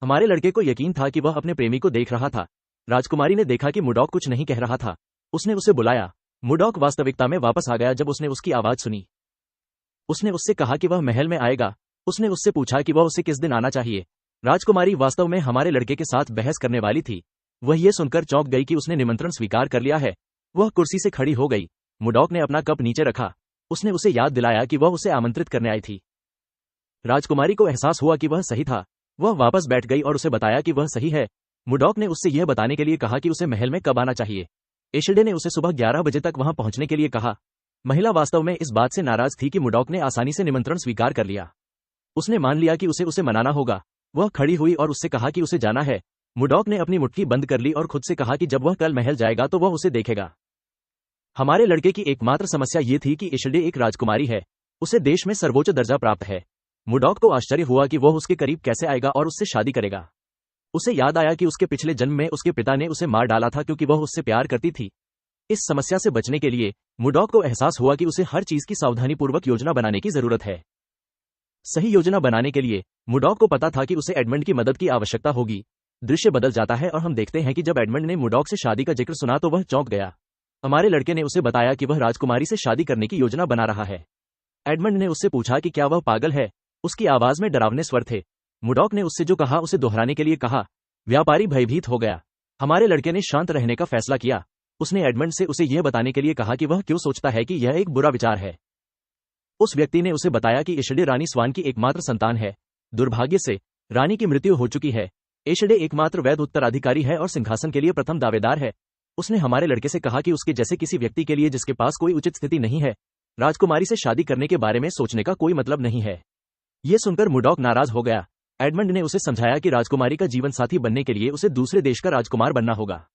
हमारे लड़के को यकीन था कि वह अपने प्रेमी को देख रहा था। राजकुमारी ने देखा कि मुडॉक कुछ नहीं कह रहा था। उसने उसे बुलाया। मुडॉक वास्तविकता में वापस आ गया जब उसने उसकी आवाज सुनी। उसने उससे कहा कि वह महल में आएगा। उसने उससे पूछा कि वह उसे किस दिन आना चाहिए। राजकुमारी वास्तव में हमारे लड़के के साथ बहस करने वाली थी। वह ये सुनकर चौंक गई कि उसने निमंत्रण स्वीकार कर लिया है। वह कुर्सी से खड़ी हो गई। मुडॉक ने अपना कप नीचे रखा। उसने उसे याद दिलाया कि वह उसे आमंत्रित करने आई थी। राजकुमारी को एहसास हुआ कि वह सही था। वह वापस बैठ गई और उसे बताया कि वह सही है। मुडॉक ने उससे यह बताने के लिए कहा कि उसे महल में कब आना चाहिए। एशले ने उसे सुबह 11 बजे तक वहां पहुंचने के लिए कहा। महिला वास्तव में इस बात से नाराज थी कि मुडॉक ने आसानी से निमंत्रण स्वीकार कर लिया। उसने मान लिया कि उसे मनाना होगा। वह खड़ी हुई और उससे कहा कि उसे जाना है। मुडॉक ने अपनी मुट्ठी बंद कर ली और खुद से कहा कि जब वह कल महल जाएगा तो वह उसे देखेगा। हमारे लड़के की एकमात्र समस्या ये थी कि एशले एक राजकुमारी है। उसे देश में सर्वोच्च दर्जा प्राप्त है। मुडॉक को आश्चर्य हुआ कि वह उसके करीब कैसे आएगा और उससे शादी करेगा। उसे याद आया कि उसके पिछले जन्म में उसके पिता ने उसे मार डाला था क्योंकि वह उससे प्यार करती थी। इस समस्या से बचने के लिए मुडॉक को एहसास हुआ कि उसे हर चीज की सावधानीपूर्वक योजना बनाने की जरूरत है। सही योजना बनाने के लिए मुडॉक को पता था कि उसे एडमंड की मदद की आवश्यकता होगी। दृश्य बदल जाता है और हम देखते हैं कि जब एडमंड ने मुडॉक से शादी का जिक्र सुना तो वह चौंक गया। हमारे लड़के ने उसे बताया कि वह राजकुमारी से शादी करने की योजना बना रहा है। एडमंड ने उससे पूछा कि क्या वह पागल है। उसकी आवाज में डरावने स्वर थे। मुडॉक ने उससे जो कहा उसे दोहराने के लिए कहा। व्यापारी भयभीत हो गया। हमारे लड़के ने शांत रहने का फैसला किया। उसने एडमंड से उसे यह बताने के लिए कहा कि वह क्यों सोचता है कि यह एक बुरा विचार है। उस व्यक्ति ने उसे बताया कि इशडे रानी स्वान की एकमात्र संतान है। दुर्भाग्य से रानी की मृत्यु हो चुकी है। इशडे एकमात्र वैध उत्तराधिकारी है और सिंहासन के लिए प्रथम दावेदार है। उसने हमारे लड़के से कहा कि उसके जैसे किसी व्यक्ति के लिए जिसके पास कोई उचित स्थिति नहीं है, राजकुमारी से शादी करने के बारे में सोचने का कोई मतलब नहीं है। यह सुनकर मुडॉक नाराज हो गया। एडमंड ने उसे समझाया कि राजकुमारी का जीवन साथी बनने के लिए उसे दूसरे देश का राजकुमार बनना होगा।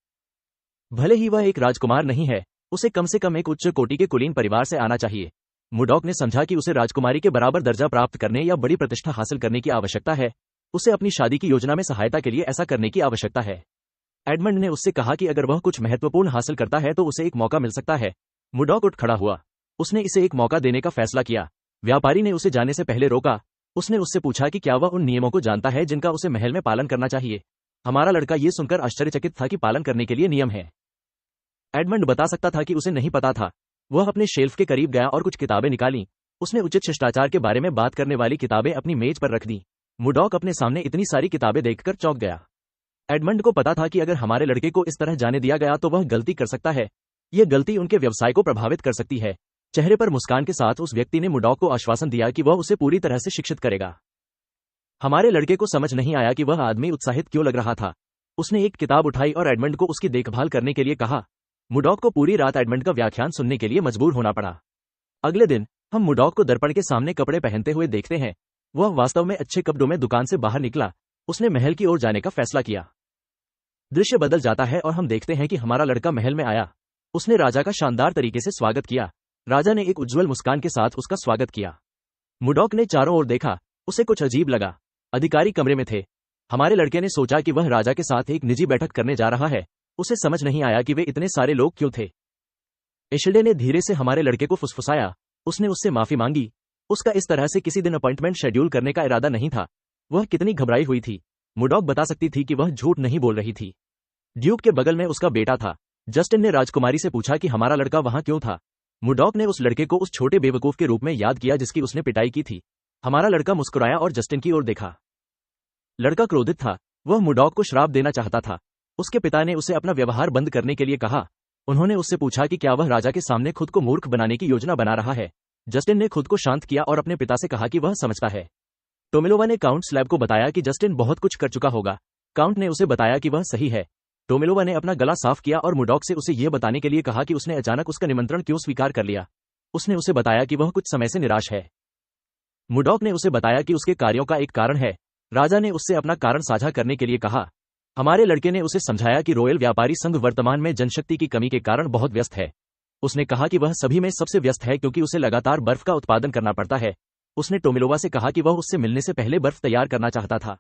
भले ही वह एक राजकुमार नहीं है, उसे कम से कम एक उच्च कोटि के कुलीन परिवार से आना चाहिए। मुडॉक ने समझा कि उसे राजकुमारी के बराबर दर्जा प्राप्त करने या बड़ी प्रतिष्ठा हासिल करने की आवश्यकता है। उसे अपनी शादी की योजना में सहायता के लिए ऐसा करने की आवश्यकता है। एडमंड ने उससे कहा कि अगर वह कुछ महत्वपूर्ण हासिल करता है तो उसे एक मौका मिल सकता है। मुडॉक उठ खड़ा हुआ। उसने इसे एक मौका देने का फैसला किया। व्यापारी ने उसे जाने से पहले रोका। उसने उससे पूछा कि क्या वह उन नियमों को जानता है जिनका उसे महल में पालन करना चाहिए। हमारा लड़का ये सुनकर आश्चर्यचकित था कि पालन करने के लिए नियम है। एडमंड बता सकता था कि उसे नहीं पता था। वह अपने शेल्फ के करीब गया और कुछ किताबें निकाली। उसने उचित शिष्टाचार के बारे में बात करने वाली किताबें अपनी मेज पर रख दी। मुडॉक अपने सामने इतनी सारी किताबें देखकर चौंक गया। एडमंड को पता था कि अगर हमारे लड़के को इस तरह जाने दिया गया तो वह गलती कर सकता है। यह गलती उनके व्यवसाय को प्रभावित कर सकती है। चेहरे पर मुस्कान के साथ उस व्यक्ति ने मुडॉक को आश्वासन दिया कि वह उसे पूरी तरह से शिक्षित करेगा। हमारे लड़के को समझ नहीं आया कि वह आदमी उत्साहित क्यों लग रहा था। उसने एक किताब उठाई और एडमंड को उसकी देखभाल करने के लिए कहा। मुडॉक को पूरी रात एडमंड का व्याख्यान सुनने के लिए मजबूर होना पड़ा। अगले दिन हम मुडॉक को दर्पण के सामने कपड़े पहनते हुए देखते हैं। वह वास्तव में अच्छे कपड़ों में दुकान से बाहर निकला। उसने महल की ओर जाने का फैसला किया। दृश्य बदल जाता है और हम देखते हैं कि हमारा लड़का महल में आया। उसने राजा का शानदार तरीके से स्वागत किया। राजा ने एक उज्जवल मुस्कान के साथ उसका स्वागत किया। मुडॉक ने चारों ओर देखा। उसे कुछ अजीब लगा। अधिकारी कमरे में थे। हमारे लड़के ने सोचा कि वह राजा के साथ एक निजी बैठक करने जा रहा है। उसे समझ नहीं आया कि वे इतने सारे लोग क्यों थे। इशडे ने धीरे से हमारे लड़के को फुसफुसाया। उसने उससे माफी मांगी। उसका इस तरह से किसी दिन अपॉइंटमेंट शेड्यूल करने का इरादा नहीं था। वह कितनी घबराई हुई थी। मुडॉक बता सकती थी कि वह झूठ नहीं बोल रही थी। ड्यूक के बगल में उसका बेटा था। जस्टिन ने राजकुमारी से पूछा कि हमारा लड़का वहां क्यों था। मुडॉक ने उस लड़के को उस छोटे बेवकूफ के रूप में याद किया जिसकी उसने पिटाई की थी। हमारा लड़का मुस्कुराया और जस्टिन की ओर देखा। लड़का क्रोधित था। वह मुडॉक को श्राप देना चाहता था। उसके पिता ने उसे अपना व्यवहार बंद करने के लिए कहा। उन्होंने उससे पूछा कि क्या वह राजा के सामने खुद को मूर्ख बनाने की योजना बना रहा है। जस्टिन ने खुद को शांत किया और अपने पिता से कहा कि वह समझता है। टोमिलोवा ने काउंट स्लैब को बताया कि जस्टिन बहुत कुछ कर चुका होगा। काउंट ने उसे बताया कि वह सही है। टोमिलोवा ने अपना गला साफ किया और मुडॉक से उसे यह बताने के लिए कहा कि उसने अचानक उसका निमंत्रण क्यों स्वीकार कर लिया। उसने उसे बताया कि वह कुछ समय से निराश है। मुडॉक ने उसे बताया कि उसके कार्यों का एक कारण है। राजा ने उससे अपना कारण साझा करने के लिए कहा। हमारे लड़के ने उसे समझाया कि रॉयल व्यापारी संघ वर्तमान में जनशक्ति की कमी के कारण बहुत व्यस्त है। उसने कहा कि वह सभी में सबसे व्यस्त है क्योंकि उसे लगातार बर्फ का उत्पादन करना पड़ता है। उसने टोमिलोवा से कहा कि वह उससे मिलने से पहले बर्फ तैयार करना चाहता था।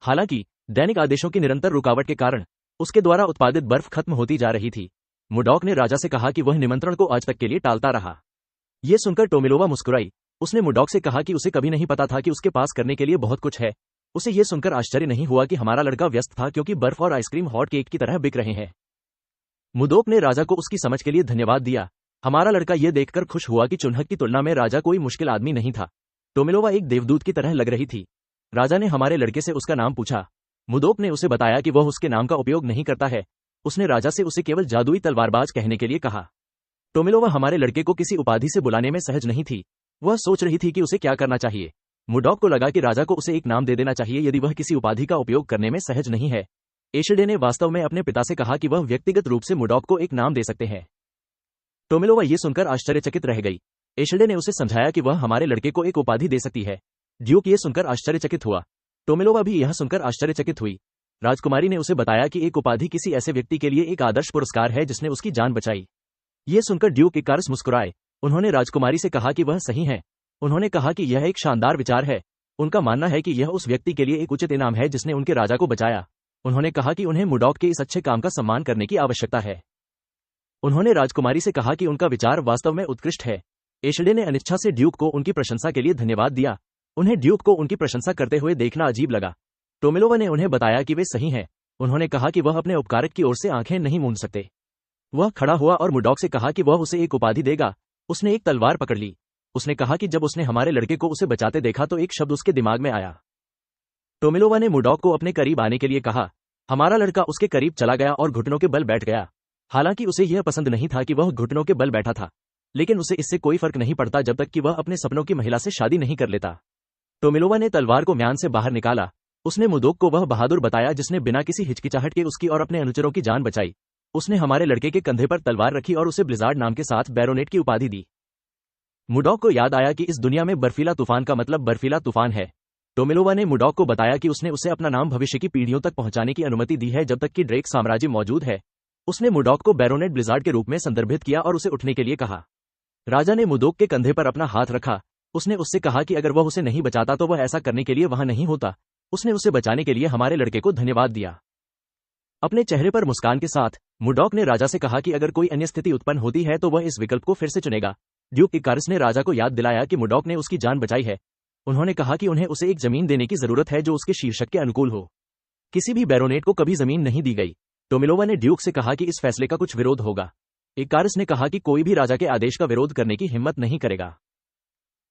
हालांकि दैनिक आदेशों की निरंतर रुकावट के कारण उसके द्वारा उत्पादित बर्फ खत्म होती जा रही थी। मुडॉक ने राजा से कहा कि वह निमंत्रण को आज तक के लिए टालता रहा। यह सुनकर टोमिलोवा मुस्कुराई। उसने मुडॉक से कहा कि उसे कभी नहीं पता था कि उसके पास करने के लिए बहुत कुछ है। उसे यह सुनकर आश्चर्य नहीं हुआ कि हमारा लड़का व्यस्त था क्योंकि बर्फ और आइसक्रीम हॉट केक की तरह बिक रहे हैं। मुडॉक ने राजा को उसकी समझ के लिए धन्यवाद दिया। हमारा लड़का यह देखकर खुश हुआ कि चुनहक की तुलना में राजा कोई मुश्किल आदमी नहीं था। टोमिलोवा एक देवदूत की तरह लग रही थी। राजा ने हमारे लड़के से उसका नाम पूछा। मुडॉक ने उसे बताया कि वह उसके नाम का उपयोग नहीं करता है। उसने राजा से उसे केवल जादुई तलवारबाज कहने के लिए कहा। टोमिलोवा हमारे लड़के को किसी उपाधि से बुलाने में सहज नहीं थी। वह सोच रही थी कि उसे क्या करना चाहिए। मुडॉक को लगा कि राजा को उसे एक नाम दे देना चाहिए यदि वह किसी उपाधि का उपयोग करने में सहज नहीं है। एशडे ने वास्तव में अपने पिता से कहा कि वह व्यक्तिगत रूप से मुडॉक को एक नाम दे सकते हैं। टोमिलोवा ये सुनकर आश्चर्यचकित रह गई। एशडे ने उसे समझाया कि वह हमारे लड़के को एक उपाधि दे सकती है। ड्यूक ये सुनकर आश्चर्यचकित हुआ। टोमिलोवा भी यह सुनकर आश्चर्यचकित हुई। राजकुमारी ने उसे बताया कि एक उपाधि किसी ऐसे व्यक्ति के लिए एक आदर्श पुरस्कार है जिसने उसकी जान बचाई। ये सुनकर ड्यूक एक कारस मुस्कुराए। उन्होंने राजकुमारी से कहा कि वह सही है। उन्होंने कहा कि यह एक शानदार विचार है। उनका मानना है कि यह उस व्यक्ति के लिए एक उचित इनाम है जिसने उनके राजा को बचाया। उन्होंने कहा कि उन्हें मुडॉक के इस अच्छे काम का सम्मान करने की आवश्यकता है। उन्होंने राजकुमारी से कहा कि उनका विचार वास्तव में उत्कृष्ट है। एशडे ने अनिच्छा से ड्यूक को उनकी प्रशंसा के लिए धन्यवाद दिया। उन्हें ड्यूक को उनकी प्रशंसा करते हुए देखना अजीब लगा। टोमिलोवा ने उन्हें बताया कि वे सही हैं। उन्होंने कहा कि वह अपने उपकारक की ओर से आंखें नहीं मूंद सकते। वह खड़ा हुआ और मुडॉक से कहा कि वह उसे एक उपाधि देगा। उसने एक तलवार पकड़ ली। उसने कहा कि जब उसने हमारे लड़के को उसे बचाते देखा तो एक शब्द उसके दिमाग में आया। टोमिलोवा ने मुडॉक को अपने करीब आने के लिए कहा। हमारा लड़का उसके करीब चला गया और घुटनों के बल बैठ गया। हालांकि उसे यह पसंद नहीं था कि वह घुटनों के बल बैठा था, लेकिन उसे इससे कोई फर्क नहीं पड़ता जब तक कि वह अपने सपनों की महिला से शादी नहीं कर लेता। टोमिलोवा ने तलवार को म्यान से बाहर निकाला। उसने मुडॉक को वह बहादुर बताया जिसने बिना किसी हिचकिचाहट के उसकी और अपने अनुचरों की जान बचाई। उसने हमारे लड़के के कंधे पर तलवार रखी और उसे ब्लिजार्ड नाम के साथ बैरोनेट की उपाधि दी। मुडॉक को याद आया कि इस दुनिया में बर्फीला तूफान का मतलब बर्फीला तूफान है। टोमिलोवा ने मुडॉक को बताया कि उसने उसे अपना नाम भविष्य की पीढ़ियों तक पहुंचाने की अनुमति दी है जब तक कि ड्रेक साम्राज्य मौजूद है। उसने मुडॉक को बैरोनेट ब्लिजार्ड के रूप में संदर्भित किया और उसे उठने के लिए कहा। राजा ने मुडॉक के कंधे पर अपना हाथ रखा। उसने उससे कहा कि अगर वह उसे नहीं बचाता तो वह ऐसा करने के लिए वहां नहीं होता। उसने उसे बचाने के लिए हमारे लड़के को धन्यवाद दिया। अपने चेहरे पर मुस्कान के साथ मुडॉक ने राजा से कहा कि अगर कोई अन्य स्थिति उत्पन्न होती है तो वह इस विकल्प को फिर से चुनेगा। ड्यूक इकारिस ने राजा को याद दिलाया कि मुडॉक ने उसकी जान बचाई है। उन्होंने कहा कि उन्हें उसे एक जमीन देने की जरूरत है जो उसके शीर्षक के अनुकूल हो। किसी भी बैरोनेट को कभी जमीन नहीं दी गई। टोमिलोवा ने ड्यूक से कहा कि इस फैसले का कुछ विरोध होगा। इकारिस ने कहा कि कोई भी राजा के आदेश का विरोध करने की हिम्मत नहीं करेगा।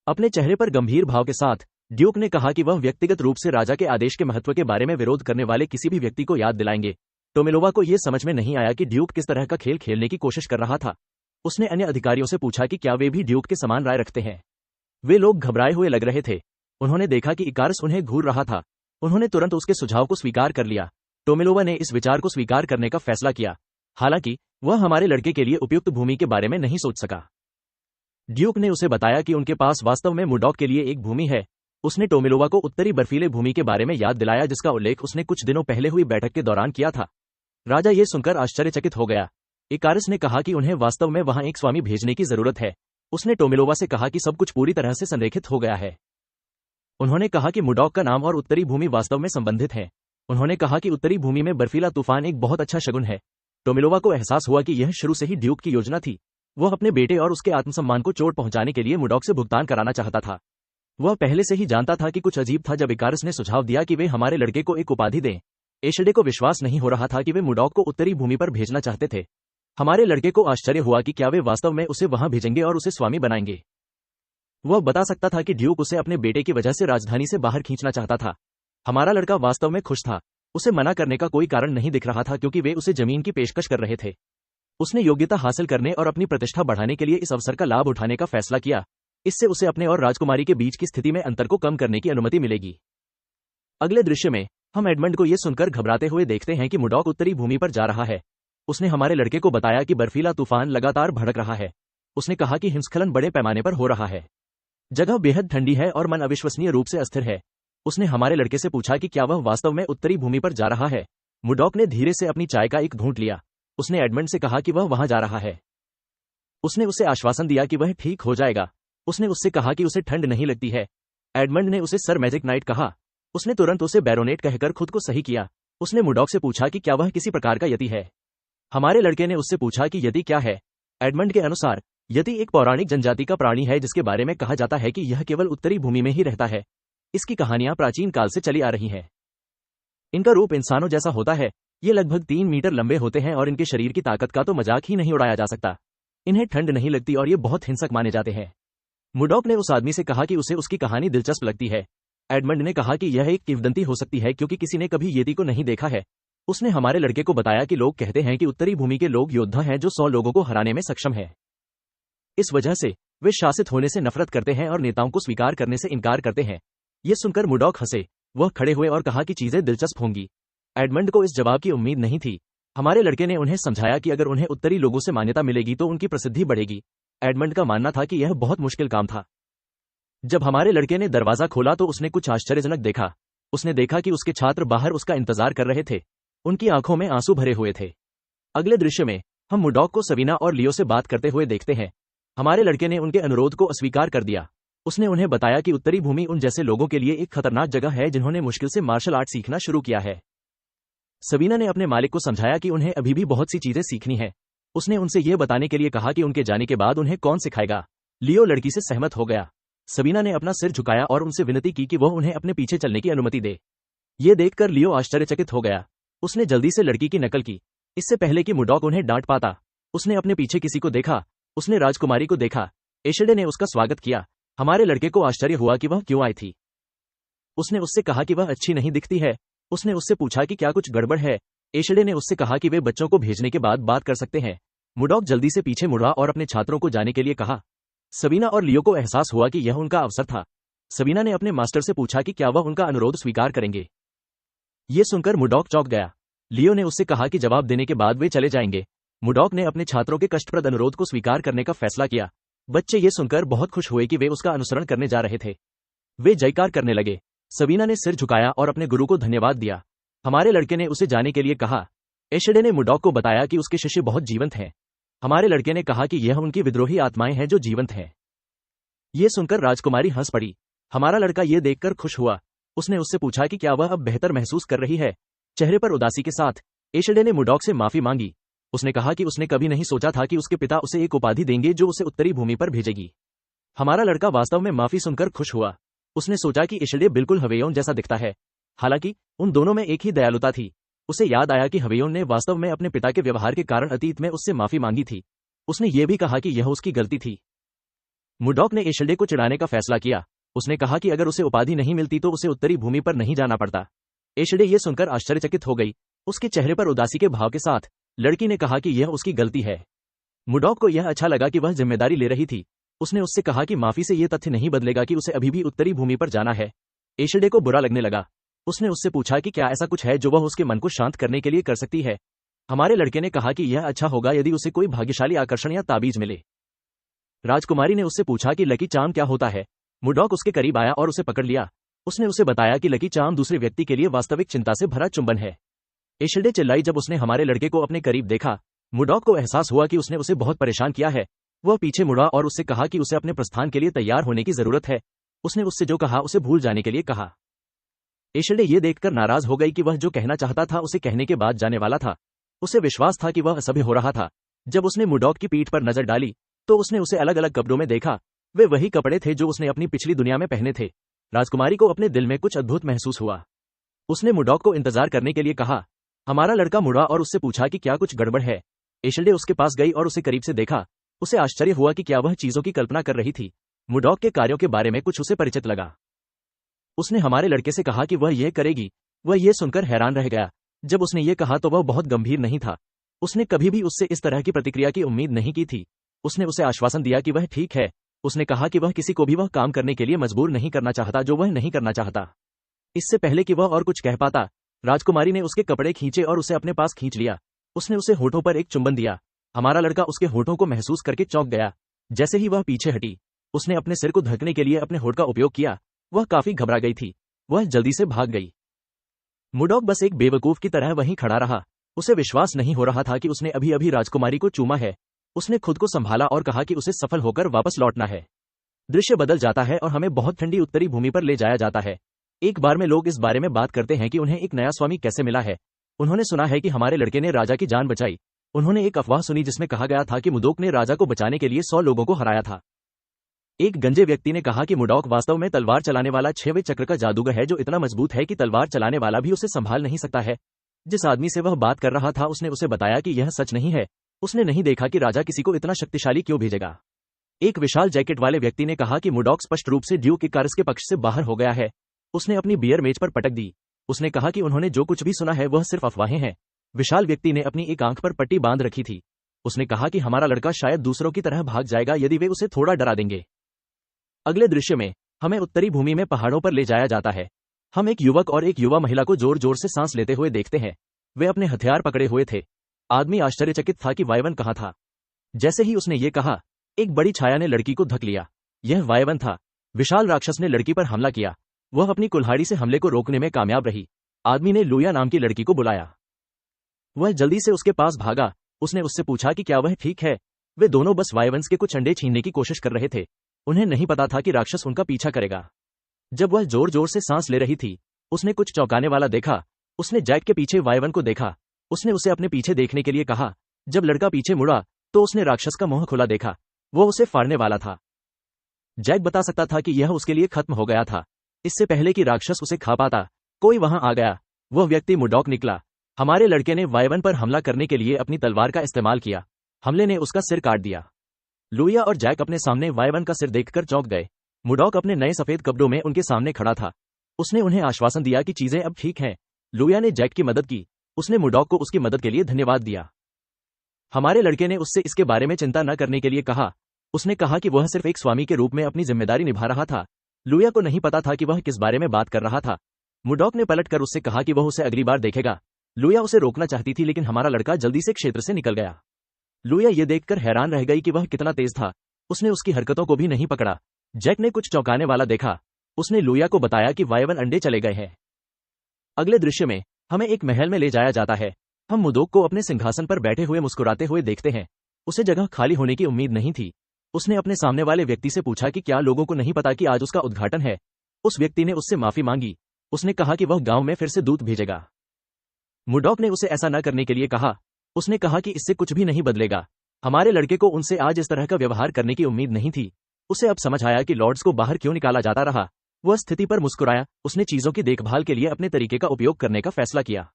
अपने चेहरे पर गंभीर भाव के साथ ड्यूक ने कहा कि वह व्यक्तिगत रूप से राजा के आदेश के महत्व के बारे में विरोध करने वाले किसी भी व्यक्ति को याद दिलाएंगे। टोमिलोवा को यह समझ में नहीं आया कि ड्यूक किस तरह का खेल खेलने की कोशिश कर रहा था। उसने अन्य अधिकारियों से पूछा कि क्या वे भी ड्यूक के समान राय रखते हैं। वे लोग घबराए हुए लग रहे थे। उन्होंने देखा कि इकारिस उन्हें घूर रहा था। उन्होंने तुरंत उसके सुझाव को स्वीकार कर लिया। टोमिलोवा ने इस विचार को स्वीकार करने का फैसला किया, हालांकि वह हमारे लड़के के लिए उपयुक्त भूमि के बारे में नहीं सोच सका। ड्यूक ने उसे बताया कि उनके पास वास्तव में मुडॉक के लिए एक भूमि है। उसने टोमिलोवा को उत्तरी बर्फीले भूमि के बारे में याद दिलाया जिसका उल्लेख उसने कुछ दिनों पहले हुई बैठक के दौरान किया था। राजा ये सुनकर आश्चर्यचकित हो गया। इकारिस ने कहा कि उन्हें वास्तव में वहां एक स्वामी भेजने की जरूरत है। उसने टोमिलोवा से कहा कि सब कुछ पूरी तरह से संरेखित हो गया है। उन्होंने कहा कि मुडॉक का नाम और उत्तरी भूमि वास्तव में संबंधित हैं। उन्होंने कहा कि उत्तरी भूमि में बर्फीला तूफान एक बहुत अच्छा शगुन है। टोमिलोवा को एहसास हुआ कि यह शुरू से ही ड्यूक की योजना थी। वह अपने बेटे और उसके आत्मसम्मान को चोट पहुंचाने के लिए मुडॉक से भुगतान कराना चाहता था। वह पहले से ही जानता था कि कुछ अजीब था जब इकारिस ने सुझाव दिया कि वे हमारे लड़के को एक उपाधि दें। एशडे को विश्वास नहीं हो रहा था कि वे मुडॉक को उत्तरी भूमि पर भेजना चाहते थे। हमारे लड़के को आश्चर्य हुआ कि क्या वे वास्तव में उसे वहां भेजेंगे और उसे स्वामी बनाएंगे। वह बता सकता था कि ड्यूक उसे अपने बेटे की वजह से राजधानी से बाहर खींचना चाहता था। हमारा लड़का वास्तव में खुश था। उसे मना करने का कोई कारण नहीं दिख रहा था क्योंकि वे उसे जमीन की पेशकश कर रहे थे। उसने योग्यता हासिल करने और अपनी प्रतिष्ठा बढ़ाने के लिए इस अवसर का लाभ उठाने का फैसला किया। इससे उसे अपने और राजकुमारी के बीच की स्थिति में अंतर को कम करने की अनुमति मिलेगी। अगले दृश्य में हम एडमंड को यह सुनकर घबराते हुए देखते हैं कि मुडॉक उत्तरी भूमि पर जा रहा है। उसने हमारे लड़के को बताया कि बर्फीला तूफान लगातार भड़क रहा है। उसने कहा कि हिमस्खलन बड़े पैमाने पर हो रहा है। जगह बेहद ठंडी है और मन अविश्वसनीय रूप से अस्थिर है। उसने हमारे लड़के से पूछा कि क्या वह वास्तव में उत्तरी भूमि पर जा रहा है। मुडॉक ने धीरे से अपनी चाय का एक घूंट लिया। उसने एडमंड से कहा कि वह वहां जा रहा है। उसने उसे आश्वासन दिया कि वह ठीक हो जाएगा। उसने उससे कहा कि उसे ठंड नहीं लगती है। एडमंड ने उसे सर मैजिक नाइट कहा। उसने तुरंत उसे बैरोनेट कहकर खुद को सही किया। उसने मुडॉक से पूछा कि क्या वह किसी प्रकार का यति है। हमारे लड़के ने उससे पूछा कि यति क्या है। एडमंड के अनुसार यति एक पौराणिक जनजाति का प्राणी है जिसके बारे में कहा जाता है कि यह केवल उत्तरी भूमि में ही रहता है। इसकी कहानियां प्राचीन काल से चली आ रही हैं। इनका रूप इंसानों जैसा होता है। ये लगभग 3 मीटर लंबे होते हैं और इनके शरीर की ताकत का तो मजाक ही नहीं उड़ाया जा सकता। इन्हें ठंड नहीं लगती और ये बहुत हिंसक माने जाते हैं। मुडॉक ने उस आदमी से कहा कि उसे उसकी कहानी दिलचस्प लगती है। एडमंड ने कहा कि यह एक किंवदंती हो सकती है क्योंकि किसी ने कभी येती को नहीं देखा है। उसने हमारे लड़के को बताया कि लोग कहते हैं कि उत्तरी भूमि के लोग योद्धा हैं जो 100 लोगों को हराने में सक्षम है। इस वजह से वे शासित होने से नफरत करते हैं और नेताओं को स्वीकार करने से इनकार करते हैं। ये सुनकर मुडॉक हंसे। वह खड़े हुए और कहा कि चीजें दिलचस्प होंगी। एडमंड को इस जवाब की उम्मीद नहीं थी। हमारे लड़के ने उन्हें समझाया कि अगर उन्हें उत्तरी लोगों से मान्यता मिलेगी तो उनकी प्रसिद्धि बढ़ेगी। एडमंड का मानना था कि यह बहुत मुश्किल काम था। जब हमारे लड़के ने दरवाजा खोला तो उसने कुछ आश्चर्यजनक देखा। उसने देखा कि उसके छात्र बाहर उसका इंतजार कर रहे थे। उनकी आंखों में आंसू भरे हुए थे। अगले दृश्य में हम मुडॉक को सवीना और लियो से बात करते हुए देखते हैं। हमारे लड़के ने उनके अनुरोध को अस्वीकार कर दिया। उसने उन्हें बताया कि उत्तरी भूमि उन जैसे लोगों के लिए एक खतरनाक जगह है जिन्होंने मुश्किल से मार्शल आर्ट सीखना शुरू किया है। सवीना ने अपने मालिक को समझाया कि उन्हें अभी भी बहुत सी चीजें सीखनी है। उसने उनसे यह बताने के लिए कहा कि उनके जाने के बाद उन्हें कौन सिखाएगा। लियो लड़की से सहमत हो गया। सबीना ने अपना सिर झुकाया और उनसे विनती की कि वह उन्हें अपने पीछे चलने की अनुमति दे। ये देखकर लियो आश्चर्यचकित हो गया। उसने जल्दी से लड़की की नकल की। इससे पहले कि मुडॉक उन्हें डांट पाता, उसने अपने पीछे किसी को देखा। उसने राजकुमारी को देखा। एशेडे ने उसका स्वागत किया। हमारे लड़के को आश्चर्य हुआ कि वह क्यों आई थी। उसने उससे कहा कि वह अच्छी नहीं दिखती है। उसने उससे पूछा कि क्या कुछ गड़बड़ है। एशेडे ने उससे कहा कि वे बच्चों को भेजने के बाद बात कर सकते हैं। मुडॉक जल्दी से पीछे मुड़ा और अपने छात्रों को जाने के लिए कहा। सबीना और लियो को एहसास हुआ कि यह उनका अवसर था। सबीना ने अपने मास्टर से पूछा कि क्या वह उनका अनुरोध स्वीकार करेंगे। ये सुनकर मुडॉक चौंक गया। लियो ने उससे कहा कि जवाब देने के बाद वे चले जाएंगे। मुडॉक ने अपने छात्रों के कष्टप्रद अनुरोध को स्वीकार करने का फैसला किया। बच्चे ये सुनकर बहुत खुश हुए कि वे उसका अनुसरण करने जा रहे थे। वे जयकार करने लगे। सबीना ने सिर झुकाया और अपने गुरु को धन्यवाद दिया। हमारे लड़के ने उसे जाने के लिए कहा। एशेडे ने मुडॉक को बताया कि उसके शिष्य बहुत जीवंत हैं। हमारे लड़के ने कहा कि यह उनकी विद्रोही आत्माएं हैं जो जीवंत हैं। ये सुनकर राजकुमारी हंस पड़ी। हमारा लड़का ये देखकर खुश हुआ। उसने उससे पूछा कि क्या वह अब बेहतर महसूस कर रही है। चेहरे पर उदासी के साथ एशेडे ने मुडॉक से माफी मांगी। उसने कहा कि उसने कभी नहीं सोचा था कि उसके पिता उसे एक उपाधि देंगे जो उसे उत्तरी भूमि पर भेजेगी। हमारा लड़का वास्तव में माफी सुनकर खुश हुआ। उसने सोचा कि एशेडे बिल्कुल हवेयोन जैसा दिखता है। हालांकि उन दोनों में एक ही दयालुता थी। उसे याद आया कि हवेयोन ने वास्तव में अपने पिता के व्यवहार के कारण अतीत में उससे माफी मांगी थी। उसने ये भी कहा कि यह उसकी गलती थी। मुडॉक ने एशेडे को चिढ़ाने का फैसला किया। उसने कहा कि अगर उसे उपाधि नहीं मिलती तो उसे उत्तरी भूमि पर नहीं जाना पड़ता। एशेडे ये सुनकर आश्चर्यचकित हो गई। उसके चेहरे पर उदासी के भाव के साथ लड़की ने कहा कि यह उसकी गलती है। मुडॉक को यह अच्छा लगा कि वह जिम्मेदारी ले रही थी। उसने उससे कहा कि माफी से यह तथ्य नहीं बदलेगा कि उसे अभी भी उत्तरी भूमि पर जाना है। एशेडे को बुरा लगने लगा। उसने उससे पूछा कि क्या ऐसा कुछ है जो वह उसके मन को शांत करने के लिए कर सकती है। हमारे लड़के ने कहा कि यह अच्छा होगा यदि उसे कोई भाग्यशाली आकर्षण या ताबीज मिले। राजकुमारी ने उससे पूछा कि लकी चार्म क्या होता है। मुडॉक उसके करीब आया और उसे पकड़ लिया। उसने उसे बताया कि लकी चार्म दूसरे व्यक्ति के लिए वास्तविक चिंता से भरा चुंबन है। एशेडे चिल्लाई जब उसने हमारे लड़के को अपने करीब देखा। मुडॉक को एहसास हुआ कि उसने उसे बहुत परेशान किया है। वह पीछे मुड़ा और उससे कहा कि उसे अपने प्रस्थान के लिए तैयार होने की जरूरत है। उसने उससे जो कहा उसे भूल जाने के लिए कहा। एशेडे ये देखकर नाराज हो गई कि वह जो कहना चाहता था उसे कहने के बाद जाने वाला था। उसे विश्वास था कि वह असभ्य हो रहा था। जब उसने मुडॉक की पीठ पर नजर डाली तो उसने उसे अलग अलग कपड़ों में देखा। वे वही कपड़े थे जो उसने अपनी पिछली दुनिया में पहने थे। राजकुमारी को अपने दिल में कुछ अद्भुत महसूस हुआ। उसने मुडॉक को इंतजार करने के लिए कहा। हमारा लड़का मुड़ा और उससे पूछा कि क्या कुछ गड़बड़ है। एशेडे उसके पास गई और उसे करीब से देखा। उसे आश्चर्य हुआ कि क्या वह चीजों की कल्पना कर रही थी। मुडॉक के कार्यों के बारे में कुछ उसे परिचित लगा। उसने हमारे लड़के से कहा कि वह यह करेगी। वह यह सुनकर हैरान रह गया। जब उसने ये कहा तो वह बहुत गंभीर नहीं था। उसने कभी भी उससे इस तरह की प्रतिक्रिया की उम्मीद नहीं की थी। उसने उसे आश्वासन दिया कि वह ठीक है। उसने कहा कि वह किसी को भी वह काम करने के लिए मजबूर नहीं करना चाहता जो वह नहीं करना चाहता। इससे पहले कि वह और कुछ कह पाता, राजकुमारी ने उसके कपड़े खींचे और उसे अपने पास खींच लिया। उसने उसे होठों पर एक चुंबन दिया। हमारा लड़का उसके होठों को महसूस करके चौंक गया। जैसे ही वह पीछे हटी, उसने अपने सिर को ढकने के लिए अपने होठ का उपयोग किया। वह काफी घबरा गई थी। वह जल्दी से भाग गई। मुडॉक बस एक बेवकूफ की तरह वहीं खड़ा रहा। उसे विश्वास नहीं हो रहा था कि उसने अभी अभी राजकुमारी को चूमा है। उसने खुद को संभाला और कहा कि उसे सफल होकर वापस लौटना है। दृश्य बदल जाता है और हमें बहुत ठंडी उत्तरी भूमि पर ले जाया जाता है। एक बार में लोग इस बारे में बात करते हैं कि उन्हें एक नया स्वामी कैसे मिला है। उन्होंने सुना है कि हमारे लड़के ने राजा की जान बचाई। उन्होंने एक अफवाह सुनी जिसमें कहा गया था कि मुडॉक ने राजा को बचाने के लिए 100 लोगों को हराया था। एक गंजे व्यक्ति ने कहा कि मुडॉक वास्तव में तलवार चलाने वाला 6वें चक्र का जादूगर है जो इतना मजबूत है कि तलवार चलाने वाला भी उसे संभाल नहीं सकता है। जिस आदमी से वह बात कर रहा था उसने उसे बताया कि यह सच नहीं है। उसने नहीं देखा कि राजा किसी को इतना शक्तिशाली क्यों भेजेगा। एक विशाल जैकेट वाले व्यक्ति ने कहा कि मुडॉक स्पष्ट रूप से ड्यूक इकारस के पक्ष से बाहर हो गया है। उसने अपनी बियर मेज पर पटक दी। उसने कहा कि उन्होंने जो कुछ भी सुना है वह सिर्फ अफवाहें हैं। विशाल व्यक्ति ने अपनी एक आंख पर पट्टी बांध रखी थी। उसने कहा कि हमारा लड़का शायद दूसरों की तरह भाग जाएगा यदि वे उसे थोड़ा डरा देंगे। अगले दृश्य में हमें उत्तरी भूमि में पहाड़ों पर ले जाया जाता है। हम एक युवक और एक युवा महिला को जोर जोर से सांस लेते हुए देखते हैं। वे अपने हथियार पकड़े हुए थे। आदमी आश्चर्यचकित था कि वायवन कहाँ था। जैसे ही उसने ये कहा, एक बड़ी छाया ने लड़की को धक लिया। यह वायवन था। विशाल राक्षस ने लड़की पर हमला किया। वह अपनी कुल्हाड़ी से हमले को रोकने में कामयाब रही। आदमी ने लूया नाम की लड़की को बुलाया। वह जल्दी से उसके पास भागा। उसने उससे पूछा कि क्या वह ठीक है। वे दोनों बस वायवंस के कुछ अंडे छीनने की कोशिश कर रहे थे। उन्हें नहीं पता था कि राक्षस उनका पीछा करेगा। जब वह जोर जोर से सांस ले रही थी, उसने कुछ चौंकाने वाला देखा। उसने जैक के पीछे वायवन को देखा। उसने उसे अपने पीछे देखने के लिए कहा। जब लड़का पीछे मुड़ा तो उसने राक्षस का मुंह खुला देखा। वो उसे फाड़ने वाला था। जैक बता सकता था कि यह उसके लिए खत्म हो गया था, इससे पहले कि राक्षस उसे खा पाता। कोई वहां आ गया। वह व्यक्ति मुडॉक निकला। हमारे लड़के ने वाइवन पर हमला करने के लिए अपनी तलवार का इस्तेमाल किया। हमले ने उसका सिर काट दिया। लुइया और जैक अपने सामने वाइवन का सिर देखकर चौंक गए। मुडॉक अपने नए सफेद कपड़ों में उनके सामने खड़ा था। उसने उन्हें आश्वासन दिया कि चीजें अब ठीक हैं। लुइया ने जैक की मदद की। उसने मुडॉक को उसकी मदद के लिए धन्यवाद दिया। हमारे लड़के ने उससे इसके बारे में चिंता न करने के लिए कहा। उसने कहा कि वह सिर्फ एक स्वामी के रूप में अपनी जिम्मेदारी निभा रहा था। लुइया को नहीं पता था कि वह किस बारे में बात कर रहा था। मुडॉक ने पलटकर उससे कहा कि वह उसे अगली बार देखेगा। लुइया उसे रोकना चाहती थी, लेकिन हमारा लड़का जल्दी से क्षेत्र से निकल गया। लुइया ये देखकर हैरान रह गई कि वह कितना तेज था। उसने उसकी हरकतों को भी नहीं पकड़ा। जैक ने कुछ चौंकाने वाला देखा। उसने लुइया को बताया कि वाइवन अंडे चले गए हैं। अगले दृश्य में हमें एक महल में ले जाया जाता है। हम मुडॉक को अपने सिंहासन पर बैठे हुए मुस्कुराते हुए देखते हैं। उसे जगह खाली होने की उम्मीद नहीं थी। उसने अपने सामने वाले व्यक्ति से पूछा कि क्या लोगों को नहीं पता कि आज उसका उद्घाटन है। उस व्यक्ति ने उससे माफी मांगी। उसने कहा कि वह गांव में फिर से दूत भेजेगा। मुडॉक ने उसे ऐसा न करने के लिए कहा। उसने कहा कि इससे कुछ भी नहीं बदलेगा। हमारे लड़के को उनसे आज इस तरह का व्यवहार करने की उम्मीद नहीं थी। उसे अब समझ आया कि लॉर्ड्स को बाहर क्यों निकाला जाता रहा। वह स्थिति पर मुस्कुराया। उसने चीजों की देखभाल के लिए अपने तरीके का उपयोग करने का फैसला किया।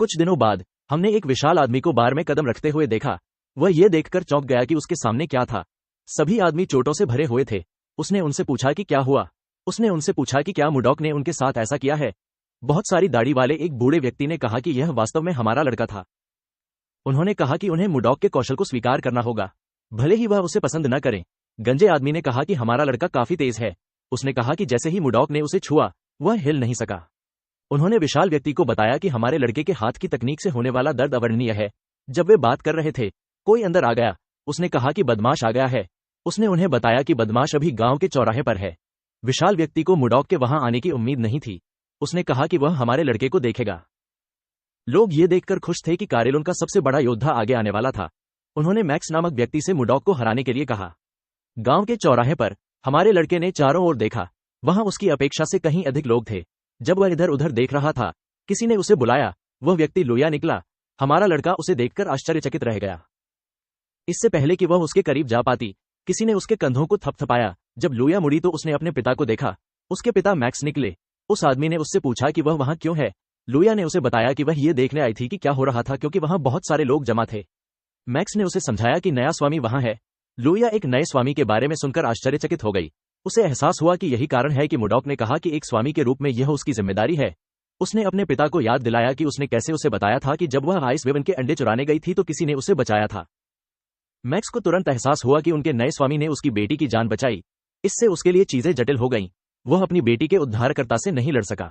कुछ दिनों बाद हमने एक विशाल आदमी को बार में कदम रखते हुए देखा। वह यह देखकर चौंक गया कि उसके सामने क्या था। सभी आदमी चोटों से भरे हुए थे। उसने उनसे पूछा कि क्या हुआ। उसने उनसे पूछा कि क्या मुडॉक ने उनके साथ ऐसा किया है। बहुत सारी दाढ़ी वाले एक बूढ़े व्यक्ति ने कहा कि यह वास्तव में हमारा लड़का था। उन्होंने कहा कि उन्हें मुडॉक के कौशल को स्वीकार करना होगा, भले ही वह उसे पसंद न करें। गंजे आदमी ने कहा कि हमारा लड़का काफी तेज है। उसने कहा कि जैसे ही मुडॉक ने उसे छुआ, वह हिल नहीं सका। उन्होंने विशाल व्यक्ति को बताया कि हमारे लड़के के हाथ की तकनीक से होने वाला दर्द अवर्णनीय है। जब वे बात कर रहे थे, कोई अंदर आ गया। उसने कहा कि बदमाश आ गया है। उसने उन्हें बताया कि बदमाश अभी गांव के चौराहे पर है। विशाल व्यक्ति को मुडॉक के वहां आने की उम्मीद नहीं थी। उसने कहा कि वह हमारे लड़के को देखेगा। लोग ये देखकर खुश थे कि कारेलोन का सबसे बड़ा योद्धा आगे आने वाला था। उन्होंने मैक्स नामक व्यक्ति से मुडॉक को हराने के लिए कहा। गांव के चौराहे पर हमारे लड़के ने चारों ओर देखा। वहां उसकी अपेक्षा से कहीं अधिक लोग थे। जब वह इधर उधर देख रहा था, किसी ने उसे बुलाया। वह व्यक्ति लुइया निकला। हमारा लड़का उसे देखकर आश्चर्यचकित रह गया। इससे पहले कि वह उसके करीब जा पाती, किसी ने उसके कंधों को थपथपाया। जब लुइया मुड़ी तो उसने अपने पिता को देखा। उसके पिता मैक्स निकले। उस आदमी ने उससे पूछा कि वह वहां क्यों है। लुइया ने उसे बताया कि वह ये देखने आई थी कि क्या हो रहा था, क्योंकि वहां बहुत सारे लोग जमा थे। मैक्स ने उसे समझाया कि नया स्वामी वहां है। लुइया एक नए स्वामी के बारे में सुनकर आश्चर्यचकित हो गई। उसे एहसास हुआ कि यही कारण है कि मुडॉक ने कहा कि एक स्वामी के रूप में यह उसकी जिम्मेदारी है। उसने अपने पिता को याद दिलाया कि उसने कैसे उसे बताया था कि जब वह आइस वेवन के अंडे चुराने गई थी तो किसी ने उसे बचाया था। मैक्स को तुरंत एहसास हुआ कि उनके नए स्वामी ने उसकी बेटी की जान बचाई। इससे उसके लिए चीजें जटिल हो गईं। वह अपनी बेटी के उद्धारकर्ता से नहीं लड़ सका।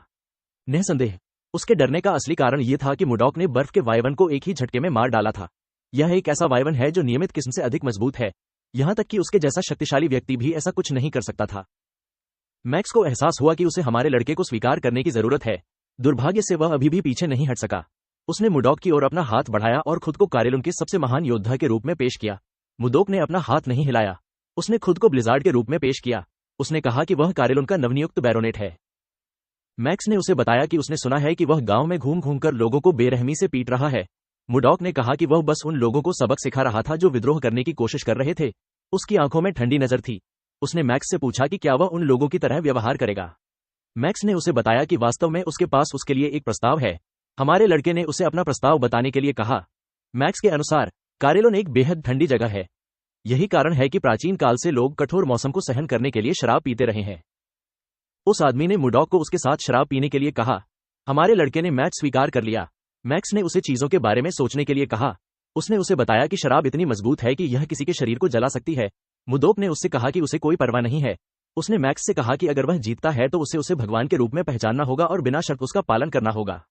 निसंदेह उसके डरने का असली कारण यह था कि मुडॉक ने बर्फ के वाइवन को एक ही झटके में मार डाला था। यह एक ऐसा वाइवन है जो नियमित किस्म से अधिक मजबूत है। यहां तक कि उसके जैसा शक्तिशाली व्यक्ति भी ऐसा कुछ नहीं कर सकता था। मैक्स को एहसास हुआ कि उसे हमारे लड़के को स्वीकार करने की जरूरत है। दुर्भाग्य से वह अभी भी पीछे नहीं हट सका। उसने मुडॉक की ओर अपना हाथ बढ़ाया और खुद को कारेलोन के सबसे महान योद्धा के रूप में पेश किया। मुडॉक ने अपना हाथ नहीं हिलाया। उसने खुद को ब्लिजार्ड के रूप में पेश किया। उसने कहा कि वह कारेलोन का नवनियुक्त बैरोनेट है। मैक्स ने उसे बताया कि उसने सुना है कि वह गांव में घूम घूमकर लोगों को बेरहमी से पीट रहा है। मुडॉक ने कहा कि वह बस उन लोगों को सबक सिखा रहा था जो विद्रोह करने की कोशिश कर रहे थे। उसकी आंखों में ठंडी नजर थी। उसने मैक्स से पूछा कि क्या वह उन लोगों की तरह व्यवहार करेगा। मैक्स ने उसे बताया कि वास्तव में उसके पास उसके लिए एक प्रस्ताव है। हमारे लड़के ने उसे अपना प्रस्ताव बताने के लिए कहा। मैक्स के अनुसार कारेलोन एक बेहद ठंडी जगह है। यही कारण है कि प्राचीन काल से लोग कठोर मौसम को सहन करने के लिए शराब पीते रहे हैं। उस आदमी ने मुडॉक को उसके साथ शराब पीने के लिए कहा। हमारे लड़के ने मैच स्वीकार कर लिया। मैक्स ने उसे चीजों के बारे में सोचने के लिए कहा। उसने उसे बताया कि शराब इतनी मजबूत है कि यह किसी के शरीर को जला सकती है। मुडॉक ने उससे कहा कि उसे कोई परवाह नहीं है। उसने मैक्स से कहा कि अगर वह जीतता है तो उसे भगवान के रूप में पहचानना होगा और बिना शर्त उसका पालन करना होगा।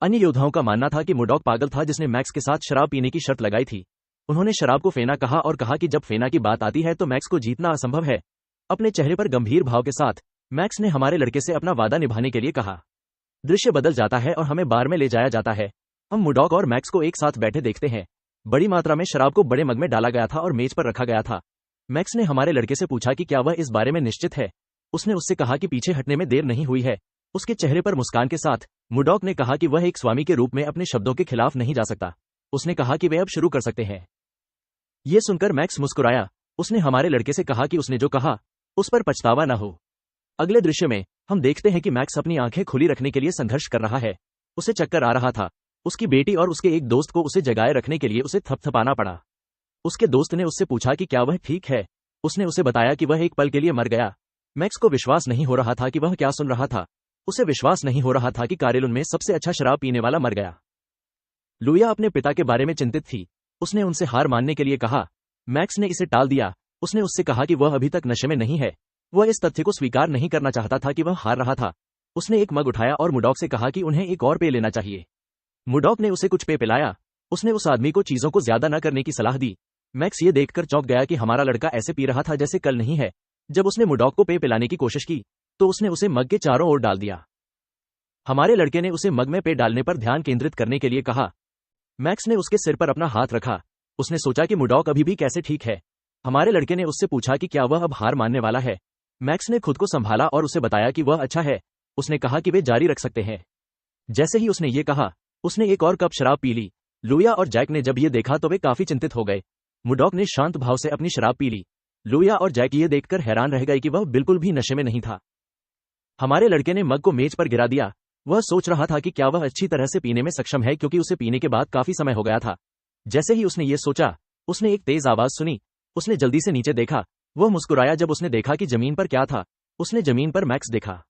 अन्य योद्धाओं का मानना था कि मुडॉक पागल था जिसने मैक्स के साथ शराब पीने की शर्त लगाई थी। उन्होंने शराब को फेना कहा और कहा कि जब फेना की बात आती है तो मैक्स को जीतना असंभव है। अपने चेहरे पर गंभीर भाव के साथ मैक्स ने हमारे लड़के से अपना वादा निभाने के लिए कहा। दृश्य बदल जाता है और हमें बार में ले जाया जाता है। हम मुडॉक और मैक्स को एक साथ बैठे देखते हैं। बड़ी मात्रा में शराब को बड़े मग में डाला गया था और मेज पर रखा गया था। मैक्स ने हमारे लड़के से पूछा कि क्या वह इस बारे में निश्चित है। उसने उससे कहा कि पीछे हटने में देर नहीं हुई है। उसके चेहरे पर मुस्कान के साथ मुडॉक ने कहा कि वह एक स्वामी के रूप में अपने शब्दों के खिलाफ नहीं जा सकता। उसने कहा कि वे अब शुरू कर सकते हैं। यह सुनकर मैक्स मुस्कुराया। उसने हमारे लड़के से कहा कि उसने जो कहा उस पर पछतावा न हो। अगले दृश्य में हम देखते हैं कि मैक्स अपनी आंखें खुली रखने के लिए संघर्ष कर रहा है। उसे चक्कर आ रहा था। उसकी बेटी और उसके एक दोस्त को उसे जगाए रखने के लिए उसे थपथपाना पड़ा। उसके दोस्त ने उससे पूछा कि क्या वह ठीक है। उसने उसे बताया कि वह एक पल के लिए मर गया। मैक्स को विश्वास नहीं हो रहा था कि वह क्या सुन रहा था। उसे विश्वास नहीं हो रहा था कि कार्यलय में सबसे अच्छा शराब पीने वाला मर गया। लुइया अपने पिता के बारे में चिंतित थी। उसने उनसे हार मानने के लिए कहा। मैक्स ने इसे टाल दिया। उसने उससे कहा कि वह अभी तक नशे में नहीं है। वह इस तथ्य को स्वीकार नहीं करना चाहता था कि वह हार रहा था। उसने एक मग उठाया और मुडॉक से कहा कि उन्हें एक और पेय लेना चाहिए। मुडॉक ने उसे कुछ पेय पिलाया। उसने उस आदमी को चीजों को ज्यादा न करने की सलाह दी। मैक्स ये देखकर चौंक गया कि हमारा लड़का ऐसे पी रहा था जैसे कल नहीं है। जब उसने मुडॉक को पेय पिलाने की कोशिश की तो उसने उसे मग के चारों ओर डाल दिया। हमारे लड़के ने उसे मग में पेय डालने पर ध्यान केंद्रित करने के लिए कहा। मैक्स ने उसके सिर पर अपना हाथ रखा। उसने सोचा कि मुडॉक अभी भी कैसे ठीक है। हमारे लड़के ने उससे पूछा कि क्या वह अब हार मानने वाला है। मैक्स ने खुद को संभाला और उसे बताया कि वह अच्छा है। उसने कहा कि वे जारी रख सकते हैं। जैसे ही उसने ये कहा, उसने एक और कप शराब पी ली। लुइया और जैक ने जब ये देखा तो वे काफी चिंतित हो गए। मुडॉक ने शांत भाव से अपनी शराब पी ली। लुइया और जैक ये देखकर हैरान रह गए कि वह बिल्कुल भी नशे में नहीं था। हमारे लड़के ने मग को मेज पर गिरा दिया। वह सोच रहा था कि क्या वह अच्छी तरह से पीने में सक्षम है, क्योंकि उसे पीने के बाद काफी समय हो गया था। जैसे ही उसने ये सोचा, उसने एक तेज आवाज सुनी। उसने जल्दी से नीचे देखा। वह मुस्कुराया जब उसने देखा कि जमीन पर क्या था। उसने जमीन पर मैक्स देखा।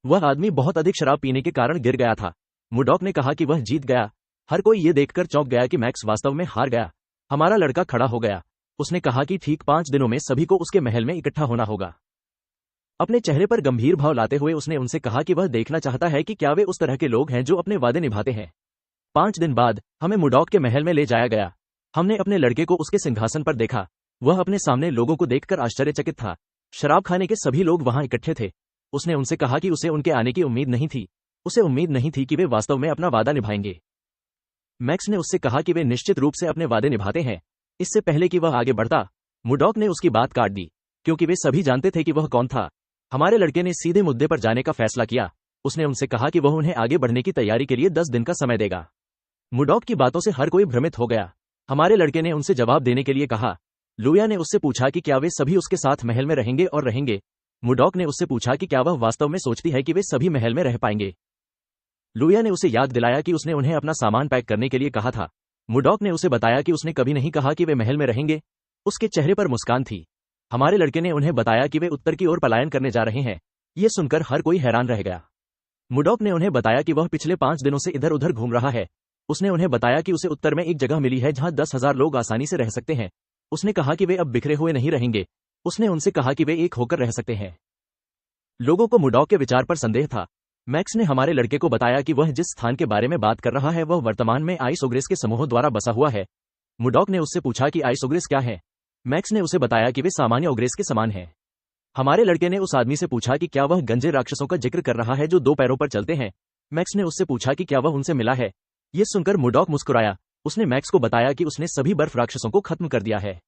वह आदमी बहुत अधिक शराब पीने के कारण गिर गया था। मुडॉक ने कहा कि वह जीत गया। हर कोई ये देखकर चौंक गया कि मैक्स वास्तव में हार गया। हमारा लड़का खड़ा हो गया। उसने कहा कि ठीक 5 दिनों में सभी को उसके महल में इकट्ठा होना होगा। अपने चेहरे पर गंभीर भाव लाते हुए उसने उनसे कहा कि वह देखना चाहता है कि क्या वे उस तरह के लोग हैं जो अपने वादे निभाते हैं। 5 दिन बाद हमें मुडॉक के महल में ले जाया गया। हमने अपने लड़के को उसके सिंहासन पर देखा। वह अपने सामने लोगों को देखकर आश्चर्यचकित था। शराब खाने के सभी लोग वहां इकट्ठे थे। उसने उनसे कहा कि उसे उनके आने की उम्मीद नहीं थी। उसे उम्मीद नहीं थी कि वे वास्तव में अपना वादा निभाएंगे। मैक्स ने उससे कहा कि वे निश्चित रूप से अपने वादे निभाते हैं। इससे पहले कि वह आगे बढ़ता, मुडॉक ने उसकी बात काट दी, क्योंकि वे सभी जानते थे कि वह कौन था। हमारे लड़के ने सीधे मुद्दे पर जाने का फैसला किया। उसने उनसे कहा कि वह उन्हें आगे बढ़ने की तैयारी के लिए 10 दिन का समय देगा। मुडॉक की बातों से हर कोई भ्रमित हो गया। हमारे लड़के ने उनसे जवाब देने के लिए कहा। लुइया ने उससे पूछा कि क्या वे सभी उसके साथ महल में रहेंगे और रहेंगे। मुडॉक ने उससे पूछा कि क्या वह वास्तव में सोचती है कि वे सभी महल में रह पाएंगे। लुइया ने उसे याद दिलाया कि उसने उन्हें अपना सामान पैक करने के लिए कहा था। मुडॉक ने उसे बताया कि उसने कभी नहीं कहा कि वे महल में रहेंगे। उसके चेहरे पर मुस्कान थी। हमारे लड़के ने उन्हें बताया कि वे उत्तर की ओर पलायन करने जा रहे हैं। ये सुनकर हर कोई हैरान रह गया। मुडॉक ने उन्हें बताया कि वह पिछले 5 दिनों से इधर उधर घूम रहा है। उसने उन्हें बताया कि उसे उत्तर में एक जगह मिली है जहां 10,000 लोग आसानी से रह सकते हैं। उसने कहा कि वे अब बिखरे हुए नहीं रहेंगे। उसने उनसे कहा कि वे एक होकर रह सकते हैं। लोगों को मुडॉक के विचार पर संदेह था। मैक्स ने हमारे लड़के को बताया कि वह जिस स्थान के बारे में बात कर रहा है वह वर्तमान में आइसोग्रेस के समूहों द्वारा बसा हुआ है। मुडॉक ने उससे पूछा कि आइसोग्रेस क्या है। मैक्स ने उसे बताया कि वे सामान्य ओग्रेस के समान हैं। हमारे लड़के ने उस आदमी से पूछा कि क्या वह गंजे राक्षसों का जिक्र कर रहा है जो 2 पैरों पर चलते हैं। मैक्स ने उससे पूछा कि क्या वह उनसे मिला है। ये सुनकर मुडॉक मुस्कुराया। उसने मैक्स को बताया कि उसने सभी बर्फ राक्षसों को खत्म कर दिया है।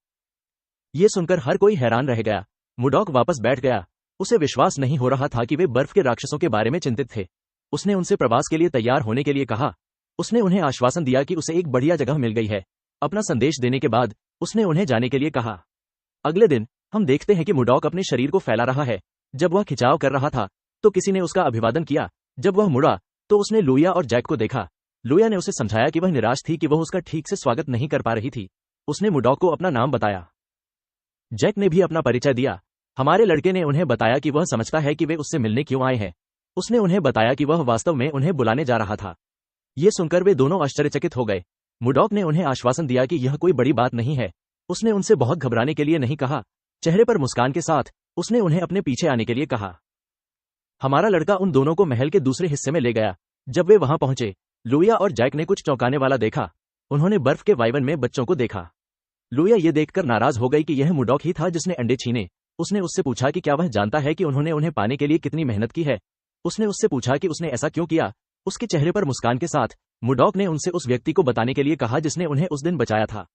ये सुनकर हर कोई हैरान रह गया। मुडॉक वापस बैठ गया। उसे विश्वास नहीं हो रहा था कि वे बर्फ के राक्षसों के बारे में चिंतित थे। उसने उनसे प्रवास के लिए तैयार होने के लिए कहा। उसने उन्हें आश्वासन दिया कि उसे एक बढ़िया जगह मिल गई है। अपना संदेश देने के बाद उसने उन्हें जाने के लिए कहा। अगले दिन हम देखते हैं कि मुडॉक अपने शरीर को फैला रहा है। जब वह खिंचाव कर रहा था तो किसी ने उसका अभिवादन किया। जब वह मुड़ा तो उसने लुइया और जैक को देखा। लुइया ने उसे समझाया कि वह निराश थी कि वह उसका ठीक से स्वागत नहीं कर पा रही थी। उसने मुडॉक को अपना नाम बताया। जैक ने भी अपना परिचय दिया। हमारे लड़के ने उन्हें बताया कि वह समझता है कि वे उससे मिलने क्यों आए हैं। उसने उन्हें बताया कि वह वास्तव में उन्हें बुलाने जा रहा था। ये सुनकर वे दोनों आश्चर्यचकित हो गए। मुडॉक ने उन्हें आश्वासन दिया कि यह कोई बड़ी बात नहीं है। उसने उनसे बहुत घबराने के लिए नहीं कहा। चेहरे पर मुस्कान के साथ उसने उन्हें अपने पीछे आने के लिए कहा। हमारा लड़का उन दोनों को महल के दूसरे हिस्से में ले गया। जब वे वहां पहुंचे, लुइया और जैक ने कुछ चौंकाने वाला देखा। उन्होंने बर्फ के वाइवन में बच्चों को देखा। लुइया ये देखकर नाराज हो गई कि यह मुडॉक ही था जिसने अंडे छीने। उसने उससे पूछा कि क्या वह जानता है कि उन्होंने उन्हें पाने के लिए कितनी मेहनत की है। उसने उससे पूछा कि उसने ऐसा क्यों किया। उसके चेहरे पर मुस्कान के साथ मुडॉक ने उनसे उस व्यक्ति को बताने के लिए कहा जिसने उन्हें उस दिन बचाया था।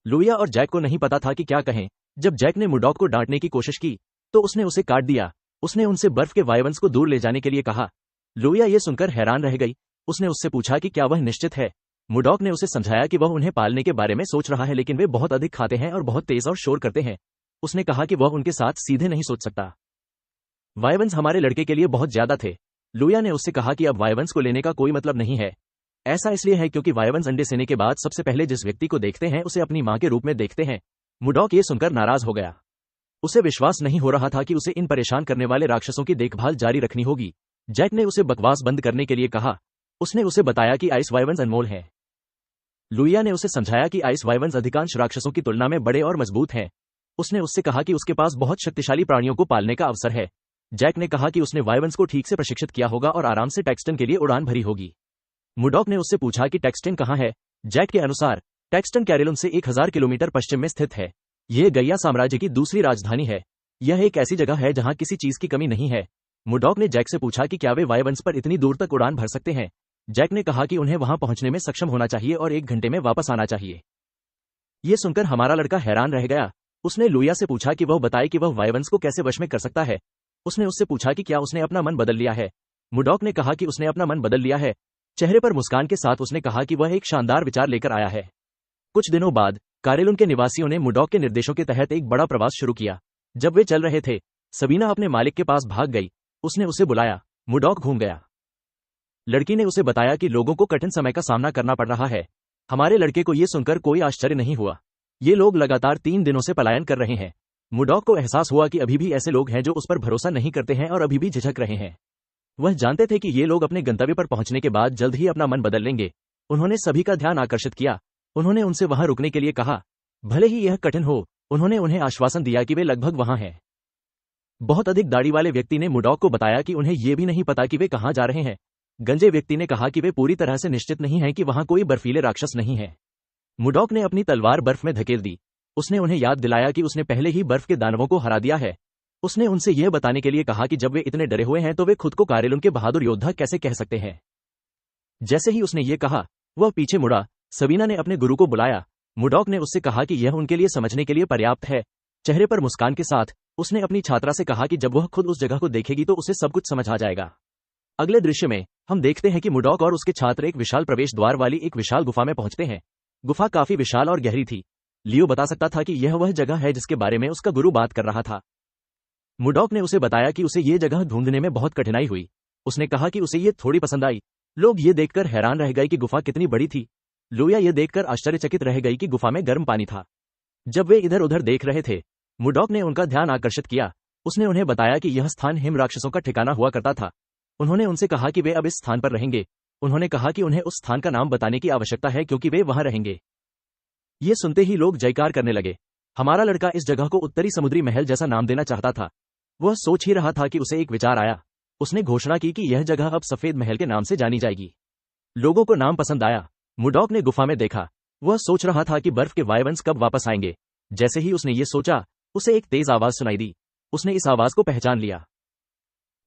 लुइया और जैक को नहीं पता था कि क्या कहें। जब जैक ने मुडॉक को डांटने की कोशिश की तो उसने उसे काट दिया। उसने उनसे बर्फ के वाइवंस को दूर ले जाने के लिए कहा। लुइया ये सुनकर हैरान रह गई। उसने उससे पूछा कि क्या वह निश्चित है। मुडॉक ने उसे समझाया कि वह उन्हें पालने के बारे में सोच रहा है, लेकिन वे बहुत अधिक खाते हैं और बहुत तेज और शोर करते हैं। उसने कहा कि वह उनके साथ सीधे नहीं सोच सकता। वाइवन्स हमारे लड़के के लिए बहुत ज्यादा थे। लुया ने उससे कहा कि अब वाइवन्स को लेने का कोई मतलब नहीं है। ऐसा इसलिए है क्योंकि वाइवन्स अंडे सेने के बाद सबसे पहले जिस व्यक्ति को देखते हैं उसे अपनी मां के रूप में देखते हैं। मुडॉक ये सुनकर नाराज हो गया। उसे विश्वास नहीं हो रहा था कि उसे इन परेशान करने वाले राक्षसों की देखभाल जारी रखनी होगी। जैक ने उसे बकवास बंद करने के लिए कहा। उसने उसे बताया कि आइस वाइवन्स अनमोल हैं। लुइया ने उसे समझाया कि आइस वाइवन्स अधिकांश राक्षसों की तुलना में बड़े और मजबूत हैं। उसने उससे कहा कि उसके पास बहुत शक्तिशाली प्राणियों को पालने का अवसर है। जैक ने कहा कि उसने वाइवन्स को ठीक से प्रशिक्षित किया होगा और आराम से टैक्सटन के लिए उड़ान भरी होगी। मुडॉक ने उससे पूछा कि टैक्सटन कहाँ है। जैक के अनुसार टैक्सटन कैरेलुन से 1000 किलोमीटर पश्चिम में स्थित है। यह गैया साम्राज्य की दूसरी राजधानी है। यह एक ऐसी जगह है जहां किसी चीज की कमी नहीं है। मुडॉक ने जैक से पूछा कि क्या वे वाइवन्स पर इतनी दूर तक उड़ान भर सकते हैं। जैक ने कहा कि उन्हें वहां पहुंचने में सक्षम होना चाहिए और 1 घंटे में वापस आना चाहिए। ये सुनकर हमारा लड़का हैरान रह गया। उसने लुइया से पूछा कि वह बताए कि वह वाइवन्स को कैसे वश में कर सकता है। उसने उससे पूछा कि क्या उसने अपना मन बदल लिया है। मुडॉक ने कहा कि उसने अपना मन बदल लिया है। चेहरे पर मुस्कान के साथ उसने कहा कि वह एक शानदार विचार लेकर आया है। कुछ दिनों बाद कैरेलुन के निवासियों ने मुडॉक के निर्देशों के तहत एक बड़ा प्रवास शुरू किया। जब वे चल रहे थे, सबीना अपने मालिक के पास भाग गई। उसने उसे बुलाया। मुडॉक घूम गया। लड़की ने उसे बताया कि लोगों को कठिन समय का सामना करना पड़ रहा है। हमारे लड़के को यह सुनकर कोई आश्चर्य नहीं हुआ। ये लोग लगातार 3 दिनों से पलायन कर रहे हैं। मुडॉक को एहसास हुआ कि अभी भी ऐसे लोग हैं जो उस पर भरोसा नहीं करते हैं और अभी भी झिझक रहे हैं। वह जानते थे कि ये लोग अपने गंतव्य पर पहुंचने के बाद जल्द ही अपना मन बदल लेंगे। उन्होंने सभी का ध्यान आकर्षित किया। उन्होंने उनसे वहां रुकने के लिए कहा, भले ही यह कठिन हो। उन्होंने उन्हें आश्वासन दिया कि वे लगभग वहां हैं। बहुत अधिक दाढ़ी वाले व्यक्ति ने मुडॉक को बताया कि उन्हें यह भी नहीं पता कि वे कहां जा रहे हैं। गंजे व्यक्ति ने कहा कि वे पूरी तरह से निश्चित नहीं हैं कि वहां कोई बर्फीले राक्षस नहीं है। मुडॉक ने अपनी तलवार बर्फ में धकेल दी। उसने उन्हें याद दिलाया कि उसने पहले ही बर्फ के दानवों को हरा दिया है। उसने उनसे यह बताने के लिए कहा कि जब वे इतने डरे हुए हैं तो वे खुद को कैरेलुन के बहादुर योद्धा कैसे कह सकते हैं। जैसे ही उसने ये कहा, वह पीछे मुड़ा। सबीना ने अपने गुरु को बुलाया। मुडॉक ने उससे कहा कि यह उनके लिए समझने के लिए पर्याप्त है। चेहरे पर मुस्कान के साथ उसने अपनी छात्रा से कहा कि जब वह खुद उस जगह को देखेगी तो उसे सब कुछ समझ आ जाएगा। अगले दृश्य में हम देखते हैं कि मुडॉक और उसके छात्र एक विशाल प्रवेश द्वार वाली एक विशाल गुफा में पहुंचते हैं। गुफा काफी विशाल और गहरी थी। लियो बता सकता था कि यह वह जगह है जिसके बारे में उसका गुरु बात कर रहा था। मुडॉक ने उसे बताया कि उसे ये जगह ढूंढने में बहुत कठिनाई हुई। उसने कहा कि उसे ये थोड़ी पसंद आई। लोग ये देखकर हैरान रह गए कि गुफा कितनी बड़ी थी। लुइया ये देखकर आश्चर्यचकित रह गई कि गुफा में गर्म पानी था। जब वे इधर उधर देख रहे थे, मुडॉक ने उनका ध्यान आकर्षित किया। उसने उन्हें बताया कि यह स्थान हिम राक्षसों का ठिकाना हुआ करता था। उन्होंने उनसे कहा कि वे अब इस स्थान पर रहेंगे। उन्होंने कहा कि उन्हें उस स्थान का नाम बताने की आवश्यकता है क्योंकि वे वहां रहेंगे। ये सुनते ही लोग जयकार करने लगे। हमारा लड़का इस जगह को उत्तरी समुद्री महल जैसा नाम देना चाहता था। वह सोच ही रहा था कि उसे एक विचार आया। उसने घोषणा की कि यह जगह अब सफेद महल के नाम से जानी जाएगी। लोगों को नाम पसंद आया। मुडॉक ने गुफा में देखा। वह सोच रहा था कि बर्फ के वाइवन्स कब वापस आएंगे। जैसे ही उसने ये सोचा, उसे एक तेज आवाज सुनाई दी। उसने इस आवाज को पहचान लिया।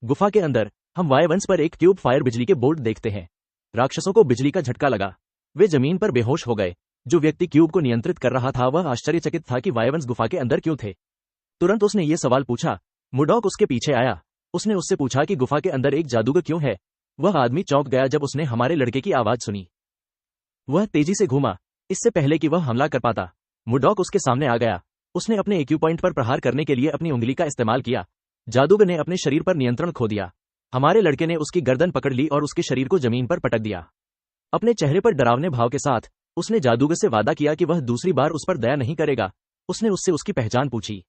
गुफा के अंदर हम वाइवन्स पर एक ट्यूब फायर बिजली के बोर्ड देखते हैं। राक्षसों को बिजली का झटका लगा। वे जमीन पर बेहोश हो गए। जो व्यक्ति क्यूब को नियंत्रित कर रहा था वह आश्चर्यचकित था कि वाइवन्स गुफा के अंदर क्यों थे। तुरंत उसने ये सवाल पूछा। मुडॉक उसके पीछे आया। उसने उससे पूछा कि गुफा के अंदर एक जादूगर क्यों है। वह आदमी चौंक गया जब उसने हमारे लड़के की आवाज सुनी। वह तेजी से घूमा, इससे पहले कि वह हमला कर पाता। मुडॉक उसके सामने आ गया। उसने अपने एक्यू पॉइंट पर प्रहार करने के लिए अपनी उंगली का इस्तेमाल किया। जादूगर ने अपने शरीर पर नियंत्रण खो दिया। हमारे लड़के ने उसकी गर्दन पकड़ ली और उसके शरीर को जमीन पर पटक दिया। अपने चेहरे पर डरावने भाव के साथ उसने जादूगर से वादा किया कि वह दूसरी बार उस पर दया नहीं करेगा। उसने उससे उसकी पहचान पूछी।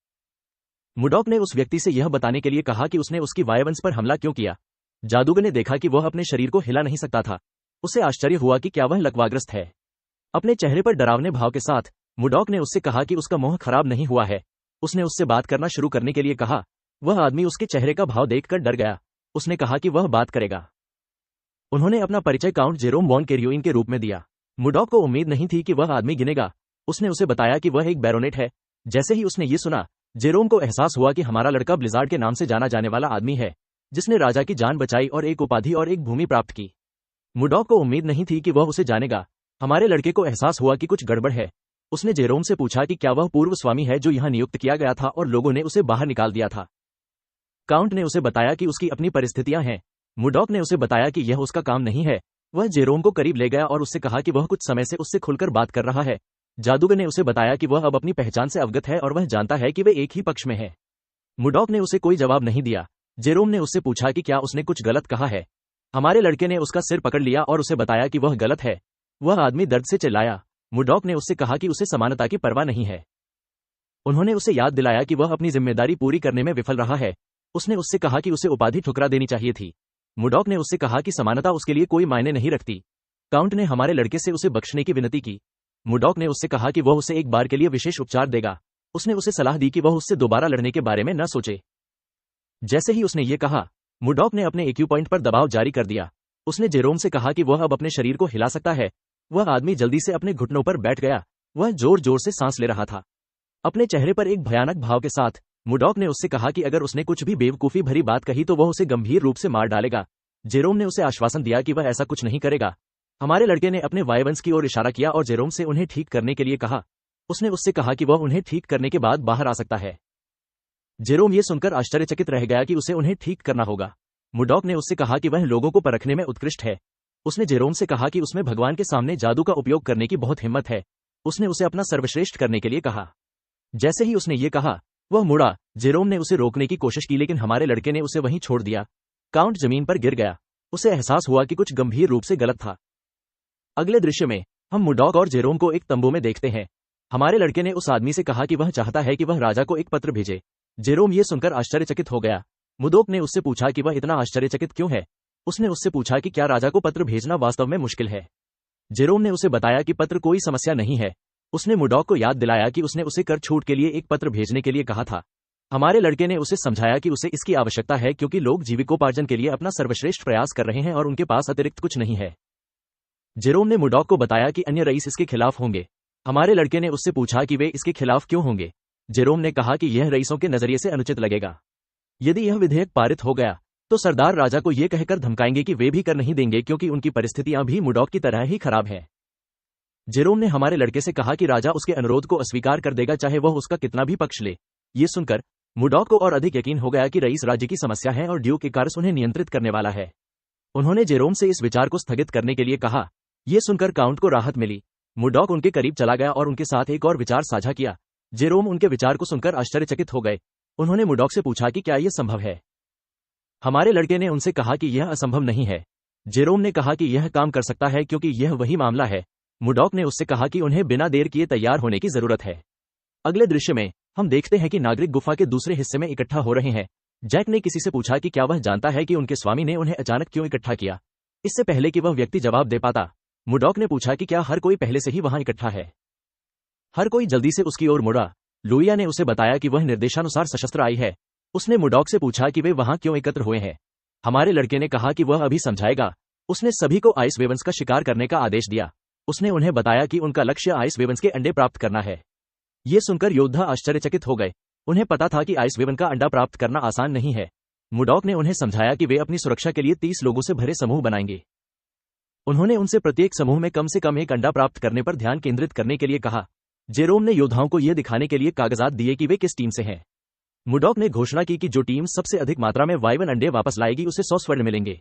मुडॉक ने उस व्यक्ति से यह बताने के लिए कहा कि उसने उसकी वाइवन्स पर हमला क्यों किया। जादूगर ने देखा कि वह अपने शरीर को हिला नहीं सकता था। उसे आश्चर्य हुआ कि क्या वह लकवाग्रस्त है। अपने चेहरे पर डरावने भाव के साथ मुडॉक ने उससे कहा कि उसका मोह खराब नहीं हुआ है। उसने उससे बात करना शुरू करने के लिए कहा। वह आदमी उसके चेहरे का भाव देखकर डर गया। उसने कहा कि वह बात करेगा। उन्होंने अपना परिचय काउंट जेरोम वॉन कैरियोइन के रूप में दिया। मुडॉक को उम्मीद नहीं थी कि वह आदमी गिनेगा। उसने उसे बताया कि वह एक बैरोनेट है। जैसे ही उसने ये सुना, जेरोम को एहसास हुआ कि हमारा लड़का ब्लिजार्ड के नाम से जाना जाने वाला आदमी है, जिसने राजा की जान बचाई और एक उपाधि और एक भूमि प्राप्त की। मुडॉक को उम्मीद नहीं थी कि वह उसे जानेगा। हमारे लड़के को एहसास हुआ कि कुछ गड़बड़ है। उसने जेरोम से पूछा कि क्या वह पूर्व स्वामी है जो यहां नियुक्त किया गया था और लोगों ने उसे बाहर निकाल दिया था। काउंट ने उसे बताया कि उसकी अपनी परिस्थितियां हैं। मुडॉक ने उसे बताया कि यह उसका काम नहीं है। वह जेरोम को करीब ले गया और उससे कहा कि वह कुछ समय से उससे खुलकर बात कर रहा है। जादूगर ने उसे बताया कि वह अब अपनी पहचान से अवगत है और वह जानता है कि वे एक ही पक्ष में है। मुडॉक ने उसे कोई जवाब नहीं दिया। जेरोम ने उससे पूछा कि क्या उसने कुछ गलत कहा है। हमारे लड़के ने उसका सिर पकड़ लिया और उसे बताया कि वह गलत है। वह आदमी दर्द से चिल्लाया। मुडॉक ने उससे कहा कि उसे समानता की परवाह नहीं है। उन्होंने उसे याद दिलाया कि वह अपनी जिम्मेदारी पूरी करने में विफल रहा है। उसने उससे कहा कि उसे उपाधि ठुकरा देनी चाहिए थी। मुडॉक ने उससे कहा कि समानता उसके लिए कोई मायने नहीं रखती। काउंट ने हमारे लड़के से उसे बख्शने की विनती की। मुडॉक ने उससे कहा कि वह उसे एक बार के लिए विशेष उपचार देगा। उसने उसे सलाह दी कि वह उससे दोबारा लड़ने के बारे में न सोचे। जैसे ही उसने ये कहा, मुडॉक ने अपने एक्यू पॉइंट पर दबाव जारी कर दिया। उसने जेरोम से कहा कि वह अब अपने शरीर को हिला सकता है। वह आदमी जल्दी से अपने घुटनों पर बैठ गया। वह जोर जोर से सांस ले रहा था, अपने चेहरे पर एक भयानक भाव के साथ। मुडॉक ने उससे कहा कि अगर उसने कुछ भी बेवकूफी भरी बात कही तो वह उसे गंभीर रूप से मार डालेगा। जेरोम ने उसे आश्वासन दिया कि वह ऐसा कुछ नहीं करेगा। हमारे लड़के ने अपने वायवंश की ओर इशारा किया और जेरोम से उन्हें ठीक करने के लिए कहा। उसने उससे कहा कि वह उन्हें ठीक करने के बाद बाहर आ सकता है। जेरोम ये सुनकर आश्चर्यचकित रह गया कि उसे उन्हें ठीक करना होगा। मुडॉक ने उससे कहा कि वह लोगों को परखने में उत्कृष्ट है। उसने जेरोम से कहा कि उसमें भगवान के सामने जादू का उपयोग करने की बहुत हिम्मत है। उसने उसे अपना सर्वश्रेष्ठ करने के लिए कहा। जैसे ही उसने ये कहा, वह मुड़ा। जेरोम ने उसे रोकने की कोशिश की लेकिन हमारे लड़के ने उसे वहीं छोड़ दिया। काउंट जमीन पर गिर गया। उसे एहसास हुआ कि कुछ गंभीर रूप से गलत था। अगले दृश्य में हम मुडॉक और जेरोम को एक तंबू में देखते हैं। हमारे लड़के ने उस आदमी से कहा कि वह चाहता है कि वह राजा को एक पत्र भेजे। जेरोम ये सुनकर आश्चर्यचकित हो गया। मुडॉक ने उससे पूछा कि वह इतना आश्चर्यचकित क्यों है। उसने उससे पूछा कि क्या राजा को पत्र भेजना वास्तव में मुश्किल है। जेरोम ने उसे बताया कि पत्र कोई समस्या नहीं है। उसने मुडॉक को याद दिलाया कि उसने उसे कर छूट के लिए एक पत्र भेजने के लिए कहा था। हमारे लड़के ने उसे समझाया कि उसे इसकी आवश्यकता है क्योंकि लोग जीविकोपार्जन के लिए अपना सर्वश्रेष्ठ प्रयास कर रहे हैं और उनके पास अतिरिक्त कुछ नहीं है। जेरोम ने मुडॉक को बताया कि अन्य रईस इसके खिलाफ होंगे। हमारे लड़के ने उससे पूछा कि वे इसके खिलाफ क्यों होंगे। जेरोम ने कहा कि यह रईसों के नजरिए से अनुचित लगेगा। यदि यह विधेयक पारित हो गया तो सरदार राजा को यह कहकर धमकाएंगे कि वे भी कर नहीं देंगे क्योंकि उनकी परिस्थितियां भी मुडॉक की तरह ही खराब हैं। जेरोम ने हमारे लड़के से कहा कि राजा उसके अनुरोध को अस्वीकार कर देगा चाहे वह उसका कितना भी पक्ष ले। ये सुनकर मुडॉक को और अधिक यकीन हो गया कि रईस राज्य की समस्या है और ड्यूक इकारस उन्हें नियंत्रित करने वाला है। उन्होंने जेरोम से इस विचार को स्थगित करने के लिए कहा। यह सुनकर काउंट को राहत मिली। मुडॉक उनके करीब चला गया और उनके साथ एक और विचार साझा किया। जेरोम उनके विचार को सुनकर आश्चर्यचकित हो गए। उन्होंने मुडॉक से पूछा कि क्या यह संभव है। हमारे लड़के ने उनसे कहा कि यह असंभव नहीं है। जेरोम ने कहा कि यह काम कर सकता है क्योंकि यह वही मामला है। मुडॉक ने उससे कहा कि उन्हें बिना देर किए तैयार होने की जरूरत है। अगले दृश्य में हम देखते हैं कि नागरिक गुफा के दूसरे हिस्से में इकट्ठा हो रहे हैं। जैक ने किसी से पूछा कि क्या वह जानता है कि उनके स्वामी ने उन्हें अचानक क्यों इकट्ठा किया, इससे पहले कि वह व्यक्ति जवाब दे पाता। मुडॉक ने पूछा कि क्या हर कोई पहले से ही वहां इकट्ठा है। हर कोई जल्दी से उसकी ओर मुड़ा। लुइया ने उसे बताया कि वह निर्देशानुसार सशस्त्र आई है। उसने मुडॉक से पूछा कि वे वहां क्यों एकत्र हुए हैं। हमारे लड़के ने कहा कि वह अभी समझाएगा। उसने सभी को आइस वेवंस का शिकार करने का आदेश दिया। उसने उन्हें बताया कि उनका लक्ष्य आइस वेवंस के अंडे प्राप्त करना है। ये सुनकर योद्धा आश्चर्यचकित हो गए। उन्हें पता था कि आइस वेवन का अंडा प्राप्त करना आसान नहीं है। मुडॉक ने उन्हें समझाया कि वे अपनी सुरक्षा के लिए 30 लोगों से भरे समूह बनाएंगे। उन्होंने उनसे प्रत्येक समूह में कम से कम एक अंडा प्राप्त करने पर ध्यान केंद्रित करने के लिए कहा। जेरोम ने योद्धाओं को यह दिखाने के लिए कागजात दिए कि वे किस टीम से हैं। मुडॉक ने घोषणा की कि जो टीम सबसे अधिक मात्रा में वाइवन अंडे वापस लाएगी उसे 100 स्वर्ण मिलेंगे।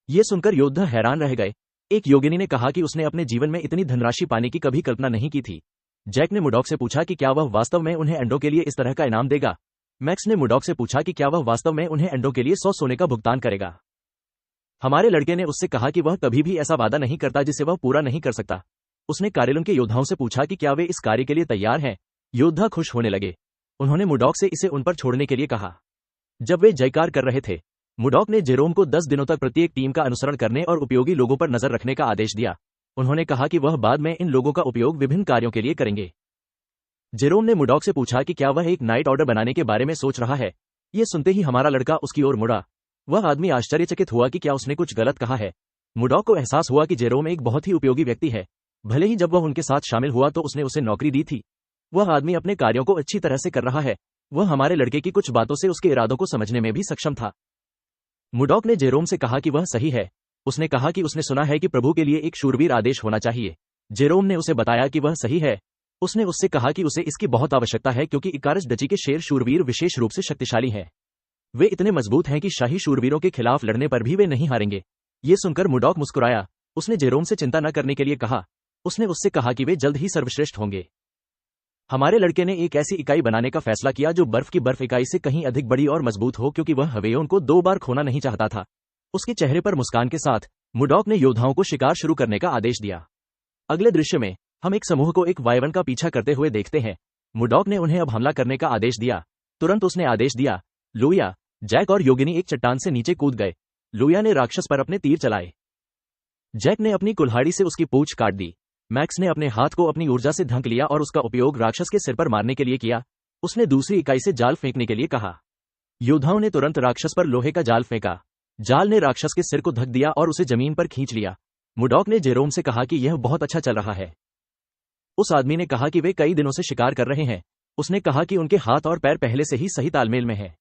ये सुनकर योद्धा हैरान रह गए। एक योगिनी ने कहा कि उसने अपने जीवन में इतनी धनराशि पाने की कभी कल्पना नहीं की थी। जैक ने मुडॉक से पूछा कि क्या वह वास्तव में उन्हें अंडों के लिए इस तरह का इनाम देगा। मैक्स ने मुडॉक से पूछा कि क्या वह वास्तव में उन्हें अंडों के लिए 100 सोने का भुगतान करेगा। हमारे लड़के ने उससे कहा कि वह कभी भी ऐसा वादा नहीं करता जिसे वह पूरा नहीं कर सकता। उसने कारेलन के योद्धाओं से पूछा कि क्या वे इस कार्य के लिए तैयार हैं। योद्धा खुश होने लगे। उन्होंने मुडॉक से इसे उन पर छोड़ने के लिए कहा। जब वे जयकार कर रहे थे, मुडॉक ने जेरोम को 10 दिनों तक प्रत्येक टीम का अनुसरण करने और उपयोगी लोगों पर नजर रखने का आदेश दिया। उन्होंने कहा कि वह बाद में इन लोगों का उपयोग विभिन्न कार्यों के लिए करेंगे। जेरोम ने मुडॉक से पूछा कि क्या वह एक नाइट ऑर्डर बनाने के बारे में सोच रहा है। यह सुनते ही हमारा लड़का उसकी ओर मुड़ा। वह आदमी आश्चर्यचकित हुआ कि क्या उसने कुछ गलत कहा है। मुडॉक को एहसास हुआ कि जेरोम एक बहुत ही उपयोगी व्यक्ति है। भले ही जब वह उनके साथ शामिल हुआ तो उसने उसे नौकरी दी थी। वह आदमी अपने कार्यों को अच्छी तरह से कर रहा है। वह हमारे लड़के की कुछ बातों से उसके इरादों को समझने में भी सक्षम था। मुडॉक ने जेरोम से कहा कि वह सही है। उसने कहा कि उसने सुना है कि प्रभु के लिए एक शूरवीर आदेश होना चाहिए। जेरोम ने उसे बताया कि वह सही है। उसने उससे कहा कि उसे इसकी बहुत आवश्यकता है क्योंकि इकारस डची के शेर शूरवीर विशेष रूप से शक्तिशाली हैं। वे इतने मजबूत हैं कि शाही शूरवीरों के खिलाफ लड़ने पर भी वे नहीं हारेंगे। ये सुनकर मुडॉक मुस्कुराया। उसने जेरोम से चिंता न करने के लिए कहा। उसने उससे कहा कि वे जल्द ही सर्वश्रेष्ठ होंगे। हमारे लड़के ने एक ऐसी इकाई बनाने का फैसला किया जो बर्फ की बर्फ इकाई से कहीं अधिक बड़ी और मजबूत हो, क्योंकि वह हवेयों को 2 बार खोना नहीं चाहता था। उसके चेहरे पर मुस्कान के साथ मुडॉक ने योद्धाओं को शिकार शुरू करने का आदेश दिया। अगले दृश्य में हम एक समूह को एक वायवन का पीछा करते हुए देखते हैं। मुडॉक ने उन्हें अब हमला करने का आदेश दिया। तुरंत उसने आदेश दिया। लुया, जैक और योगिनी एक चट्टान से नीचे कूद गए। लुया ने राक्षस पर अपने तीर चलाए। जैक ने अपनी कुल्हाड़ी से उसकी पूंछ काट दी। मैक्स ने अपने हाथ को अपनी ऊर्जा से ढक लिया और उसका उपयोग राक्षस के सिर पर मारने के लिए किया। उसने दूसरी इकाई से जाल फेंकने के लिए कहा। योद्धाओं ने तुरंत राक्षस पर लोहे का जाल फेंका। जाल ने राक्षस के सिर को ढक दिया और उसे जमीन पर खींच लिया। मुडॉक ने जेरोम से कहा कि यह बहुत अच्छा चल रहा है। उस आदमी ने कहा कि वे कई दिनों से शिकार कर रहे हैं। उसने कहा कि उनके हाथ और पैर पहले से ही सही तालमेल में है।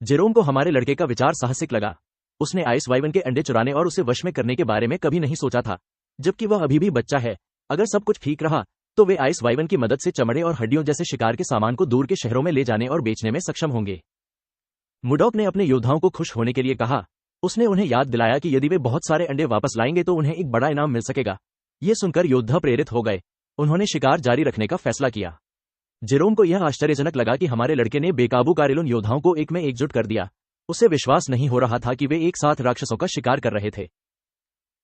जेरोम को हमारे लड़के का विचार साहसिक लगा। उसने आइस वाइवन के अंडे चुराने और उसे वश में करने के बारे में कभी नहीं सोचा था, जबकि वह अभी भी बच्चा है। अगर सब कुछ ठीक रहा तो वे आइस वाइवन की मदद से चमड़े और हड्डियों जैसे शिकार के सामान को दूर के शहरों में ले जाने और बेचने में सक्षम होंगे। मुडॉक ने अपने योद्धाओं को खुश होने के लिए कहा। उसने उन्हें याद दिलाया कि यदि वे बहुत सारे अंडे वापस लाएंगे तो उन्हें एक बड़ा इनाम मिल सकेगा। ये सुनकर योद्धा प्रेरित हो गए। उन्होंने शिकार जारी रखने का फैसला किया। जेरोम को यह आश्चर्यजनक लगा कि हमारे लड़के ने बेकाबू कारेलुन योद्धाओं को एक में एकजुट कर दिया। उसे विश्वास नहीं हो रहा था कि वे एक साथ राक्षसों का शिकार कर रहे थे।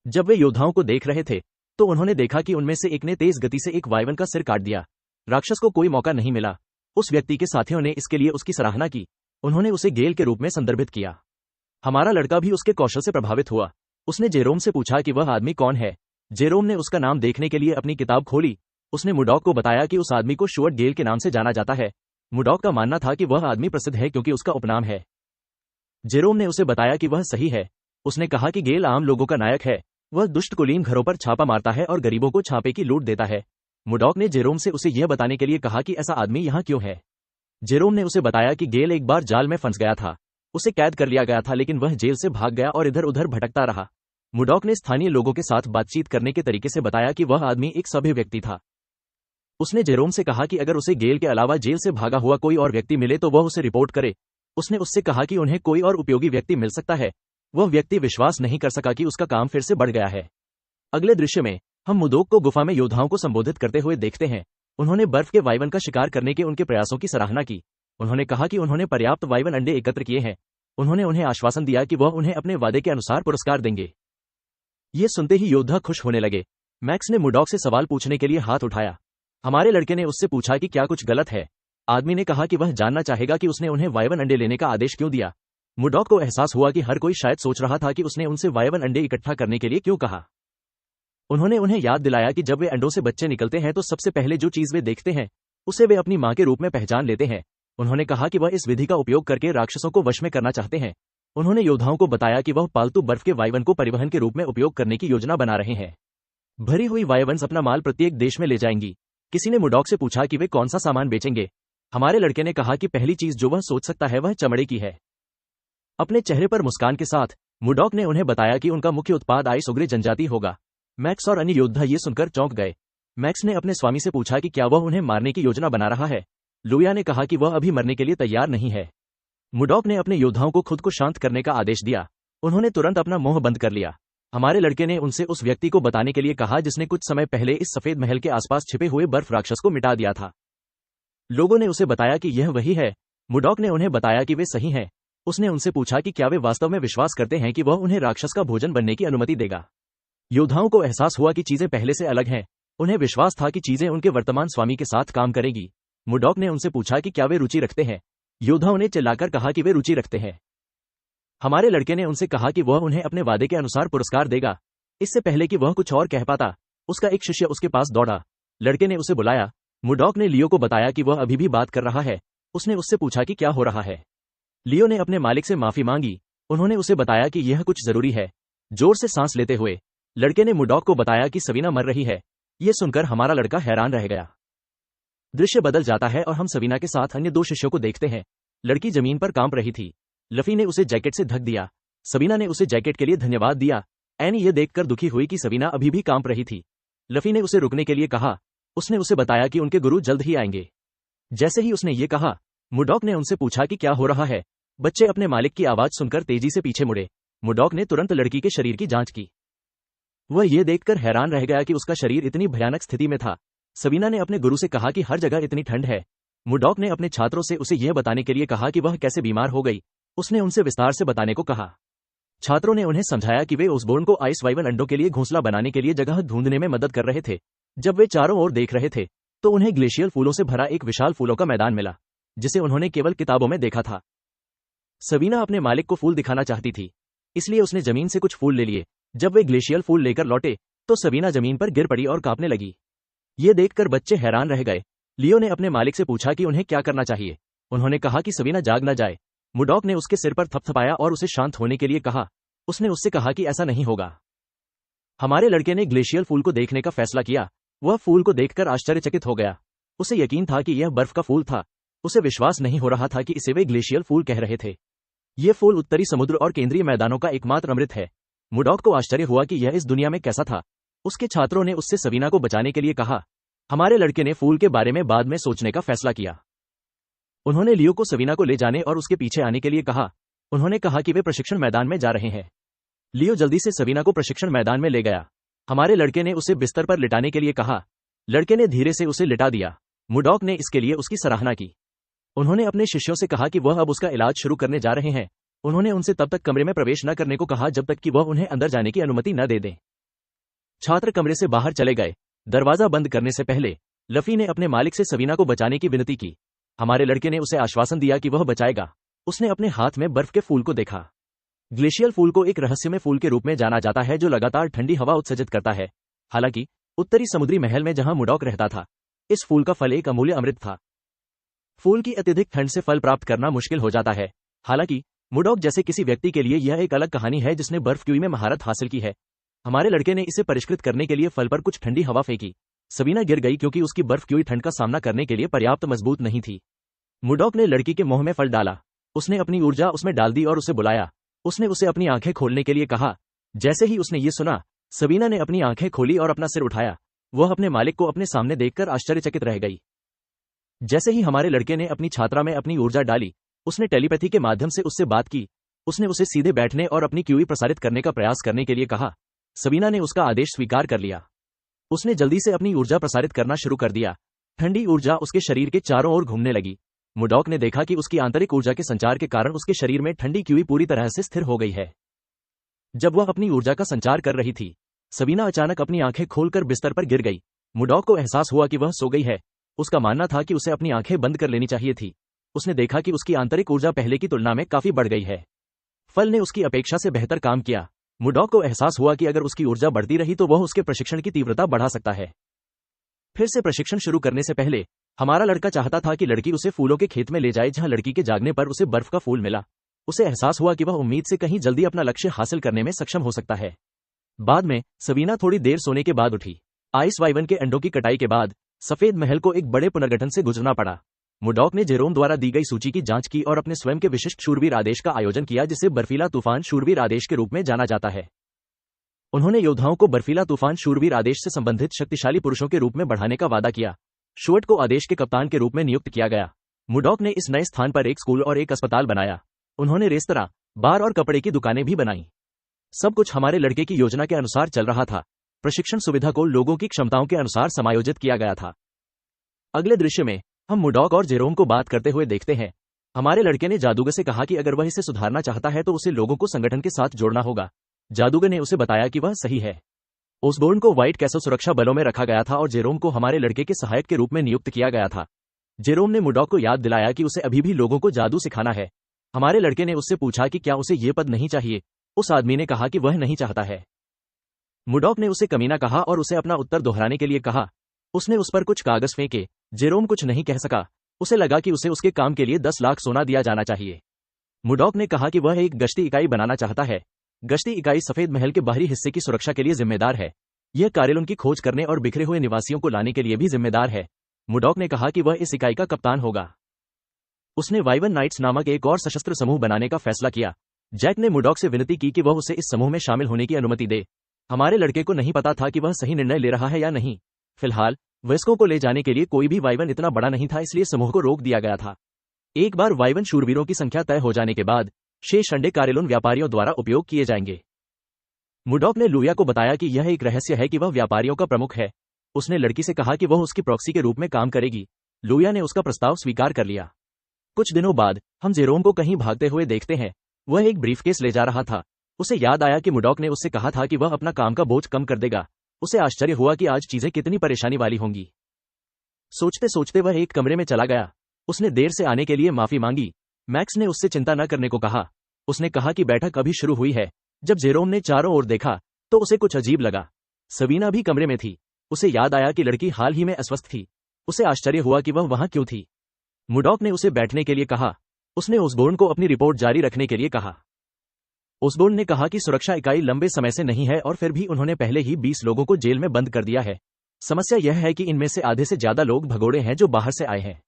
जब वे योद्धाओं को देख रहे थे तो उन्होंने देखा कि उनमें से एक ने तेज गति से एक वाइवन का सिर काट दिया। राक्षस को कोई मौका नहीं मिला। उस व्यक्ति के साथियों ने इसके लिए उसकी सराहना की। उन्होंने उसे गेल के रूप में संदर्भित किया। हमारा लड़का भी उसके कौशल से प्रभावित हुआ। उसने जेरोम से पूछा कि वह आदमी कौन है। जेरोम ने उसका नाम देखने के लिए अपनी किताब खोली। उसने मुडॉक को बताया कि उस आदमी को शुअर्ट गेल के नाम से जाना जाता है। मुडॉक का मानना था कि वह आदमी प्रसिद्ध है क्योंकि उसका उपनाम है। जेरोम ने उसे बताया कि वह सही है। उसने कहा कि गेल आम लोगों का नायक है। वह दुष्ट कुलीन घरों पर छापा मारता है और गरीबों को छापे की लूट देता है। मुडॉक ने जेरोम से उसे यह बताने के लिए कहा कि ऐसा आदमी यहाँ क्यों है। जेरोम ने उसे बताया कि गेल एक बार जाल में फंस गया था। उसे कैद कर लिया गया था, लेकिन वह जेल से भाग गया और इधर उधर भटकता रहा। मुडॉक ने स्थानीय लोगों के साथ बातचीत करने के तरीके से बताया कि वह आदमी एक सभ्य व्यक्ति था। उसने जेरोम से कहा कि अगर उसे गेल के अलावा जेल से भागा हुआ कोई और व्यक्ति मिले तो वह उसे रिपोर्ट करे। उसने उससे कहा कि उन्हें कोई और उपयोगी व्यक्ति मिल सकता है। वह व्यक्ति विश्वास नहीं कर सका कि उसका काम फिर से बढ़ गया है। अगले दृश्य में हम मुडॉक को गुफा में योद्धाओं को संबोधित करते हुए देखते हैं। उन्होंने बर्फ के वाइवन का शिकार करने के उनके प्रयासों की सराहना की। उन्होंने कहा कि उन्होंने पर्याप्त वाइवन अंडे एकत्र किए हैं। उन्होंने उन्हें आश्वासन दिया कि वह उन्हें अपने वादे के अनुसार पुरस्कार देंगे। ये सुनते ही योद्धा खुश होने लगे। मैक्स ने मुडॉक से सवाल पूछने के लिए हाथ उठाया। हमारे लड़के ने उससे पूछा कि क्या कुछ गलत है। आदमी ने कहा कि वह जानना चाहेगा कि उसने उन्हें वाइवन अंडे लेने का आदेश क्यों दिया। मुडॉक को एहसास हुआ कि हर कोई शायद सोच रहा था कि उसने उनसे वाइवन अंडे इकट्ठा करने के लिए क्यों कहा। उन्होंने उन्हें याद दिलाया कि जब वे अंडों से बच्चे निकलते हैं तो सबसे पहले जो चीज वे देखते हैं उसे वे अपनी मां के रूप में पहचान लेते हैं। उन्होंने कहा कि वह इस विधि का उपयोग करके राक्षसों को वश में करना चाहते हैं। उन्होंने योद्धाओं को बताया कि वह पालतू बर्फ के वाइवन को परिवहन के रूप में उपयोग करने की योजना बना रहे हैं। भरी हुई वाइवन्स अपना माल प्रत्येक देश में ले जाएंगी। किसी ने मुडॉक से पूछा कि वे कौन सा सामान बेचेंगे। हमारे लड़के ने कहा कि पहली चीज जो वह सोच सकता है वह चमड़े की है। अपने चेहरे पर मुस्कान के साथ मुडॉक ने उन्हें बताया कि उनका मुख्य उत्पाद आइस उग्र जनजाति होगा। मैक्स और अन्य योद्धा ये सुनकर चौंक गए। मैक्स ने अपने स्वामी से पूछा कि क्या वह उन्हें मारने की योजना बना रहा है। लुया ने कहा कि वह अभी मरने के लिए तैयार नहीं है। मुडॉक ने अपने योद्धाओं को खुद को शांत करने का आदेश दिया। उन्होंने तुरंत अपना मुंह बंद कर लिया। हमारे लड़के ने उनसे उस व्यक्ति को बताने के लिए कहा जिसने कुछ समय पहले इस सफेद महल के आसपास छिपे हुए बर्फ राक्षस को मिटा दिया था। लोगों ने उसे बताया कि यह वही है। मुडॉक ने उन्हें बताया कि वे सही हैं। उसने उनसे पूछा कि क्या वे वास्तव में विश्वास करते हैं कि वह उन्हें राक्षस का भोजन बनने की अनुमति देगा। योद्धाओं को एहसास हुआ कि चीजें पहले से अलग हैं। उन्हें विश्वास था कि चीजें उनके वर्तमान स्वामी के साथ काम करेगी। मुडॉक ने उनसे पूछा कि क्या वे रुचि रखते हैं। योद्धाओं ने चिल्लाकर कहा कि वे रुचि रखते हैं। हमारे लड़के ने उनसे कहा कि वह उन्हें अपने वादे के अनुसार पुरस्कार देगा। इससे पहले कि वह कुछ और कह पाता, उसका एक शिष्य उसके पास दौड़ा। लड़के ने उसे बुलाया। मुडॉक ने लियो को बताया कि वह अभी भी बात कर रहा है। उसने उससे पूछा कि क्या हो रहा है। लियो ने अपने मालिक से माफी मांगी। उन्होंने उसे बताया कि यह कुछ जरूरी है। जोर से सांस लेते हुए लड़के ने मुडॉक को बताया कि सवीना मर रही है। यह सुनकर हमारा लड़का हैरान रह गया। दृश्य बदल जाता है और हम सवीना के साथ अन्य 2 शिष्यों को देखते हैं। लड़की जमीन पर कांप रही थी। लफी ने उसे जैकेट से ढक दिया। सवीना ने उसे जैकेट के लिए धन्यवाद दिया। एनी यह देखकर दुखी हुई कि सवीना अभी भी कांप रही थी। लफी ने उसे रुकने के लिए कहा। उसने उसे बताया कि उनके गुरु जल्द ही आएंगे। जैसे ही उसने ये कहा, मुडॉक ने उनसे पूछा कि क्या हो रहा है। बच्चे अपने मालिक की आवाज सुनकर तेजी से पीछे मुड़े। मुडॉक ने तुरंत लड़की के शरीर की जांच की। वह यह देखकर हैरान रह गया कि उसका शरीर इतनी भयानक स्थिति में था। सबीना ने अपने गुरु से कहा कि हर जगह इतनी ठंड है। मुडॉक ने अपने छात्रों से उसे यह बताने के लिए कहा कि वह कैसे बीमार हो गई। उसने उनसे विस्तार से बताने को कहा। छात्रों ने उन्हें समझाया कि वे ओसबोर्न को आइस वाइवन अंडों के लिए घोंसला बनाने के लिए जगह ढूंढने में मदद कर रहे थे। जब वे चारों ओर देख रहे थे तो उन्हें ग्लेशियल फूलों से भरा एक विशाल फूलों का मैदान मिला, जिसे उन्होंने केवल किताबों में देखा था। सबीना अपने मालिक को फूल दिखाना चाहती थी, इसलिए उसने जमीन से कुछ फूल ले लिए। जब वे ग्लेशियल फूल लेकर लौटे तो सबीना जमीन पर गिर पड़ी और कांपने लगी। ये देखकर बच्चे हैरान रह गए। लियो ने अपने मालिक से पूछा कि उन्हें क्या करना चाहिए। उन्होंने कहा कि सबीना जाग न जाए। मुडॉक ने उसके सिर पर थपथपाया और उसे शांत होने के लिए कहा। उसने उससे कहा कि ऐसा नहीं होगा। हमारे लड़के ने ग्लेशियल फूल को देखने का फैसला किया। वह फूल को देखकर आश्चर्यचकित हो गया। उसे यकीन था कि यह बर्फ का फूल था। उसे विश्वास नहीं हो रहा था कि इसे वे ग्लेशियल फूल कह रहे थे। ये फूल उत्तरी समुद्र और केंद्रीय मैदानों का एकमात्र अमृत है। मुडॉक को आश्चर्य हुआ कि यह इस दुनिया में कैसा था। उसके छात्रों ने उससे सबीना को बचाने के लिए कहा। हमारे लड़के ने फूल के बारे में बाद में सोचने का फैसला किया। उन्होंने लियो को सबीना को ले जाने और उसके पीछे आने के लिए कहा। उन्होंने कहा कि वे प्रशिक्षण मैदान में जा रहे हैं। लियो जल्दी से सबीना को प्रशिक्षण मैदान में ले गया। हमारे लड़के ने उसे बिस्तर पर लिटाने के लिए कहा। लड़के ने धीरे से उसे लिटा दिया। मुडॉक ने इसके लिए उसकी सराहना की। उन्होंने अपने शिष्यों से कहा कि वह अब उसका इलाज शुरू करने जा रहे हैं। उन्होंने उनसे तब तक कमरे में प्रवेश न करने को कहा जब तक कि वह उन्हें अंदर जाने की अनुमति न दे दें। छात्र कमरे से बाहर चले गए। दरवाजा बंद करने से पहले लफी ने अपने मालिक से सबीना को बचाने की विनती की। हमारे लड़के ने उसे आश्वासन दिया कि वह बचाएगा। उसने अपने हाथ में बर्फ के फूल को देखा। ग्लेशियल फूल को एक रहस्यमय फूल के रूप में जाना जाता है जो लगातार ठंडी हवा उत्सर्जित करता है। हालांकि उत्तरी समुद्री महल में जहां मुडॉक रहता था, इस फूल का फल एक अमूल्य अमृत था। फूल की अत्यधिक ठंड से फल प्राप्त करना मुश्किल हो जाता है। हालांकि मुडॉक जैसे किसी व्यक्ति के लिए यह एक अलग कहानी है जिसने बर्फ क्यूई में महारत हासिल की है। हमारे लड़के ने इसे परिष्कृत करने के लिए फल पर कुछ ठंडी हवा फेंकी। सबीना गिर गई क्योंकि उसकी बर्फ क्यूई ठंड का सामना करने के लिए पर्याप्त मजबूत नहीं थी। मुडॉक ने लड़की के मुंह में फल डाला। उसने अपनी ऊर्जा उसमें डाल दी और उसे बुलाया। उसने उसे अपनी आंखें खोलने के लिए कहा। जैसे ही उसने ये सुना, सबीना ने अपनी आंखें खोली और अपना सिर उठाया। वह अपने मालिक को अपने सामने देखकर आश्चर्यचकित रह गई। जैसे ही हमारे लड़के ने अपनी छात्रा में अपनी ऊर्जा डाली, उसने टेलीपैथी के माध्यम से उससे बात की। उसने उसे सीधे बैठने और अपनी क्यूई प्रसारित करने का प्रयास करने के लिए कहा। सबीना ने उसका आदेश स्वीकार कर लिया। उसने जल्दी से अपनी ऊर्जा प्रसारित करना शुरू कर दिया। ठंडी ऊर्जा उसके शरीर के चारों ओर घूमने लगी। मुडॉक ने देखा कि उसकी आंतरिक ऊर्जा के संचार के कारण उसके शरीर में ठंडी क्यूई पूरी तरह से स्थिर हो गई है। जब वह अपनी ऊर्जा का संचार कर रही थी, सबीना अचानक अपनी आंखें खोलकर बिस्तर पर गिर गई। मुडॉक को एहसास हुआ कि वह सो गई है। उसका मानना था कि उसे अपनी आंखें बंद कर लेनी चाहिए थी। उसने देखा कि उसकी आंतरिक ऊर्जा पहले की तुलना में काफी बढ़ गई है। फल ने उसकी अपेक्षा से बेहतर काम किया। मुडॉक को एहसास हुआ कि अगर उसकी ऊर्जा बढ़ती रही तो वह उसके प्रशिक्षण की तीव्रता बढ़ा सकता है। फिर से प्रशिक्षण शुरू करने से पहले हमारा लड़का चाहता था कि लड़की उसे फूलों के खेत में ले जाए जहां लड़की के जागने पर उसे बर्फ का फूल मिला। उसे एहसास हुआ कि वह उम्मीद से कहीं जल्दी अपना लक्ष्य हासिल करने में सक्षम हो सकता है। बाद में सबीना थोड़ी देर सोने के बाद उठी। आइस वाइवन के अंडों की कटाई के बाद सफेद महल को एक बड़े पुनर्गठन से गुजरना पड़ा। मुडॉक ने जेरोम द्वारा दी गई सूची की जांच की और अपने स्वयं के विशिष्ट शूरवीर आदेश का आयोजन किया, जिसे बर्फीला तूफान शूरवीर आदेश के रूप में जाना जाता है। उन्होंने योद्धाओं को बर्फीला तूफान शूरवीर आदेश से संबंधित शक्तिशाली पुरुषों के रूप में बढ़ाने का वादा किया। शुअर्ट को आदेश के कप्तान के रूप में नियुक्त किया गया। मुडॉक ने इस नए स्थान पर एक स्कूल और एक अस्पताल बनाया। उन्होंने रेस्तरां, बार और कपड़े की दुकानें भी बनाई। सब कुछ हमारे लड़के की योजना के अनुसार चल रहा था। प्रशिक्षण सुविधा को लोगों की क्षमताओं के अनुसार समायोजित किया गया था। अगले दृश्य में हम मुडॉक और जेरोम को बात करते हुए देखते हैं। हमारे लड़के ने जादूगर से कहा कि अगर वह इसे सुधारना चाहता है तो उसे लोगों को संगठन के साथ जोड़ना होगा। जादूगर ने उसे बताया कि वह सही है। ओसबोर्न को व्हाइट कैसल सुरक्षा बलों में रखा गया था और जेरोम को हमारे लड़के के सहायक के रूप में नियुक्त किया गया था। जेरोम ने मुडॉक को याद दिलाया कि उसे अभी भी लोगों को जादू सिखाना है। हमारे लड़के ने उससे पूछा कि क्या उसे ये पद नहीं चाहिए। उस आदमी ने कहा कि वह नहीं चाहता है। मुडॉक ने उसे कमीना कहा और उसे अपना उत्तर दोहराने के लिए कहा। उसने उस पर कुछ कागज फेंके। जेरोम कुछ नहीं कह सका। उसे लगा कि उसे उसके काम के लिए 10 लाख सोना दिया जाना चाहिए। मुडॉक ने कहा कि वह एक गश्ती इकाई बनाना चाहता है। गश्ती इकाई सफेद महल के बाहरी हिस्से की सुरक्षा के लिए जिम्मेदार है। यह कार्यलुन की खोज करने और बिखरे हुए निवासियों को लाने के लिए भी जिम्मेदार है। मुडॉक ने कहा कि वह इस इकाई का कप्तान होगा। उसने वाइवन नाइट्स नामक एक और सशस्त्र समूह बनाने का फैसला किया। जैक ने मुडॉक से विनती की कि वह उसे इस समूह में शामिल होने की अनुमति दे। हमारे लड़के को नहीं पता था कि वह सही निर्णय ले रहा है या नहीं। फिलहाल वयस्कों को ले जाने के लिए कोई भी वाइवन इतना बड़ा नहीं था, इसलिए समूह को रोक दिया गया था। एक बार वाइवन शूरवीरों की संख्या तय हो जाने के बाद शेष अंडे कार्यलुन व्यापारियों द्वारा उपयोग किए जाएंगे। मुडॉक ने लूया को बताया कि यह एक रहस्य है कि वह व्यापारियों का प्रमुख है। उसने लड़की से कहा कि वह उसकी प्रॉक्सी के रूप में काम करेगी। लुइया ने उसका प्रस्ताव स्वीकार कर लिया। कुछ दिनों बाद हम जेरोम को कहीं भागते हुए देखते हैं। वह एक ब्रीफकेस ले जा रहा था। उसे याद आया कि मुडॉक ने उससे कहा था कि वह अपना काम का बोझ कम कर देगा। उसे आश्चर्य हुआ कि आज चीजें कितनी परेशानी वाली होंगी। सोचते सोचते वह एक कमरे में चला गया। उसने देर से आने के लिए माफी मांगी। मैक्स ने उससे चिंता न करने को कहा। उसने कहा कि बैठक अभी शुरू हुई है। जब जेरोम ने चारों ओर देखा तो उसे कुछ अजीब लगा। सबीना भी कमरे में थी। उसे याद आया कि लड़की हाल ही में अस्वस्थ थी। उसे आश्चर्य हुआ कि वह वहां क्यों थी। मुडॉक ने उसे बैठने के लिए कहा। उसने ओसबोर्न को अपनी रिपोर्ट जारी रखने के लिए कहा। ओसबोर्न ने कहा कि सुरक्षा इकाई लंबे समय से नहीं है और फिर भी उन्होंने पहले ही 20 लोगों को जेल में बंद कर दिया है। समस्या यह है कि इनमें से आधे से ज्यादा लोग भगोड़े हैं जो बाहर से आए हैं।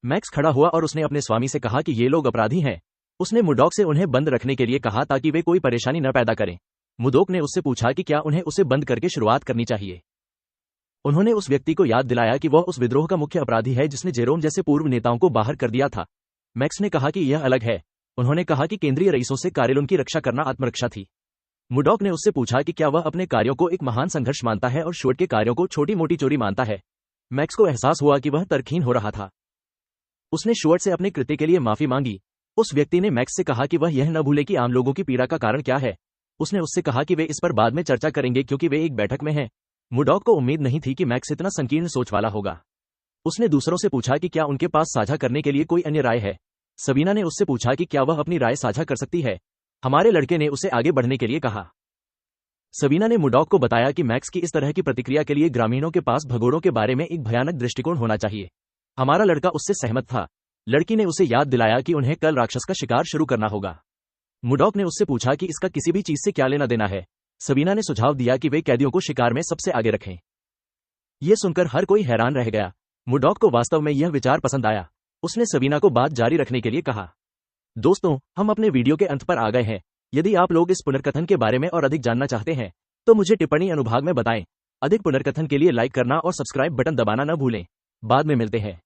मैक्स खड़ा हुआ और उसने अपने स्वामी से कहा कि ये लोग अपराधी हैं। उसने मुडॉक से उन्हें बंद रखने के लिए कहा ताकि वे कोई परेशानी न पैदा करें। मुडॉक ने उससे पूछा कि क्या उन्हें उसे बंद करके शुरुआत करनी चाहिए। उन्होंने उस व्यक्ति को याद दिलाया कि वह उस विद्रोह का मुख्य अपराधी है जिसने जेरोम जैसे पूर्व नेताओं को बाहर कर दिया था। मैक्स ने कहा कि यह अलग है। उन्होंने कहा कि केंद्रीय रईसों से कारेलुन की रक्षा करना आत्मरक्षा थी। मुडॉक ने उससे पूछा कि क्या वह अपने कार्यों को एक महान संघर्ष मानता है और शोट के कार्यों को छोटी मोटी चोरी मानता है। मैक्स को एहसास हुआ कि वह तर्कहीन हो रहा था। उसने शोट से अपने कृत्य के लिए माफी मांगी। उस व्यक्ति ने मैक्स से कहा कि वह यह न भूले कि आम लोगों की पीड़ा का कारण क्या है। उसने उससे कहा कि वे इस पर बाद में चर्चा करेंगे क्योंकि वे एक बैठक में हैं। मुडॉक को उम्मीद नहीं थी कि मैक्स इतना संकीर्ण सोच वाला होगा। उसने दूसरों से पूछा कि क्या उनके पास साझा करने के लिए कोई अन्य राय है। सबीना ने उससे पूछा कि क्या वह अपनी राय साझा कर सकती है। हमारे लड़के ने उसे आगे बढ़ने के लिए कहा। सबीना ने मुडॉक को बताया कि मैक्स की इस तरह की प्रतिक्रिया के लिए ग्रामीणों के पास भगोड़ों के बारे में एक भयानक दृष्टिकोण होना चाहिए। हमारा लड़का उससे सहमत था। लड़की ने उसे याद दिलाया कि उन्हें कल राक्षस का शिकार शुरू करना होगा। मुडॉक ने उससे पूछा कि इसका किसी भी चीज से क्या लेना देना है। सबीना ने सुझाव दिया कि वे कैदियों को शिकार में सबसे आगे रखें। यह सुनकर हर कोई हैरान रह गया। मुडॉक को वास्तव में यह विचार पसंद आया। उसने सबीना को बात जारी रखने के लिए कहा। दोस्तों, हम अपने वीडियो के अंत पर आ गए हैं। यदि आप लोग इस पुनर्कथन के बारे में और अधिक जानना चाहते हैं तो मुझे टिप्पणी अनुभाग में बताएं। अधिक पुनर्कथन के लिए लाइक करना और सब्सक्राइब बटन दबाना न भूलें। बाद में मिलते हैं।